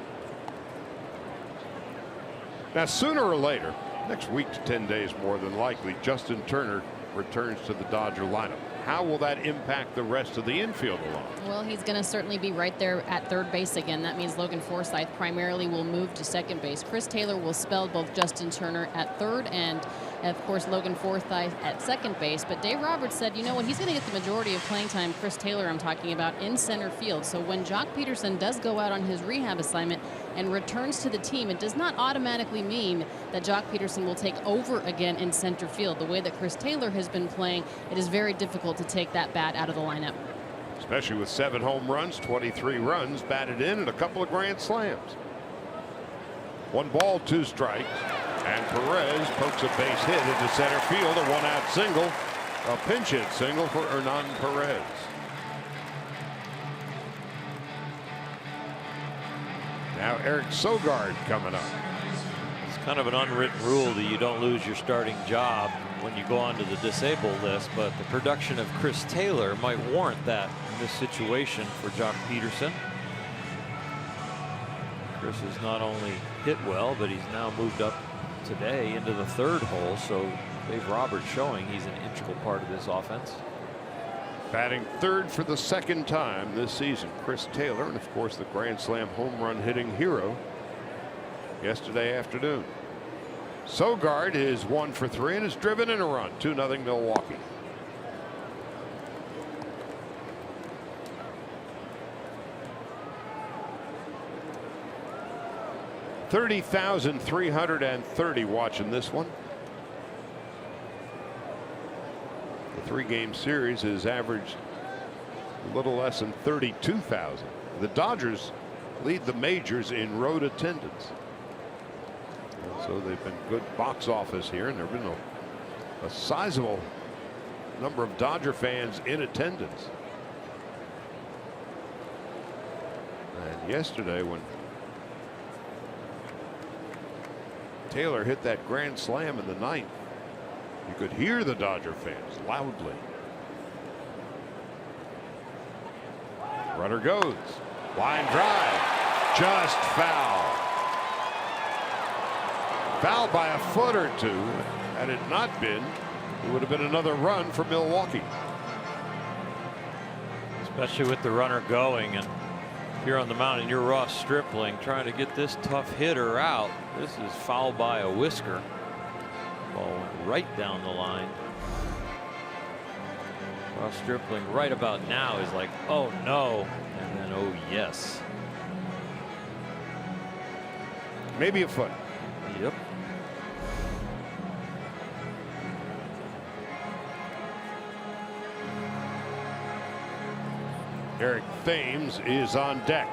[SPEAKER 1] Now sooner or later, next week to 10 days more than likely, Justin Turner returns to the Dodger lineup. How will that impact the rest of the infield along?
[SPEAKER 3] Well, he's going to certainly be right there at third base again. That means Logan Forsythe primarily will move to second base. Chris Taylor will spell both Justin Turner at third and, of course, Logan Forsythe at second base. But Dave Roberts said, you know what, he's going to get the majority of playing time, Chris Taylor I'm talking about, in center field. So when Jock Peterson does go out on his rehab assignment and returns to the team, it does not automatically mean that Jock Peterson will take over again in center field. The way that Chris Taylor has been playing, it is very difficult to take that bat out of the lineup.
[SPEAKER 1] Especially with 7 home runs, 23 runs batted in, and a couple of grand slams. 1 ball, 2 strikes, and Perez pokes a base hit into center field. A 1-out single, a pinch hit single for Hernan Perez. Now Eric Sogard coming up.
[SPEAKER 4] It's kind of an unwritten rule that you don't lose your starting job when you go onto the disabled list, but the production of Chris Taylor might warrant that in this situation for Jock Peterson. Chris has not only hit well, but he's now moved up today into the 3rd hole, so Dave Roberts showing he's an integral part of this offense.
[SPEAKER 1] Batting 3rd for the 2nd time this season, Chris Taylor, and of course the grand slam home run hitting hero yesterday afternoon. Sogard is 1 for 3 and has driven in a run. 2-0 Milwaukee. $30,330 watching this one. The 3-game series has averaged a little less than 32,000. The Dodgers lead the majors in road attendance. So they've been good box office here, and there have been a sizable number of Dodger fans in attendance. And yesterday, when Taylor hit that grand slam in the 9th, you could hear the Dodger fans loudly. Runner goes. Line drive. Just foul. Foul by a foot or 2. Had it not been, it would have been another run for Milwaukee.
[SPEAKER 4] Especially with the runner going, and here on the mound, and you're Ross Stripling trying to get this tough hitter out. This is foul by a whisker. Ball right down the line. Ross Stripling right about now is like, oh no, and then oh yes.
[SPEAKER 1] Maybe a foot.
[SPEAKER 4] Yep.
[SPEAKER 1] Eric Thames is on deck.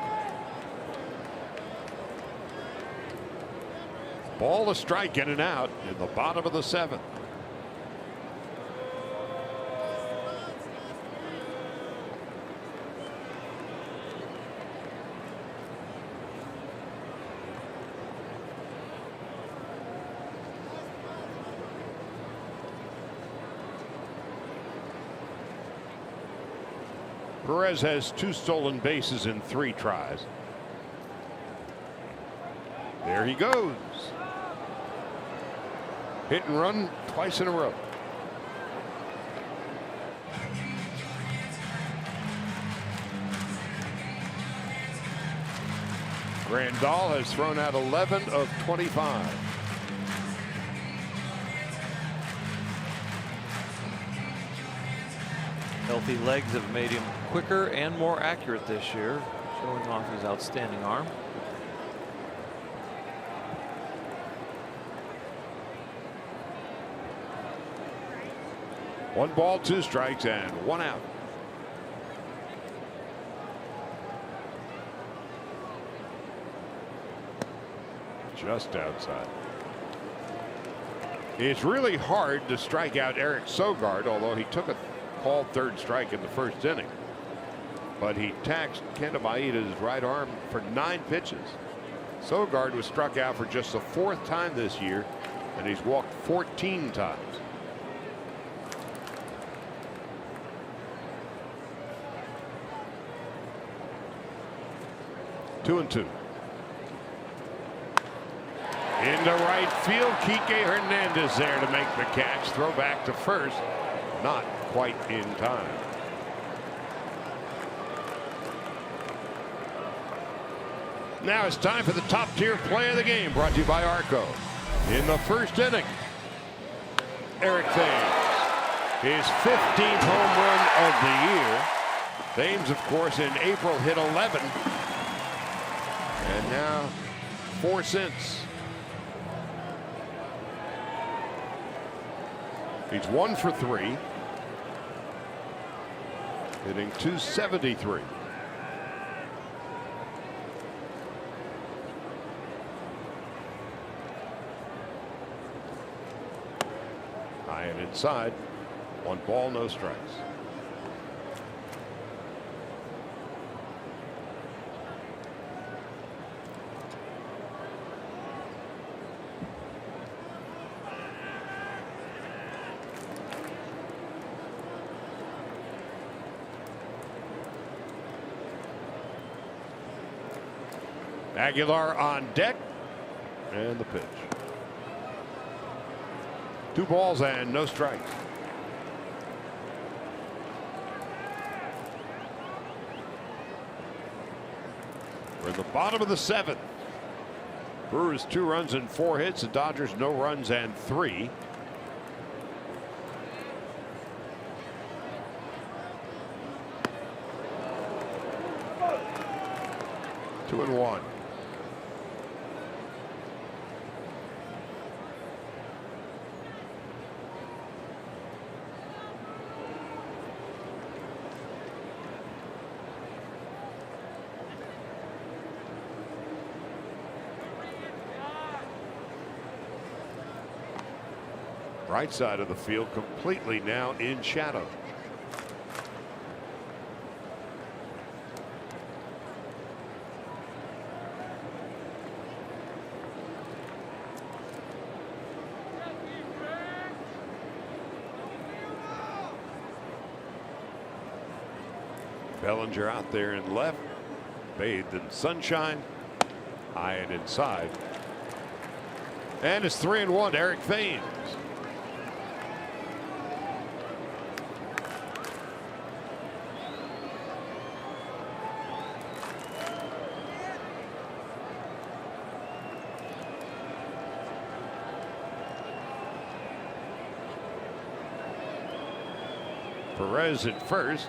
[SPEAKER 1] Ball a strike, in and out in the bottom of the 7th. Perez has 2 stolen bases in 3 tries. There he goes. Hit and run twice in a row. Grandal has thrown out 11 of 25.
[SPEAKER 4] Healthy legs have made him quicker and more accurate this year, showing off his outstanding arm.
[SPEAKER 1] One ball, 2 strikes, and 1 out. Just outside. It's really hard to strike out Eric Sogard, although he took a called 3rd strike in the 1st inning. But he taxed Kenta Maeda's right arm for 9 pitches. Sogard was struck out for just the 4th time this year, and he's walked 14 times. Two and 2. Into right field, Kike Hernandez there to make the catch. Throw back to first, not quite in time. Now it's time for the top tier play of the game, brought to you by Arco. In the 1st inning, Eric Thames, his 15th home run of the year. Thames, of course, in April hit 11, and now 4 since. He's 1 for 3, hitting .273. High and inside. 1 ball, no strikes. Aguilar on deck, and the pitch. 2 balls and no strikes. We're in the bottom of the 7th. Brewers 2 runs and 4 hits. The Dodgers no runs and 3. Two and 1. Right side of the field completely now in shadow. Bellinger out there in left, bathed in sunshine, high and inside. And it's 3-1 Eric Thames. Perez at first.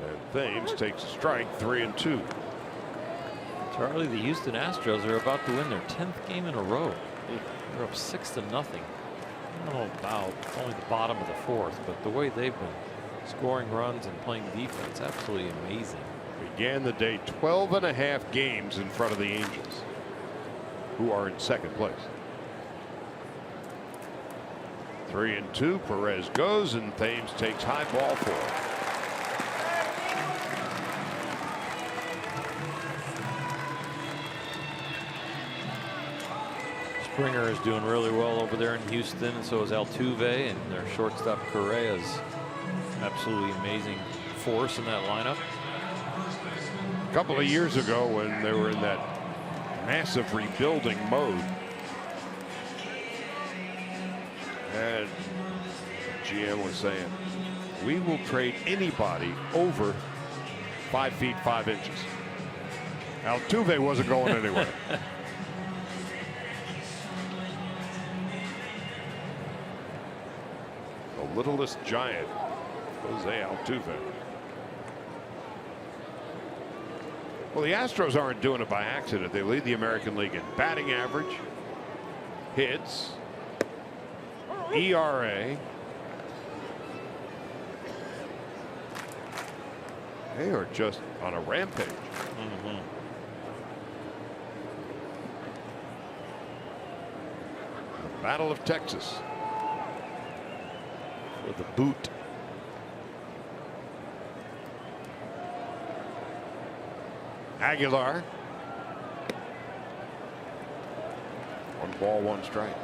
[SPEAKER 1] And Thames takes a strike, 3-2.
[SPEAKER 4] Charlie, the Houston Astros are about to win their 10th game in a row. They're up 6-0. I don't know about only the bottom of the 4th, but the way they've been scoring runs and playing defense, absolutely amazing.
[SPEAKER 1] Began the day 12.5 games in front of the Angels, who are in 2nd place. 3-2. Perez goes, and Thames takes high ball 4.
[SPEAKER 4] Springer is doing really well over there in Houston, and so is Altuve, and their shortstop Correa is absolutely amazing force in that lineup.
[SPEAKER 1] A couple of years ago, when they were in that massive rebuilding mode, and GM was saying, we will trade anybody over 5 feet 5 inches. Altuve wasn't going anywhere. littlest giant, Jose Altuve. Well, the Astros aren't doing it by accident. They lead the American League in batting average, hits, ERA. They are just on a rampage. The Battle of Texas with the boot. Aguilar. 1 ball, 1 strike.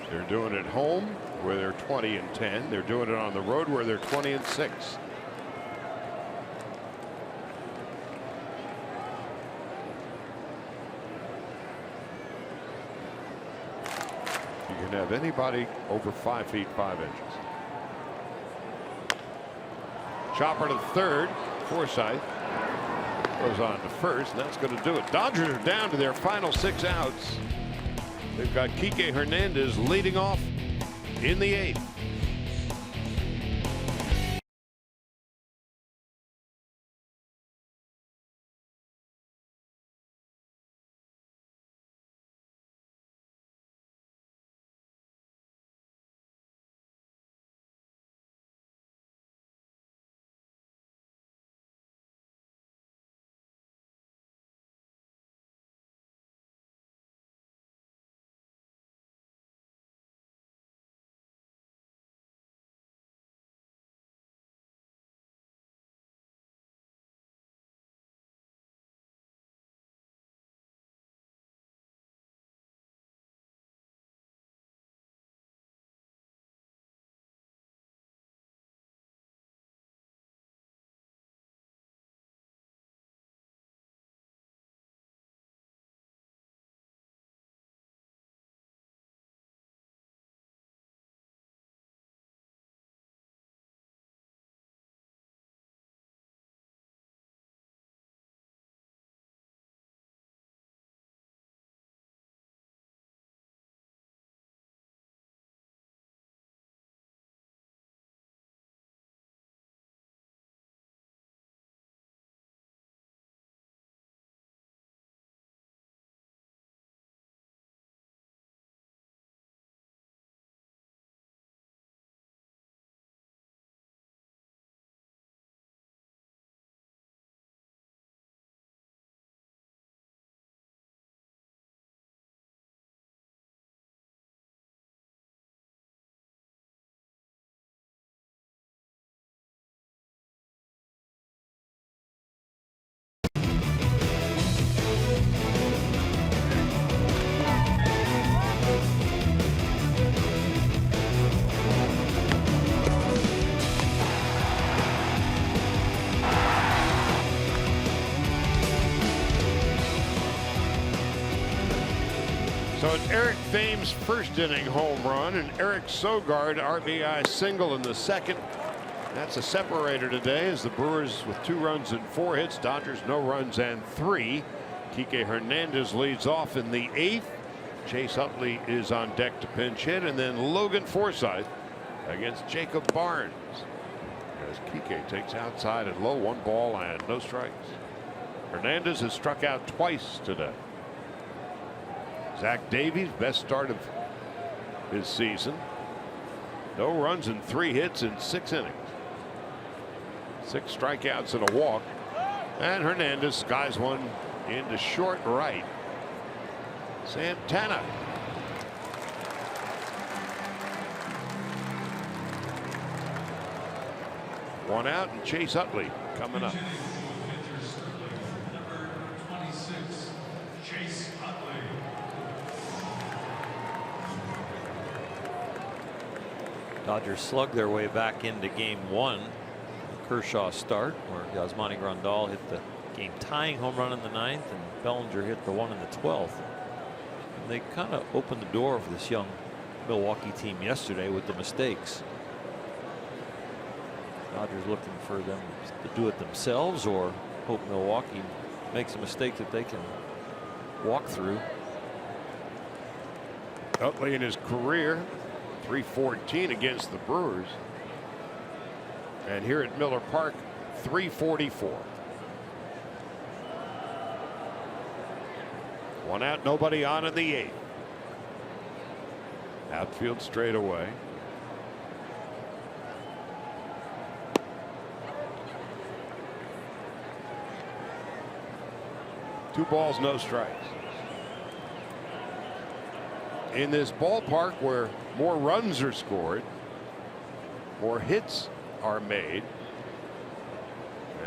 [SPEAKER 1] They're doing it home where they're 20-10. They're doing it on the road where they're 20-6. You can have anybody over 5 feet 5 inches. Chopper to third. Forsythe goes on to first, and that's going to do it. Dodgers are down to their final 6 outs. They've got Kike Hernandez leading off in the 8th. So it's Eric Thames' first inning home run and Eric Sogard RBI single in the second. That's a separator today as the Brewers with 2 runs and 4 hits. Dodgers no runs and 3. Kike Hernandez leads off in the 8th. Chase Utley is on deck to pinch hit, and then Logan Forsythe against Jacob Barnes as Kike takes outside at low. 1 ball and no strikes. Hernandez has struck out twice today. Zach Davies, best start of his season. No runs and 3 hits in 6 innings. 6 strikeouts and a walk. And Hernandez skies one into short right. Santana. One out, and Chase Utley coming up.
[SPEAKER 4] Dodgers slugged their way back into game 1. Kershaw start where Yasmani Grandal hit the game tying home run in the 9th and Bellinger hit the one in the 12th. And they kind of opened the door for this young Milwaukee team yesterday with the mistakes. Dodgers looking for them to do it themselves or hope Milwaukee makes a mistake that they can walk through.
[SPEAKER 1] Utley in his career 314 against the Brewers. And here at Miller Park, 344. 1 out, nobody on in the 8th. Outfield straightaway. Two balls, no strikes. In this ballpark where more runs are scored, more hits are made,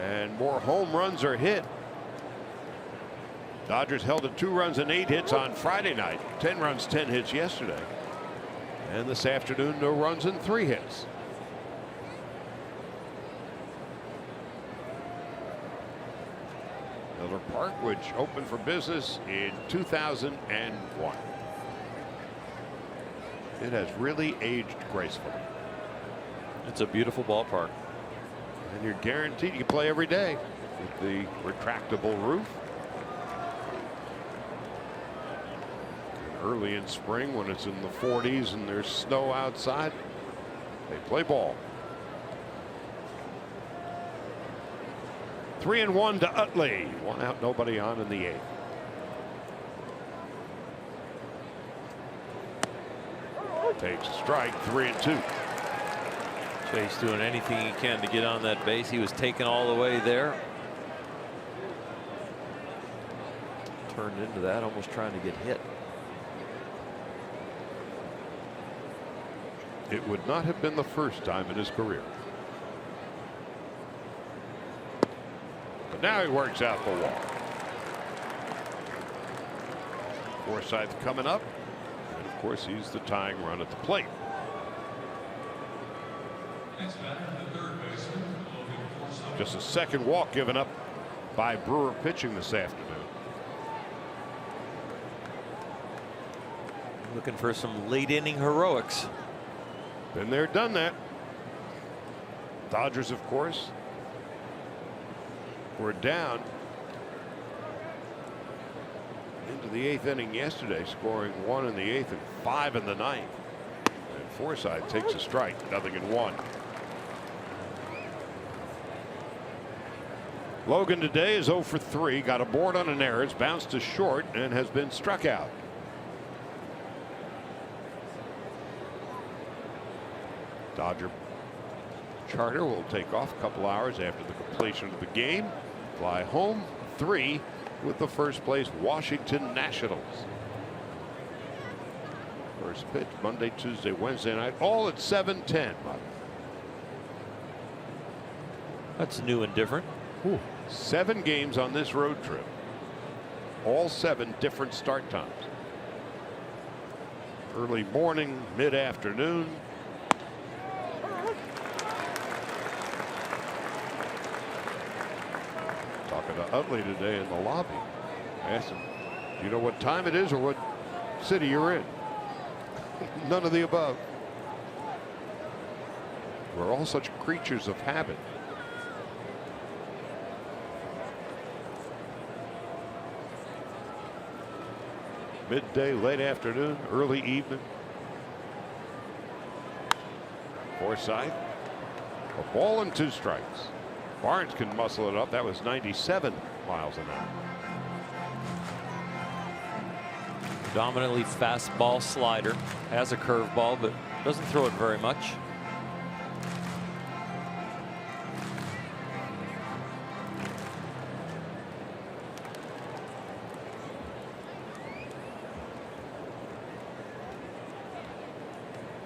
[SPEAKER 1] and more home runs are hit. Dodgers held to 2 runs and 8 hits on Friday night. 10 runs, 10 hits yesterday. And this afternoon, no runs and 3 hits. Miller Park, which opened for business in 2001. It has really aged gracefully.
[SPEAKER 4] It's a beautiful ballpark.
[SPEAKER 1] And you're guaranteed you can play every day with the retractable roof. And early in spring, when it's in the 40s and there's snow outside, they play ball. 3-1 to Utley. 1 out, nobody on in the 8th. Takes a strike, 3-2.
[SPEAKER 4] Chase doing anything he can to get on that base. He was taken all the way there. Turned into that, almost trying to get hit.
[SPEAKER 1] It would not have been the first time in his career. But now he works out the walk. Forsythe coming up. And of course, he's the tying run at the plate. Just a second walk given up by Brewer pitching this afternoon.
[SPEAKER 4] Looking for some late inning heroics.
[SPEAKER 1] Been there, done that. Dodgers, of course, were down into the 8th inning yesterday, scoring 1 in the 8th and 5 in the 9th. And Forsythe takes a strike, 0-1. Logan today is 0 for 3, got a board on an error, it's bounced to short, and has been struck out. Dodger charter will take off a couple hours after the completion of the game. Fly home 3 with the first place Washington Nationals. First pitch Monday, Tuesday, Wednesday night, all at 7:10.
[SPEAKER 4] That's new and different.
[SPEAKER 1] 7 games on this road trip. All 7 different start times. Early morning, mid-afternoon. Talking to Utley today in the lobby. I asked him, do you know what time it is or what city you're in? None of the above. We're all such creatures of habit. Midday, late afternoon, early evening. Forsythe. A ball and 2 strikes. Barnes can muscle it up. That was 97 miles an hour.
[SPEAKER 4] Dominantly fastball slider. Has a curveball, but doesn't throw it very much.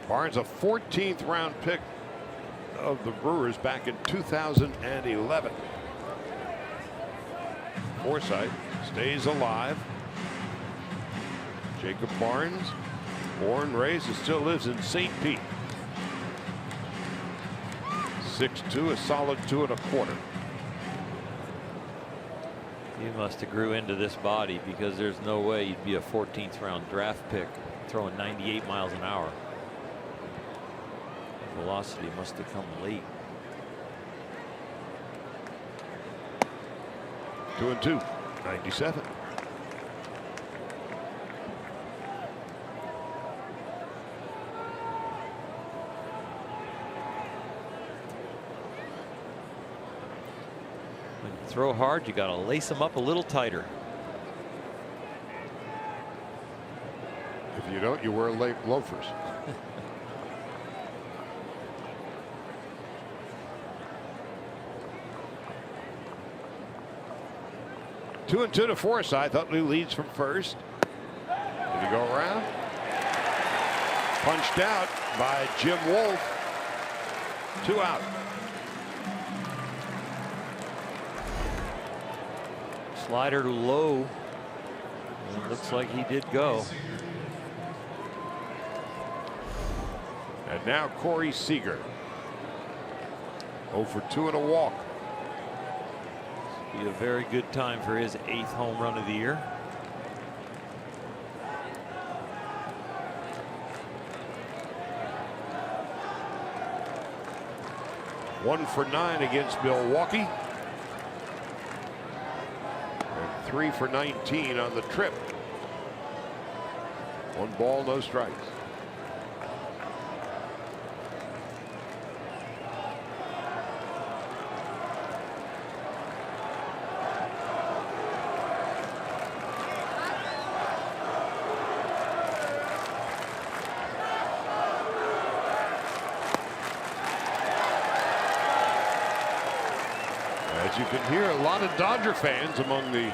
[SPEAKER 1] Barnes, a 14th round pick of the Brewers back in 2011. Forsythe stays alive. Jacob Barnes, born, raised, and still lives in St. Pete. 6'2", a solid 2 1/4.
[SPEAKER 4] You must have grew into this body, because there's no way you'd be a 14th round draft pick throwing 98 miles an hour. Velocity must have come late.
[SPEAKER 1] 2-2, 97.
[SPEAKER 4] throw hard, you got to lace them up a little tighter.
[SPEAKER 1] If you don't, you wear loafers. Two and two to Forsythe. Utley leads from first. Did he go around? Punched out by Jim Wolf. 2 out.
[SPEAKER 4] Slider low. It looks like he did go.
[SPEAKER 1] And now Corey Seager. 0 for 2 and a walk.
[SPEAKER 4] Be a very good time for his 8th home run of the year.
[SPEAKER 1] One for 9 against Milwaukee. And 3 for 19 on the trip. 1 ball, no strikes. You can hear a lot of Dodger fans among the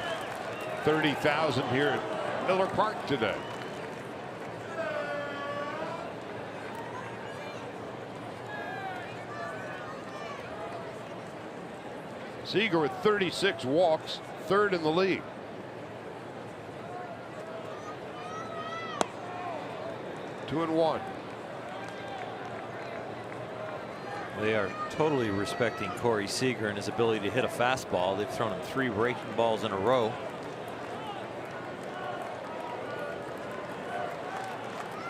[SPEAKER 1] 30,000 here at Miller Park today. Seager with 36 walks, 3rd in the league. Two and one.
[SPEAKER 4] They are totally respecting Corey Seager and his ability to hit a fastball. They've thrown him 3 breaking balls in a row.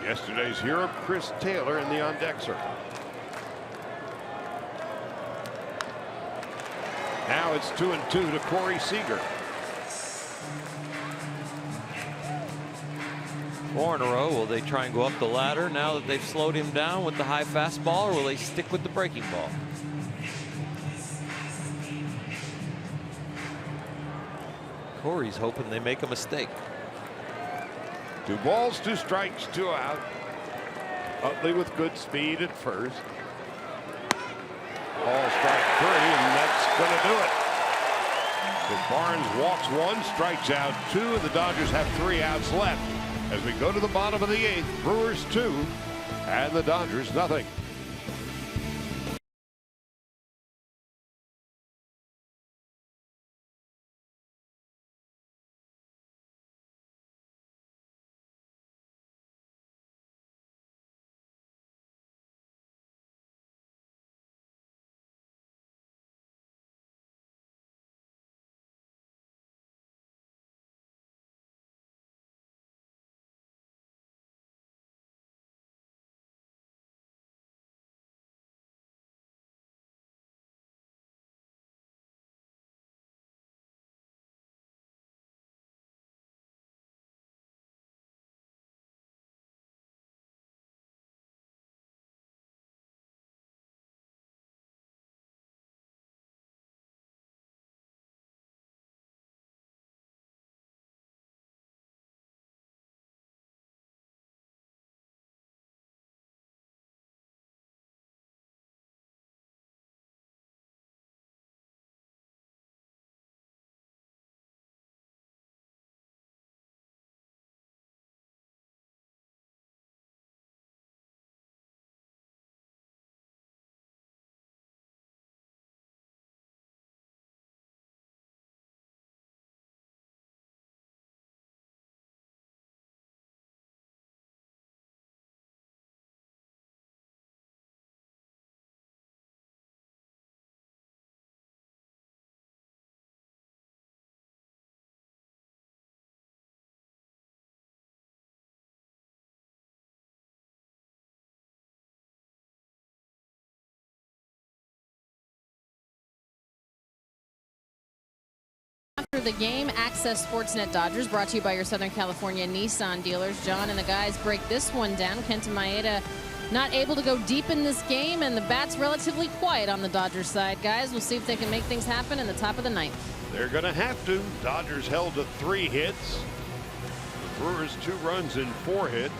[SPEAKER 1] Yesterday's hero, Chris Taylor, in the on-deck circle. Now it's 2 and 2 to Corey Seager.
[SPEAKER 4] 4 in a row. Will they try and go up the ladder now that they've slowed him down with the high fastball, or will they stick with the breaking ball? Corey's hoping they make a mistake.
[SPEAKER 1] 2 balls, 2 strikes, 2 out. Utley with good speed at first. Ball, strike 3, and that's going to do it. So Barnes walks 1, strikes out 2, and the Dodgers have 3 outs left. As we go to the bottom of the 8th, Brewers 2 and the Dodgers nothing.
[SPEAKER 3] After the game, Access Sportsnet Dodgers, brought to you by your Southern California Nissan dealers. John and the guys break this one down. Kenta Maeda not able to go deep in this game, and the bat's relatively quiet on the Dodgers side, guys. We'll see if they can make things happen in the top of the ninth.
[SPEAKER 1] They're going to have to. Dodgers held to 3 hits. The Brewers 2 runs in 4 hits.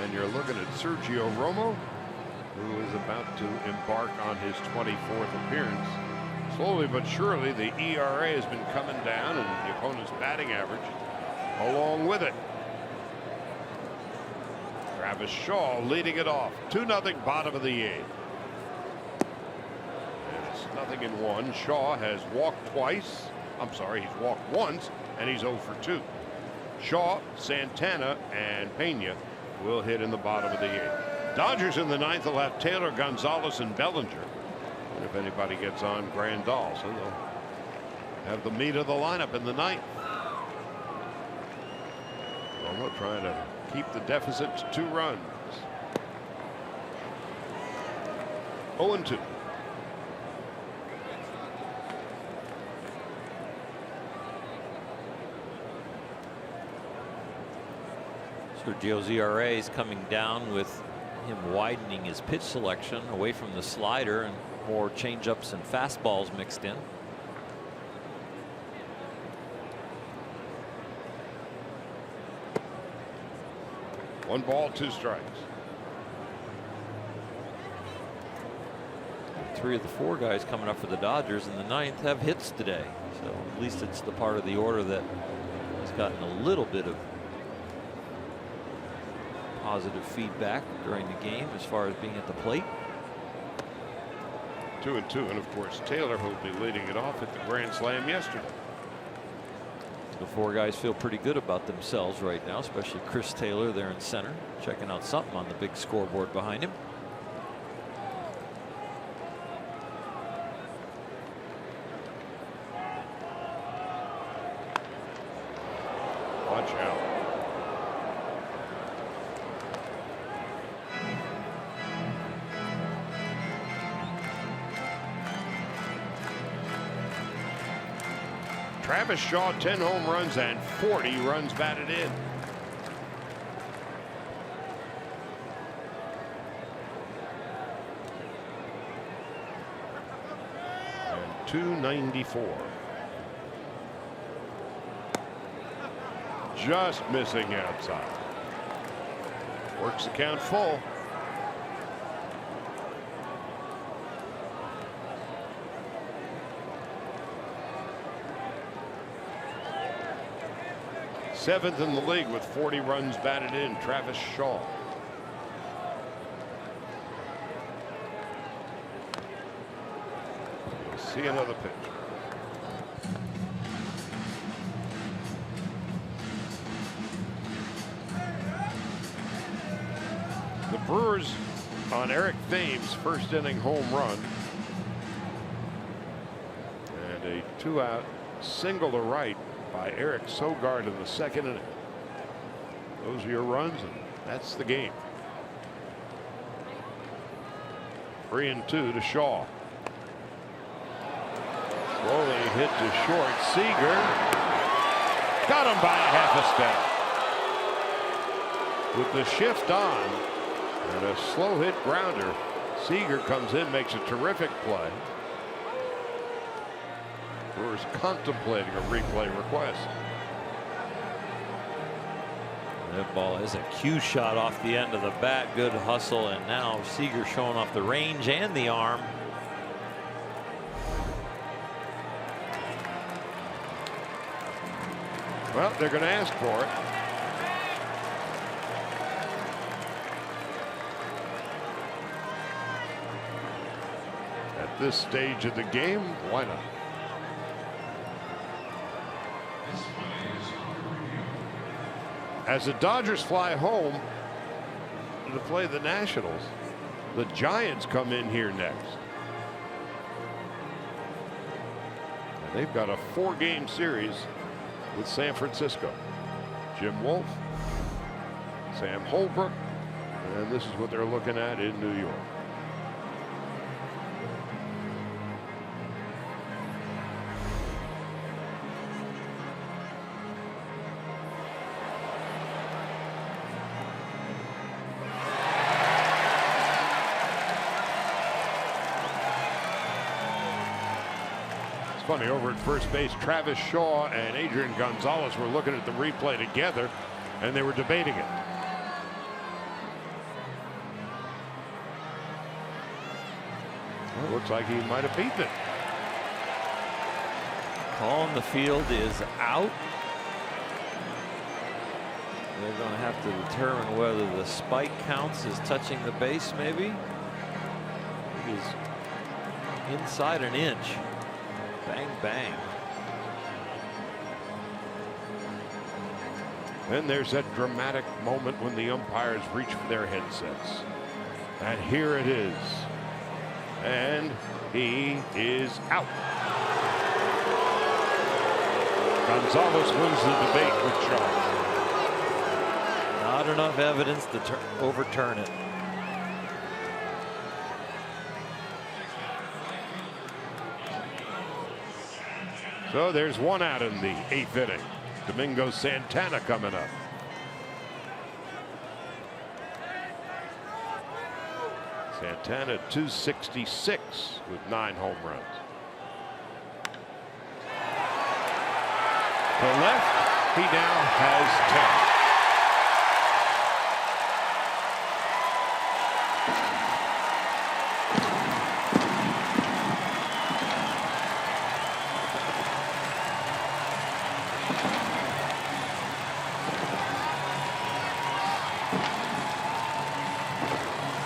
[SPEAKER 1] And you're looking at Sergio Romo, who is about to embark on his 24th appearance. Slowly but surely, the ERA has been coming down, and the opponent's batting average along with it. Travis Shaw leading it off. 2-0 bottom of the 8th. And it's 0-1. Shaw has walked twice. I'm sorry, he's walked once, and he's 0 for 2. Shaw, Santana, and Pena will hit in the bottom of the 8th. Dodgers in the 9th will have Taylor, Gonzalez, and Bellinger. And if anybody gets on, Grandal. So they'll have the meat of the lineup in the 9th. Romo trying to keep the deficit to 2 runs. 0-2.
[SPEAKER 4] Sergio's ERA is coming down with him widening his pitch selection away from the slider and more changeups and fastballs mixed in.
[SPEAKER 1] One ball, 2 strikes.
[SPEAKER 4] 3 of the 4 guys coming up for the Dodgers in the 9th have hits today. So at least it's the part of the order that has gotten a little bit of positive feedback during the game as far as being at the plate.
[SPEAKER 1] 2-2, and of course Taylor, who will be leading it off at the grand slam yesterday.
[SPEAKER 4] The 4 guys feel pretty good about themselves right now, especially Chris Taylor there in center, checking out something on the big scoreboard behind him.
[SPEAKER 1] Watch out. Travis Shaw, 10 home runs and 40 runs batted in. And 294. Just missing outside. Works the count full. Seventh in the league with 40 runs batted in, Travis Shaw. We'll see another pitch. The Brewers on Eric Thames' first inning home run. And a 2-out single to right by Eric Sogard in the 2nd inning. Those are your runs, and that's the game. 3-2 to Shaw. Slowly hit to short. Seager got him by a half a step. With the shift on and a slow hit grounder, Seager comes in, makes a terrific play. Brewers contemplating a replay request.
[SPEAKER 4] That ball is a cue shot off the end of the bat. Good hustle, and now Seager showing off the range and the arm.
[SPEAKER 1] Well, they're going to ask for it. At this stage of the game, why not? As the Dodgers fly home to play the Nationals, the Giants come in here next. And they've got a 4-game series with San Francisco. Jim Wolf, Sam Holbrook, and this is what they're looking at in New York. funny, over at first base, Travis Shaw and Adrian Gonzalez were looking at the replay together, and they were debating it. Well, looks like he might have beaten it.
[SPEAKER 4] Call on the field is out. They're going to have to determine whether the spike counts as touching the base, maybe. He's inside an inch. Bang, bang.
[SPEAKER 1] Then there's that dramatic moment when the umpires reach for their headsets. And here it is. And he is out. Gonzalez wins the debate with Shaw.
[SPEAKER 4] Not enough evidence to overturn it.
[SPEAKER 1] So there's one out in the 8th inning. Domingo Santana coming up. Santana 266 with 9 home runs. To left, he now has 10.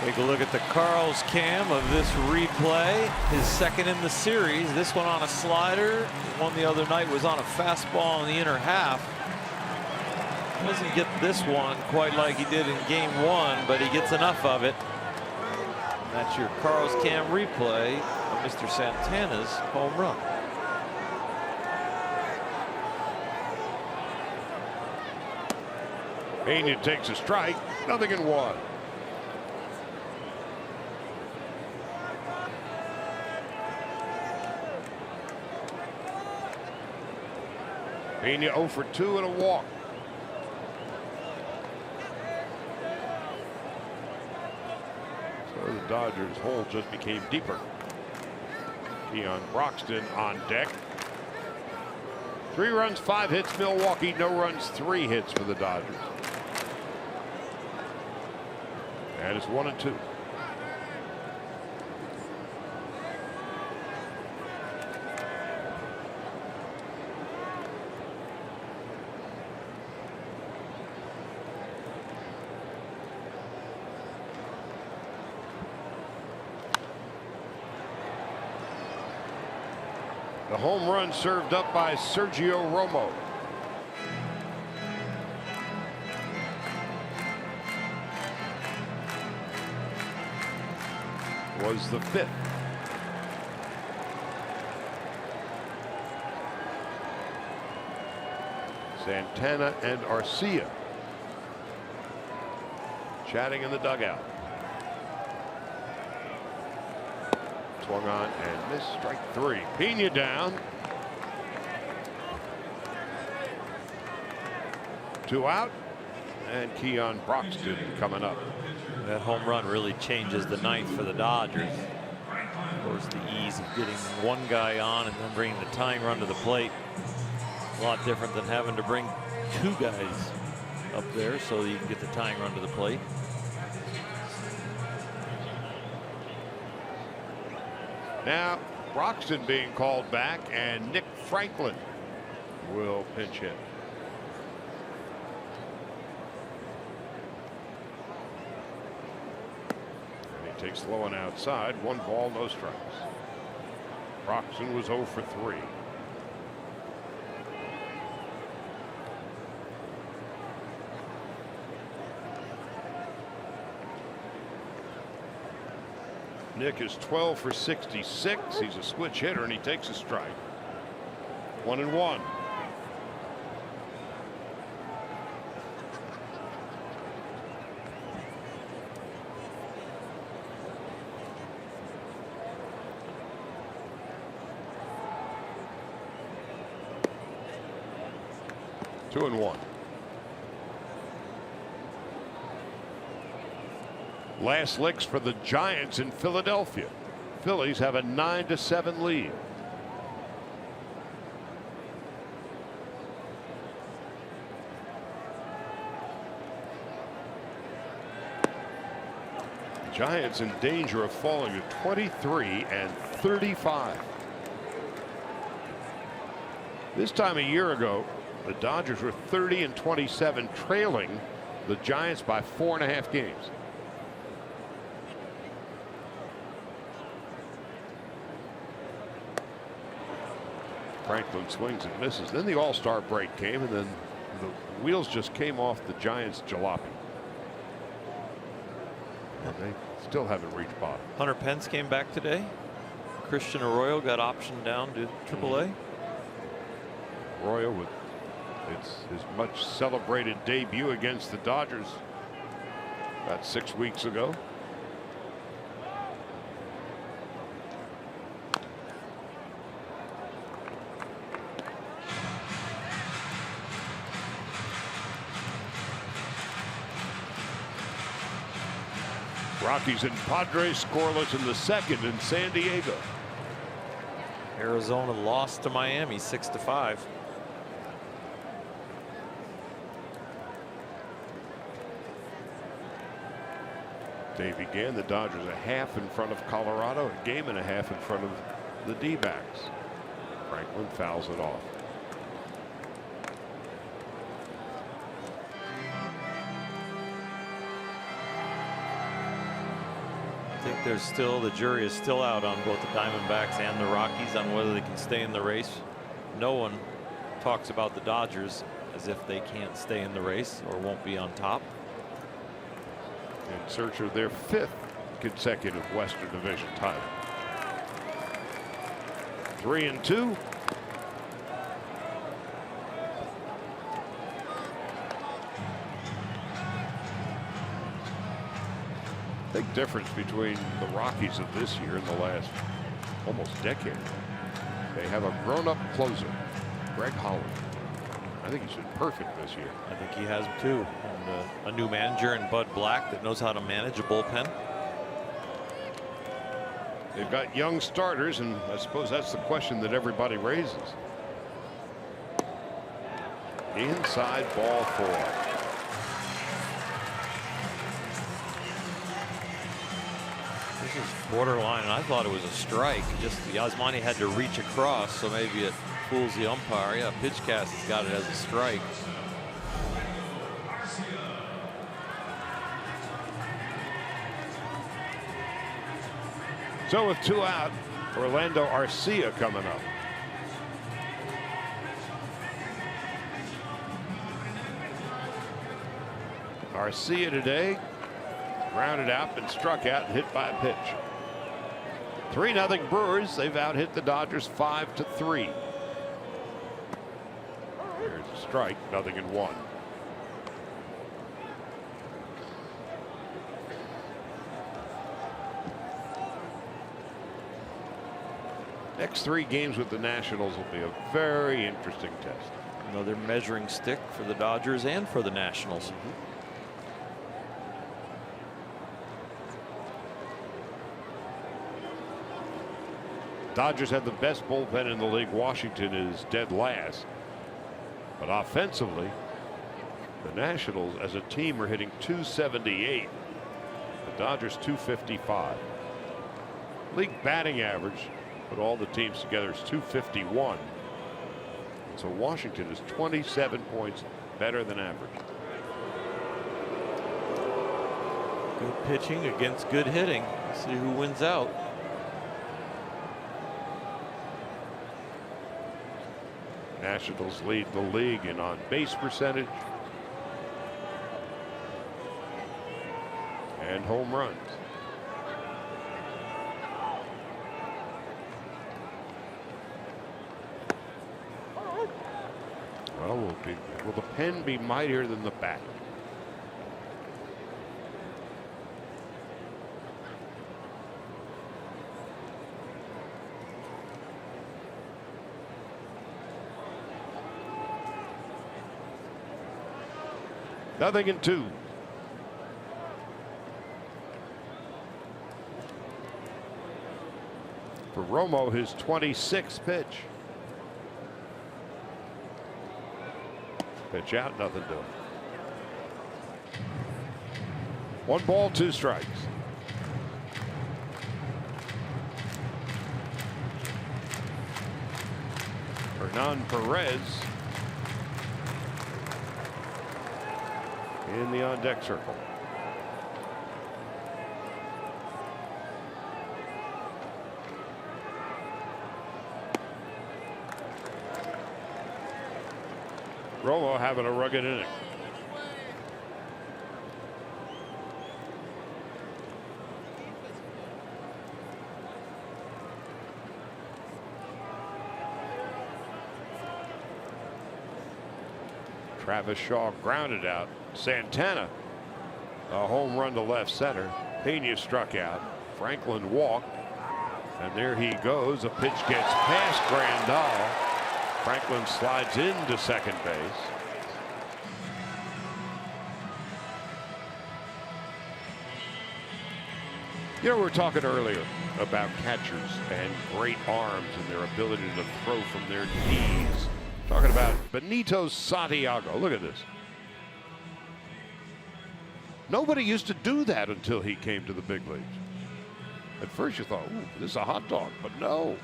[SPEAKER 4] Take a look at the Carl's cam of this replay. His second in the series. This one on a slider. One the other night was on a fastball in the inner half. Doesn't get this one quite like he did in game 1, but he gets enough of it. That's your Carl's cam replay of Mr. Santana's home run.
[SPEAKER 1] Pena takes a strike. 0-1. Pena 0 for 2 and a walk. So the Dodgers' hole just became deeper. Keon Broxton on deck. 3 runs, 5 hits, Milwaukee. No runs, 3 hits for the Dodgers. And it's 1-2. The home run served up by Sergio Romo. Was the 5th. Santana and Arcia chatting in the dugout. Swung on and missed, strike 3. Pena down. 2 out, and Keon Broxton coming up.
[SPEAKER 4] That home run really changes the 9th for the Dodgers. Of course, the ease of getting one guy on and then bringing the tying run to the plate. A lot different than having to bring 2 guys up there so that you can get the tying run to the plate.
[SPEAKER 1] Now Broxton being called back, and Nick Franklin will pinch hit. And he takes the low one outside. 1 ball, no strikes. Broxton was 0 for 3. Nick is 12 for 66. He's a switch hitter, and he takes a strike. 1-1. Two and 1. Last licks for the Giants in Philadelphia. Phillies have a 9-7 lead. Giants in danger of falling to 23-35. This time a year ago, the Dodgers were 30-27, trailing the Giants by 4.5 games. Franklin swings and misses. Then the All-Star break came, and then the wheels just came off the Giants' jalopy. And they still haven't reached bottom.
[SPEAKER 4] Hunter Pence came back today. Christian Arroyo got optioned down to AAA.
[SPEAKER 1] Arroyo with his much celebrated debut against the Dodgers about 6 weeks ago. Rockies and Padres scoreless in the second in San Diego.
[SPEAKER 4] Arizona lost to Miami 6-5.
[SPEAKER 1] Day began, the Dodgers a half in front of Colorado, a game and a half in front of the D-backs. Franklin fouls it off.
[SPEAKER 4] I think there's still, the jury is still out on both the Diamondbacks and the Rockies on whether they can stay in the race. No one talks about the Dodgers as if they can't stay in the race or won't be on top.
[SPEAKER 1] In search of their 5th consecutive Western Division title. 3-2. Big difference between the Rockies of this year and the last almost decade. They have a grown-up closer, Greg Holland. I think he's been perfect this year.
[SPEAKER 4] I think he has too. And a new manager in Bud Black that knows how to manage a bullpen.
[SPEAKER 1] They've got young starters, and I suppose that's the question that everybody raises. Inside ball 4.
[SPEAKER 4] This is borderline, and I thought it was a strike. Just Yasmani had to reach across, so maybe it fools the umpire. Yeah, PitchCast has got it as a strike.
[SPEAKER 1] So with 2 out, Orlando Arcia coming up. Arcia today grounded out and struck out and hit by a pitch. 3-0 Brewers. They've out hit the Dodgers 5-3. There's a strike, 0-1. Next 3 games with the Nationals will be a very interesting test.
[SPEAKER 4] Another measuring stick for the Dodgers and for the Nationals.
[SPEAKER 1] Dodgers have the best bullpen in the league. Washington is dead last. But offensively, the Nationals as a team are hitting .278. The Dodgers .255. League batting average, put all the teams together, is .251. So Washington is 27 points better than average.
[SPEAKER 4] Good pitching against good hitting. Let's see who wins out.
[SPEAKER 1] Nationals lead the league in on base percentage and home runs. Well, will the pen be mightier than the bat? Nothing in 2. For Romo, his 26th pitch. Pitch out, nothing doing. 1 ball, 2 strikes. Hernan Perez in the on-deck circle. Romo having a rugged inning. Travis Shaw grounded out. Santana a home run to left center. Pena struck out. Franklin walked, and there he goes. A pitch gets past Grandal. Franklin slides into second base. You know, we were talking earlier about catchers and great arms and their ability to throw from their knees. Talking about Benito Santiago. Look at this. Nobody used to do that until he came to the big leagues. At first you thought, ooh, this is a hot dog, but no.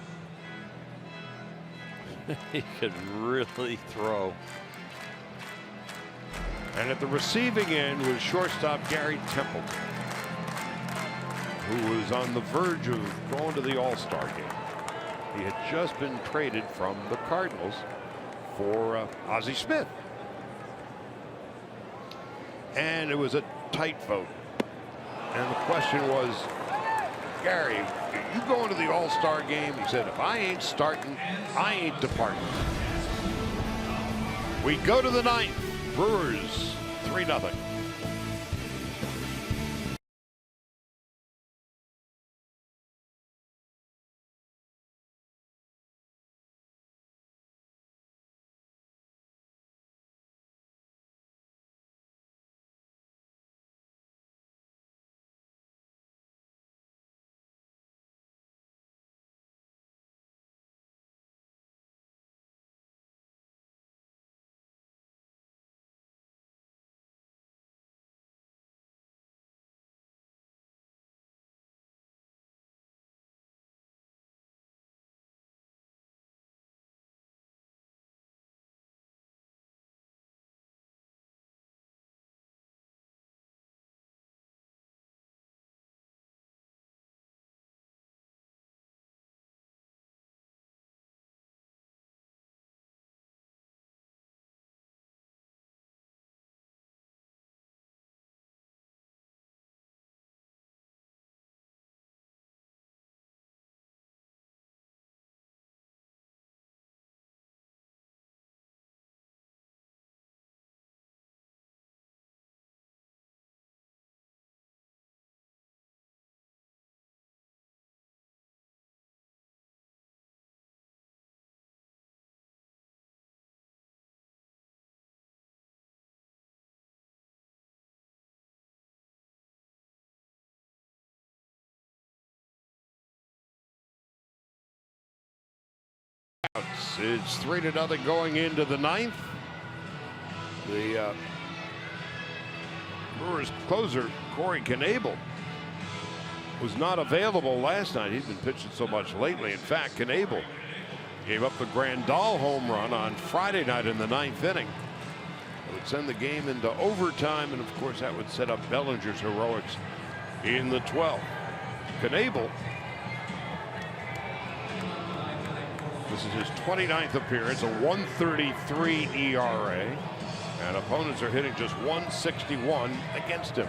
[SPEAKER 4] He could really throw.
[SPEAKER 1] And at the receiving end was shortstop Gary Templeton, who was on the verge of going to the All-Star game. He had just been traded from the Cardinals for Ozzie Smith. And it was a tight vote. And the question was, Gary, are you going to the All-Star game? He said, if I ain't starting, I ain't departing. We go to the ninth. Brewers 3-0. It's 3-0 going into the ninth. The Brewers closer, Corey Knebel, was not available last night. He's been pitching so much lately. In fact, Knebel gave up the Grandal home run on Friday night in the ninth inning. It would send the game into overtime, and of course that would set up Bellinger's heroics in the 12th. Knebel, this is his 29th appearance, a 1.33 ERA, and opponents are hitting just 161 against him.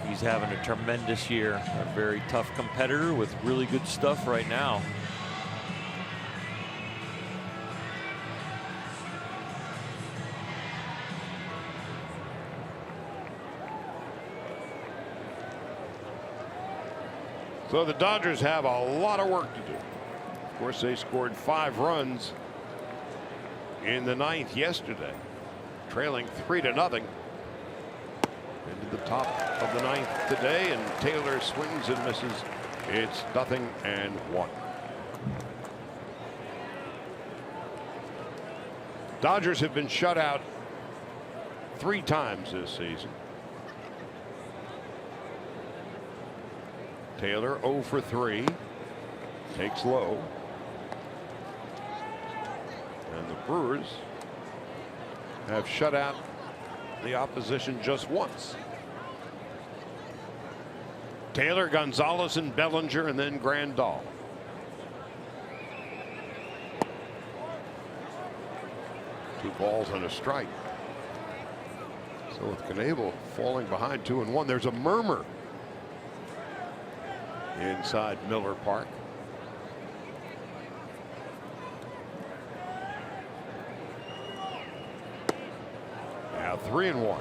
[SPEAKER 4] He's having a tremendous year. A very tough competitor with really good stuff right now.
[SPEAKER 1] So the Dodgers have a lot of work to do. Of course, they scored 5 runs in the ninth yesterday, trailing 3-0 into the top of the ninth today, and Taylor swings and misses. It's 0-1. Dodgers have been shut out 3 times this season. Taylor 0 for 3, takes low. Brewers have shut out the opposition just once. Taylor, Gonzalez, and Bellinger, and then Grandal. Two balls and a strike. So with Knebel falling behind 2-1, there's a murmur inside Miller Park. Now 3-1.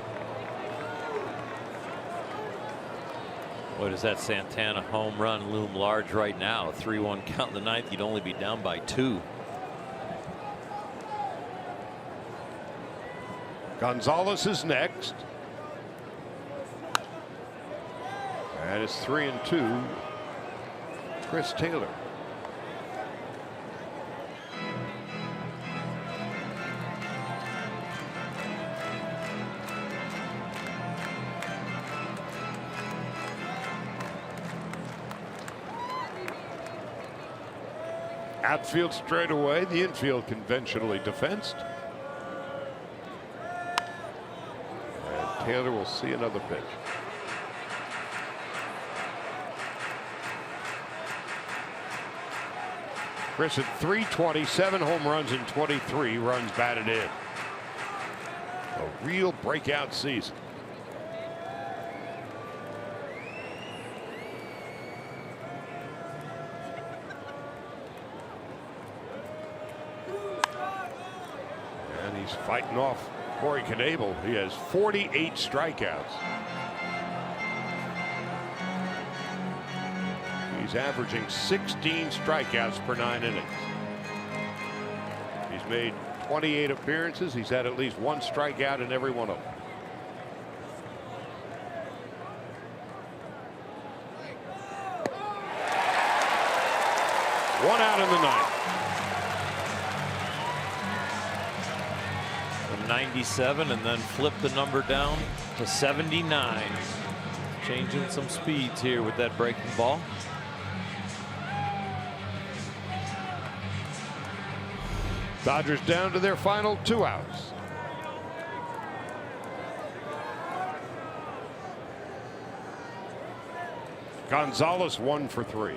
[SPEAKER 4] Boy, does that Santana home run loom large right now? 3-1 count in the ninth. You'd only be down by 2.
[SPEAKER 1] Gonzalez is next. And it's 3-2. Chris Taylor. Outfield straight away, the infield conventionally defensed. And Taylor will see another pitch. Chris at 327 home runs and 23 runs batted in. A real breakout season. And he's fighting off Corey Knebel. He has 48 strikeouts. He's averaging 16 strikeouts per 9 innings. He's made 28 appearances. He's had at least one strikeout in every one of them. One out in the ninth.
[SPEAKER 4] From 97 and then flip the number down to 79. Changing some speeds here with that breaking ball.
[SPEAKER 1] Dodgers down to their final 2 outs. Gonzalez 1 for 3.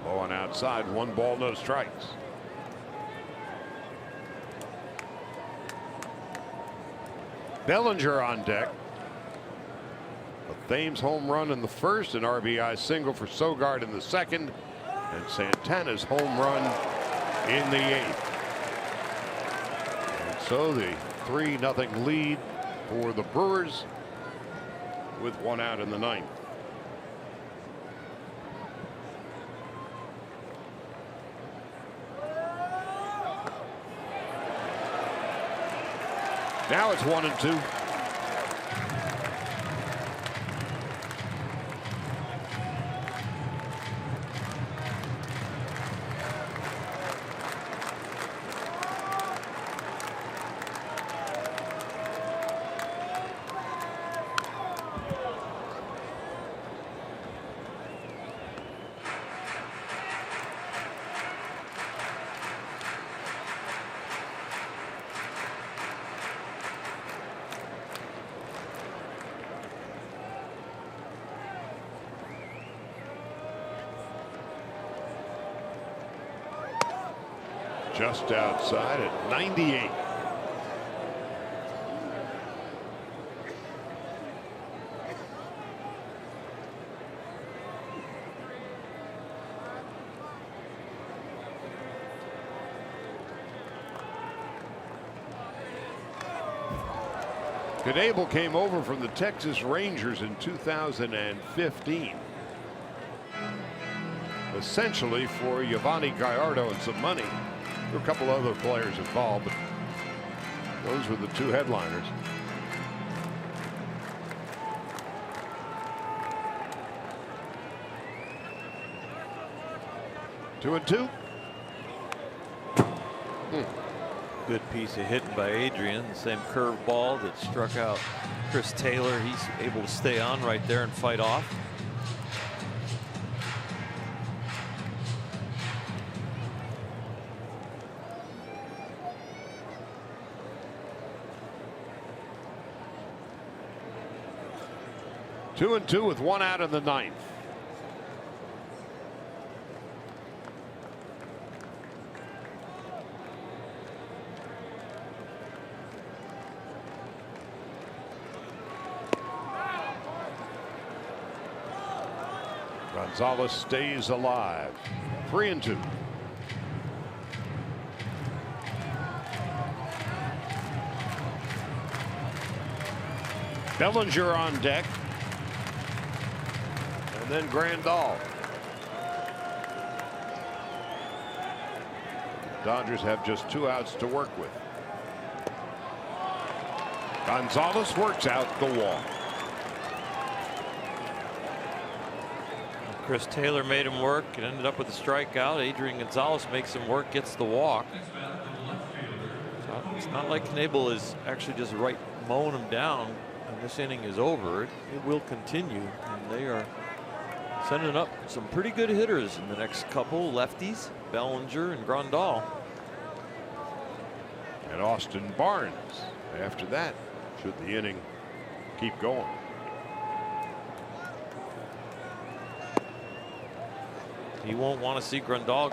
[SPEAKER 1] Low and outside, 1 ball, no strikes. Bellinger on deck. A Thames home run in the first, an RBI single for Sogard in the second, and Santana's home run in the 8th. And so the 3-0 lead for the Brewers with 1 out in the 9th. Now it's 1-2. Just outside at 98. Knebel came over from the Texas Rangers in 2015. Essentially for Giovanni Gallardo and some money. There were a couple other players involved, but those were the 2 headliners. Two and two.
[SPEAKER 4] Good piece of hitting by Adrian. The same curve ball that struck out Chris Taylor. He's able to stay on right there and fight off.
[SPEAKER 1] 2-2 with 1 out in the 9th. Gonzalez stays alive. 3-2. Bellinger on deck. And then Grandal. Dodgers have just 2 outs to work with. Gonzalez works out the walk.
[SPEAKER 4] Chris Taylor made him work and ended up with a strikeout. Adrian Gonzalez makes him work, gets the walk. So it's not like Knebel is actually just mowing him down and this inning is over. It will continue, and they are sending up some pretty good hitters in the next couple. Lefties, Bellinger and Grandal.
[SPEAKER 1] And Austin Barnes after that, should the inning keep going.
[SPEAKER 4] He won't want to see Grandal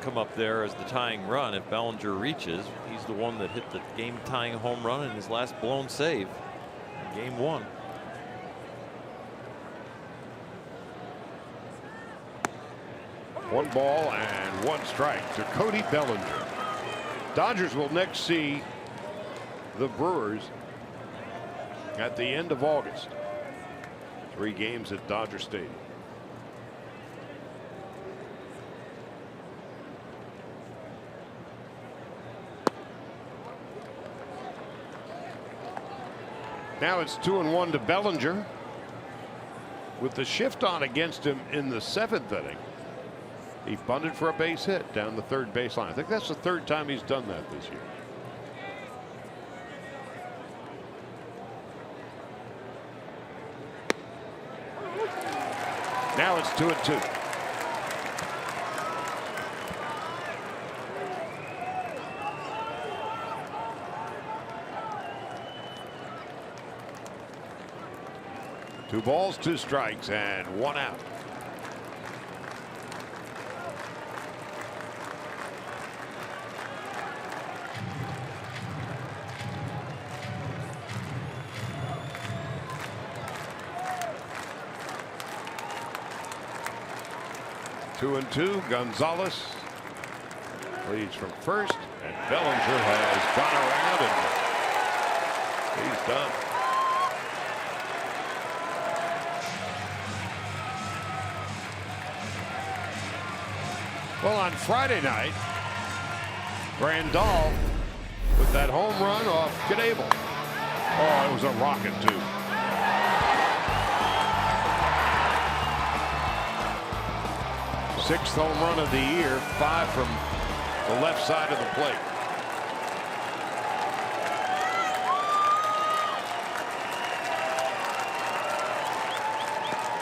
[SPEAKER 4] come up there as the tying run if Bellinger reaches. He's the one that hit the game-tying home run in his last blown save in Game 1.
[SPEAKER 1] One ball and 1 strike to Cody Bellinger. Dodgers will next see the Brewers at the end of August. 3 games at Dodger Stadium. Now it's 2-1 to Bellinger. With the shift on against him in the 7th inning, he bunted for a base hit down the 3rd baseline. I think that's the 3rd time he's done that this year. Now it's 2-2. Two balls, 2 strikes, and 1 out. Two and 2. Gonzalez leads from first, and Bellinger has gone around, and he's done. Well, on Friday night, Grandal with that home run off Knebel. Oh, it was a rocket, too. Sixth home run of the year, 5 from the left side of the plate.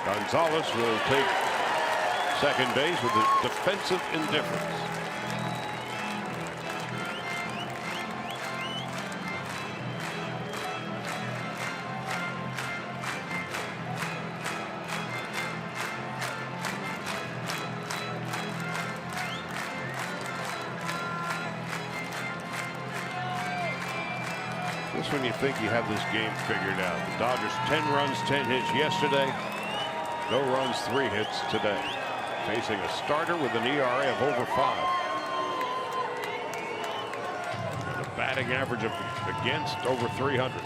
[SPEAKER 1] Gonzalez will take second base with a defensive indifference. Just when you think you have this game figured out. The Dodgers 10 runs, 10 hits yesterday. No runs, 3 hits today. Facing a starter with an ERA of over 5. And a batting average of against over 300.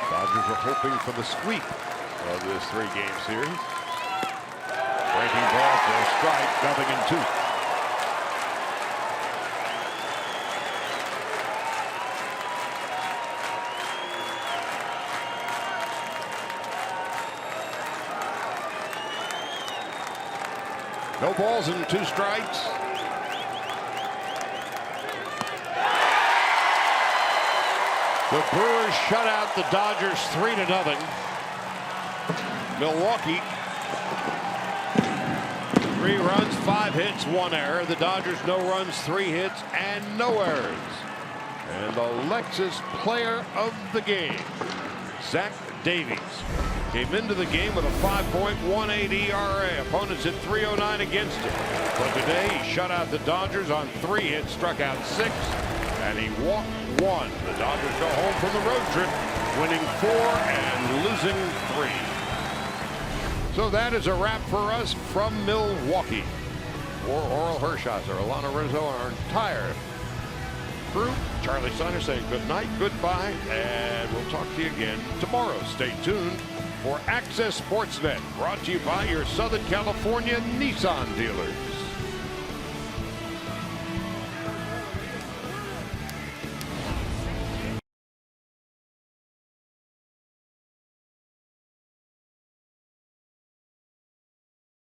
[SPEAKER 1] Dodgers are hoping for the sweep of this 3-game series. Breaking ball for a strike, 0-2. No balls and 2 strikes. The Brewers shut out the Dodgers 3-0. Milwaukee 3 runs, 5 5 hits, 1 error. The Dodgers no runs, 3 hits, and no errors. And the Lexus player of the game, Zach Davies, came into the game with a 5.18 ERA. Opponents hit .309 against him. But today he shut out the Dodgers on 3 hits, struck out 6, and he walked 1. The Dodgers go home from the road trip, winning 4 and losing 3. So that is a wrap for us from Milwaukee. For Oral Hershiser, Alana Rizzo, and our entire crew, Charlie Steiner saying good night, goodbye, and we'll talk to you again tomorrow. Stay tuned for Access Sportsnet, brought to you by your Southern California Nissan dealers.